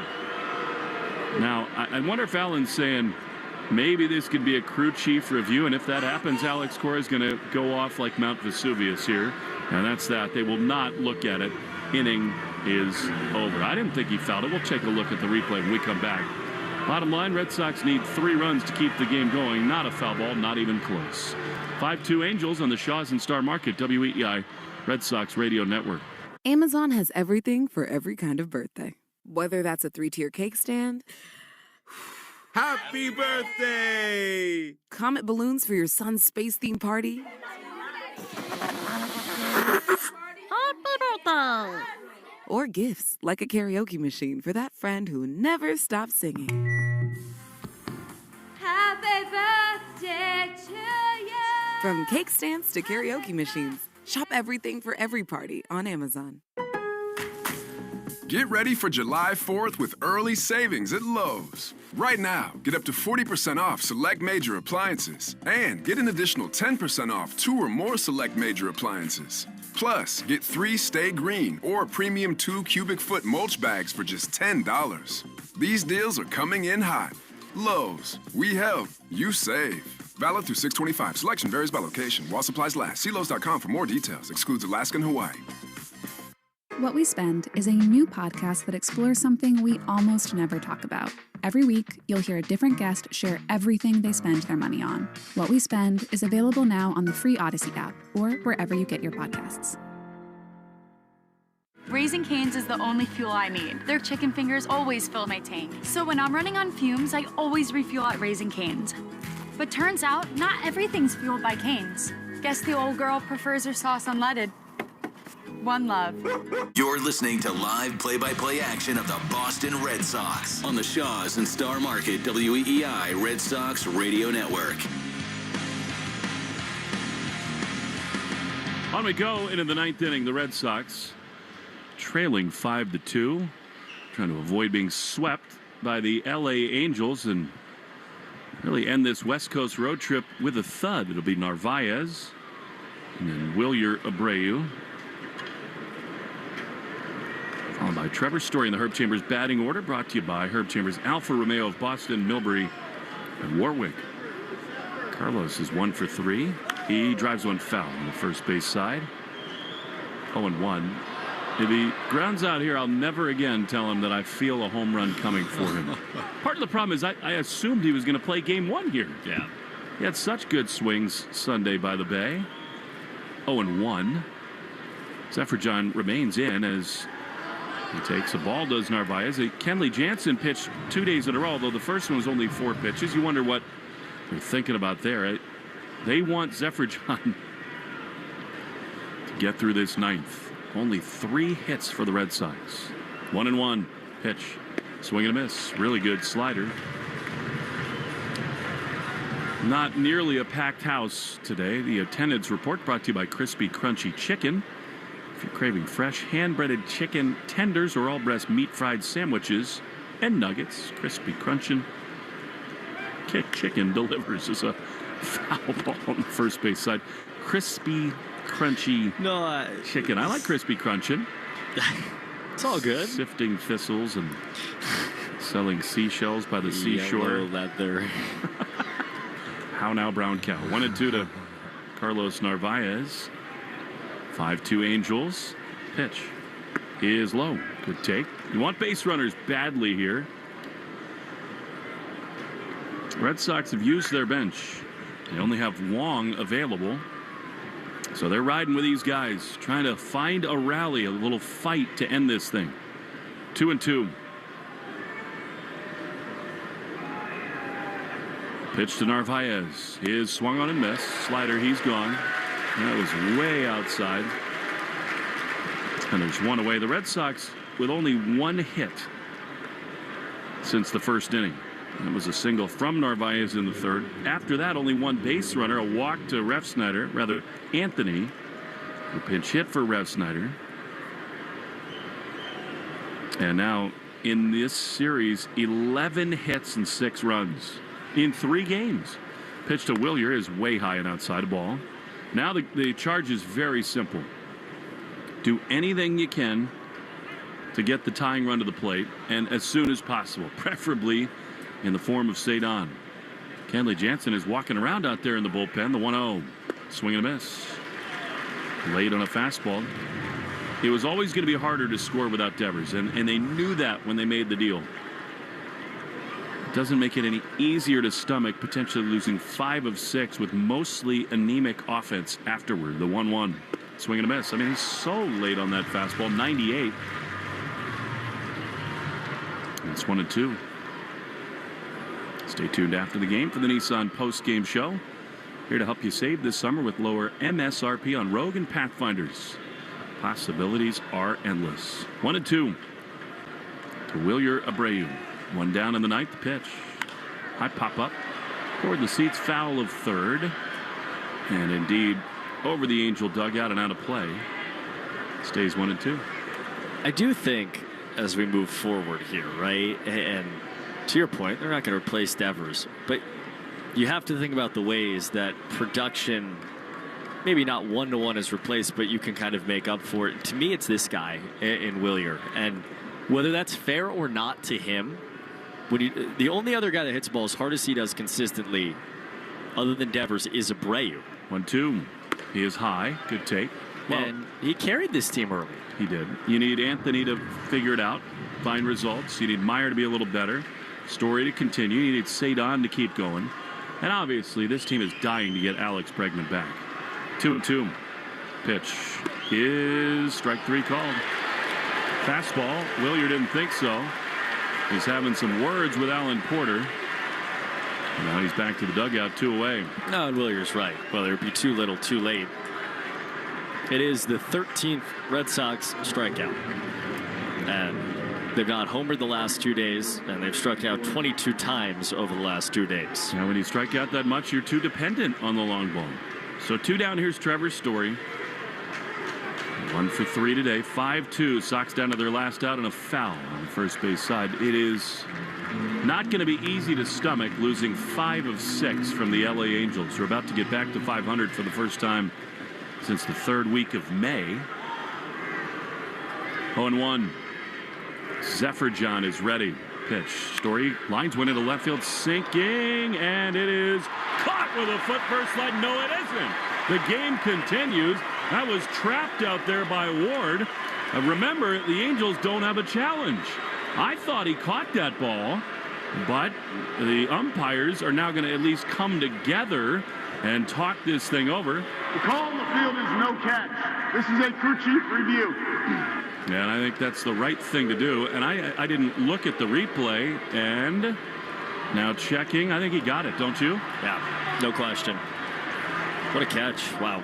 Now, I wonder if Alan's saying maybe this could be a crew chief review, and if that happens, Alex Cora is going to go off like Mount Vesuvius here. And that's that. They will not look at it. Inning is over. I didn't think he fouled it. We'll take a look at the replay when we come back. Bottom line, Red Sox need 3 runs to keep the game going. Not a foul ball, not even close. 5-2 Angels on the Shaws and Star Market, WEEI, Red Sox Radio Network. Amazon has everything for every kind of birthday. Whether that's a 3-tier cake stand, Happy birthday! Comet balloons for your son's space-themed party, or gifts like a karaoke machine for that friend who never stops singing. Happy birthday to you. From cake stands to karaoke machines, shop everything for every party on Amazon. Get ready for July 4th with early savings at Lowe's. Right now, get up to 40% off select major appliances and get an additional 10% off 2 or more select major appliances. Plus, get 3 Stay Green or premium 2 cubic foot mulch bags for just $10. These deals are coming in hot. Lowe's, we help, you save. Valid through 6/25. Selection varies by location. While supplies last. See Lowe's.com for more details. Excludes Alaska and Hawaii. What We Spend is a new podcast that explores something we almost never talk about. Every week, you'll hear a different guest share everything they spend their money on. What We Spend is available now on the free Odyssey app or wherever you get your podcasts. Raising Cane's is the only fuel I need. Their chicken fingers always fill my tank. So when I'm running on fumes, I always refuel at Raising Cane's. But turns out, not everything's fueled by Cane's. Guess the old girl prefers her sauce unleaded. One love. You're listening to live play-by-play action of the Boston Red Sox on the Shaws and Star Market WEEI Red Sox Radio Network. On we go into the ninth inning. The Red Sox trailing 5-2, trying to avoid being swept by the LA Angels and really end this West Coast road trip with a thud. It'll be Narvaez and then Wilyer Abreu, followed by Trevor Story in the Herb Chambers batting order, brought to you by Herb Chambers, Alfa Romeo of Boston, Millbury, and Warwick. Carlos is 1 for 3. He drives one foul on the first base side. 0-1. If he grounds out here, I'll never again tell him that I feel a home run coming for him. Part of the problem is I assumed he was going to play game 1 here. Yeah. He had such good swings Sunday by the Bay. 0-1. Zephyr John remains in as he takes a ball, does Narvaez. Kenley Jansen pitched 2 days in a row, although the first one was only 4 pitches. You wonder what they're thinking about there. They want Zephyr John to get through this ninth. Only 3 hits for the Red Sox. 1-1 pitch. Swing and a miss. Really good slider. Not nearly a packed house today. The attendance report brought to you by Crispy Crunchy Chicken. If you're craving fresh hand-breaded chicken tenders or all-breast meat fried sandwiches and nuggets, Crispy Crunchin' Chicken delivers. As a foul ball on the first base side. Crispy Crunchy Chicken. I like Crispy Crunchin'. It's all good. Sifting thistles and selling seashells by the seashore. Leather. How now, brown cow? 1-2 to Carlos Narvaez. 5-2 Angels. Pitch is low. Good take. You want base runners badly here. Red Sox have used their bench. They only have Wong available. So they're riding with these guys, trying to find a rally, a little fight to end this thing. 2-2. Pitch to Narvaez. He is swung on and missed. Slider, he's gone. That was way outside. And there's one away. The Red Sox with only 1 hit since the first inning. That was a single from Narvaez in the third. After that, only 1 base runner, a walk to Anthony, a pinch hit for Refsnyder. And now in this series, 11 hits and 6 runs in 3 games. Pitch to Wilyer is way high and outside the ball. Now the charge is very simple. Do anything you can to get the tying run to the plate, and as soon as possible, preferably in the form of Cedon. Kenley Jansen is walking around out there in the bullpen. The 1-0. Swing and a miss. Late on a fastball. It was always going to be harder to score without Devers, and they knew that when they made the deal. It doesn't make it any easier to stomach potentially losing 5 of 6 with mostly anemic offense afterward. The 1-1. Swing and a miss. I mean, he's so late on that fastball. 98. It's 1-2. Stay tuned after the game for the Nissan Postgame Show. Here to help you save this summer with lower MSRP on Rogue and Pathfinders. Possibilities are endless. 1-2 to Wilyer Abreu. 1 down in the ninth. Pitch. High pop-up toward the seats, foul of third. And indeed, over the Angel dugout and out of play. Stays 1-2. I do think as we move forward here, right? And to your point, they're not going to replace Devers, but you have to think about the ways that production, maybe not 1-to-1 is replaced, but you can kind of make up for it. To me, it's this guy in Wilyer, and whether that's fair or not to him, the only other guy that hits the ball as hard as he does consistently, other than Devers, is Abreu. 1-2. He is high. Good take. Well, and he carried this team early. He did. You need Anthony to figure it out, find results. You need Meyer to be a little better. Story to continue. You need Cedon to keep going. And obviously, this team is dying to get Alex Bregman back. 2-2. Pitch is strike 3 called. Fastball. Willier didn't think so. He's having some words with Alan Porter. Now he's back to the dugout, 2 away. No, and Willier's right. Well, it would be too little, too late. It is the 13th Red Sox strikeout. And they've not homered the last 2 days, and they've struck out 22 times over the last 2 days. Now, when you strike out that much, you're too dependent on the long ball. So 2 down. Here's Trevor Story. 1 for 3 today. 5-2. Sox down to their last out and a foul on the first base side. It is not going to be easy to stomach losing 5 of 6 from the LA Angels. They're about to get back to 500 for the first time since the 3rd week of May. 0-1. Zephyr John is ready. Pitch. Story lines one into left field, sinking, and it is caught with a foot first slide. No, it isn't. The game continues. That was trapped out there by Ward. Remember, the Angels don't have a challenge. I thought he caught that ball, but the umpires are now going to at least come together and talk this thing over. The call on the field is no catch. This is a crew chief review. And I think that's the right thing to do. And I didn't look at the replay, and now checking. I think he got it, don't you? Yeah, no question. What a catch. Wow.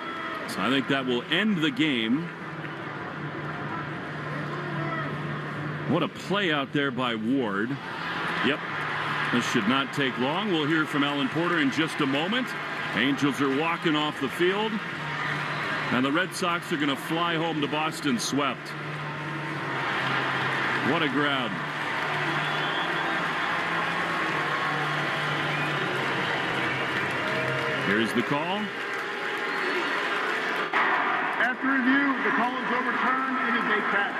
So I think that will end the game. What a play out there by Ward. Yep. This should not take long. We'll hear from Alan Porter in just a moment. Angels are walking off the field. And the Red Sox are going to fly home to Boston swept. What a crowd. Here's the call. After review, the call is overturned. It is a catch.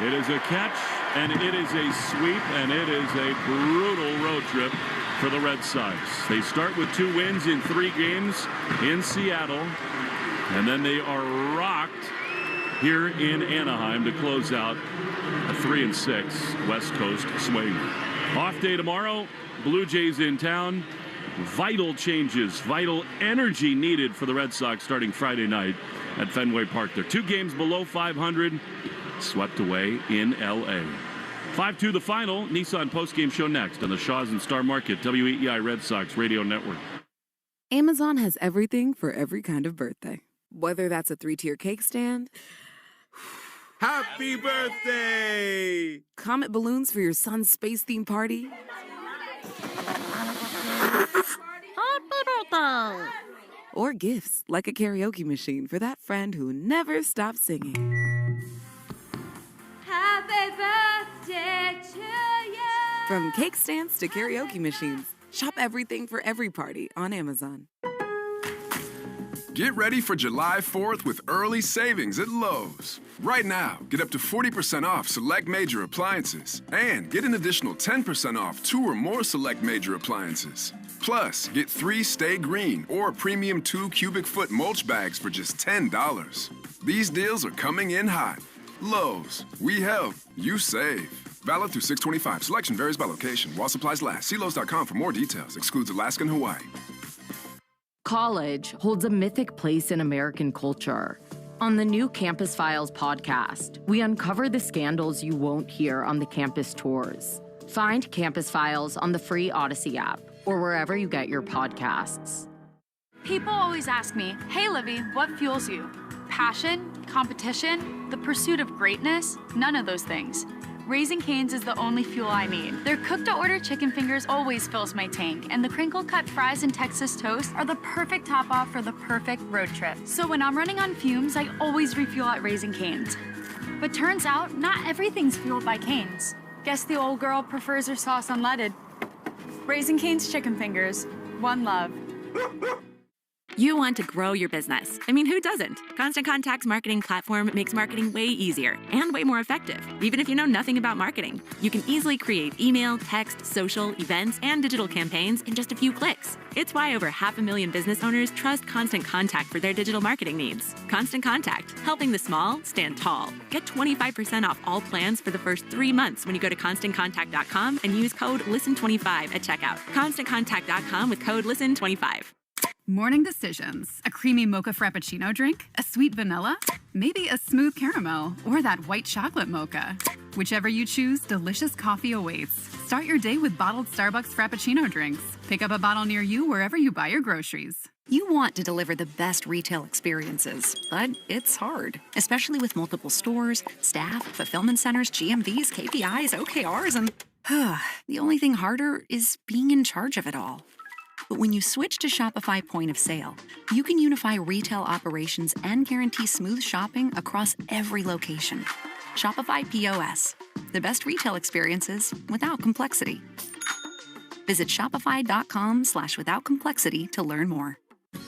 It is a catch, and it is a sweep, and it is a brutal road trip for the Red Sox. They start with 2 wins in 3 games in Seattle, and then they are rocked here in Anaheim to close out a 3-6 West Coast swing. Off day tomorrow, Blue Jays in town. Vital changes, vital energy needed for the Red Sox starting Friday night at Fenway Park. They're 2 games below 500, swept away in L.A. 5-2 the final. Nissan postgame show next on the Shaws and Star Market WEEI Red Sox Radio Network. Amazon has everything for every kind of birthday. Whether that's a 3-tier cake stand, Happy birthday! comet balloons for your son's space theme party, or gifts like a karaoke machine for that friend who never stops singing. Happy birthday to you. From cake stands to karaoke machines, shop everything for every party on Amazon. Get ready for July 4th with early savings at Lowe's. Right now, get up to 40% off select major appliances and get an additional 10% off 2 or more select major appliances. Plus, get 3 Stay Green or premium 2 cubic foot mulch bags for just $10. These deals are coming in hot. Lowe's, we help, you save. Valid through 6/25. Selection varies by location. While supplies last. See Lowe's.com for more details. Excludes Alaska and Hawaii. College holds a mythic place in American culture. On the new Campus Files podcast, we uncover the scandals you won't hear on the campus tours. Find Campus Files on the free Odyssey app or wherever you get your podcasts. People always ask me, hey, Livy, what fuels you? Passion? Competition? The pursuit of greatness? None of those things. Raising Cane's is the only fuel I need. Their cooked-to-order chicken fingers always fills my tank, and the crinkle-cut fries and Texas toast are the perfect top-off for the perfect road trip. So when I'm running on fumes, I always refuel at Raising Cane's. But turns out, not everything's fueled by Cane's. Guess the old girl prefers her sauce unleaded. Raising Cane's chicken fingers. One love. You want to grow your business. I mean, who doesn't? Constant Contact's marketing platform makes marketing way easier and way more effective, even if you know nothing about marketing. You can easily create email, text, social, events, and digital campaigns in just a few clicks. It's why over 500,000 business owners trust Constant Contact for their digital marketing needs. Constant Contact, helping the small stand tall. Get 25% off all plans for the first 3 months when you go to ConstantContact.com and use code LISTEN25 at checkout. ConstantContact.com with code LISTEN25. Morning decisions. A creamy mocha frappuccino drink? A sweet vanilla? Maybe a smooth caramel or that white chocolate mocha. Whichever you choose, delicious coffee awaits. Start your day with bottled Starbucks Frappuccino drinks. Pick up a bottle near you wherever you buy your groceries. You want to deliver the best retail experiences, but it's hard, especially with multiple stores, staff, fulfillment centers, GMVs, KPIs, OKRs, and the only thing harder is being in charge of it all. But when you switch to Shopify Point of Sale, you can unify retail operations and guarantee smooth shopping across every location. Shopify POS, the best retail experiences without complexity. Visit shopify.com/without complexity to learn more.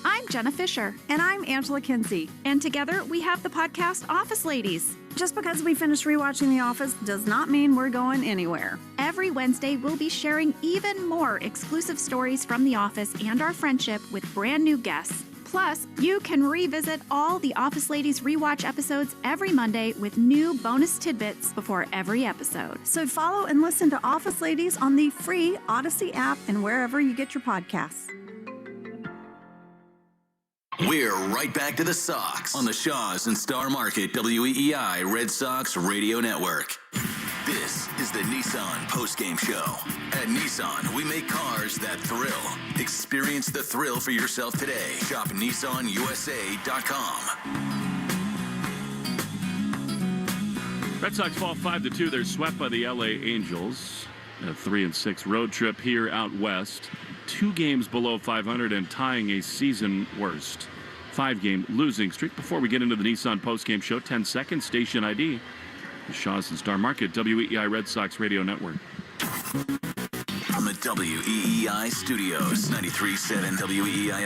I'm Jenna Fisher. And I'm Angela Kinsey. And together we have the podcast Office Ladies. Just because we finished rewatching The Office does not mean we're going anywhere. Every Wednesday, we'll be sharing even more exclusive stories from The Office and our friendship with brand new guests. Plus, you can revisit all the Office Ladies rewatch episodes every Monday with new bonus tidbits before every episode. So follow and listen to Office Ladies on the free Odyssey app and wherever you get your podcasts. We're right back to the Sox on the Shaws and Star Market WEEI Red Sox Radio Network. This is the Nissan Postgame Show. At Nissan, we make cars that thrill. Experience the thrill for yourself today. Shop NissanUSA.com. Red Sox fall 5-2. They're swept by the LA Angels. A 3-6 road trip here out west. 2 games below 500 and tying a season worst 5-game losing streak. Before we get into the Nissan postgame show, 10 seconds, station ID. The Shaws and Star Market, WEEI Red Sox Radio Network. From the WEEI studios, 93.7 WEEI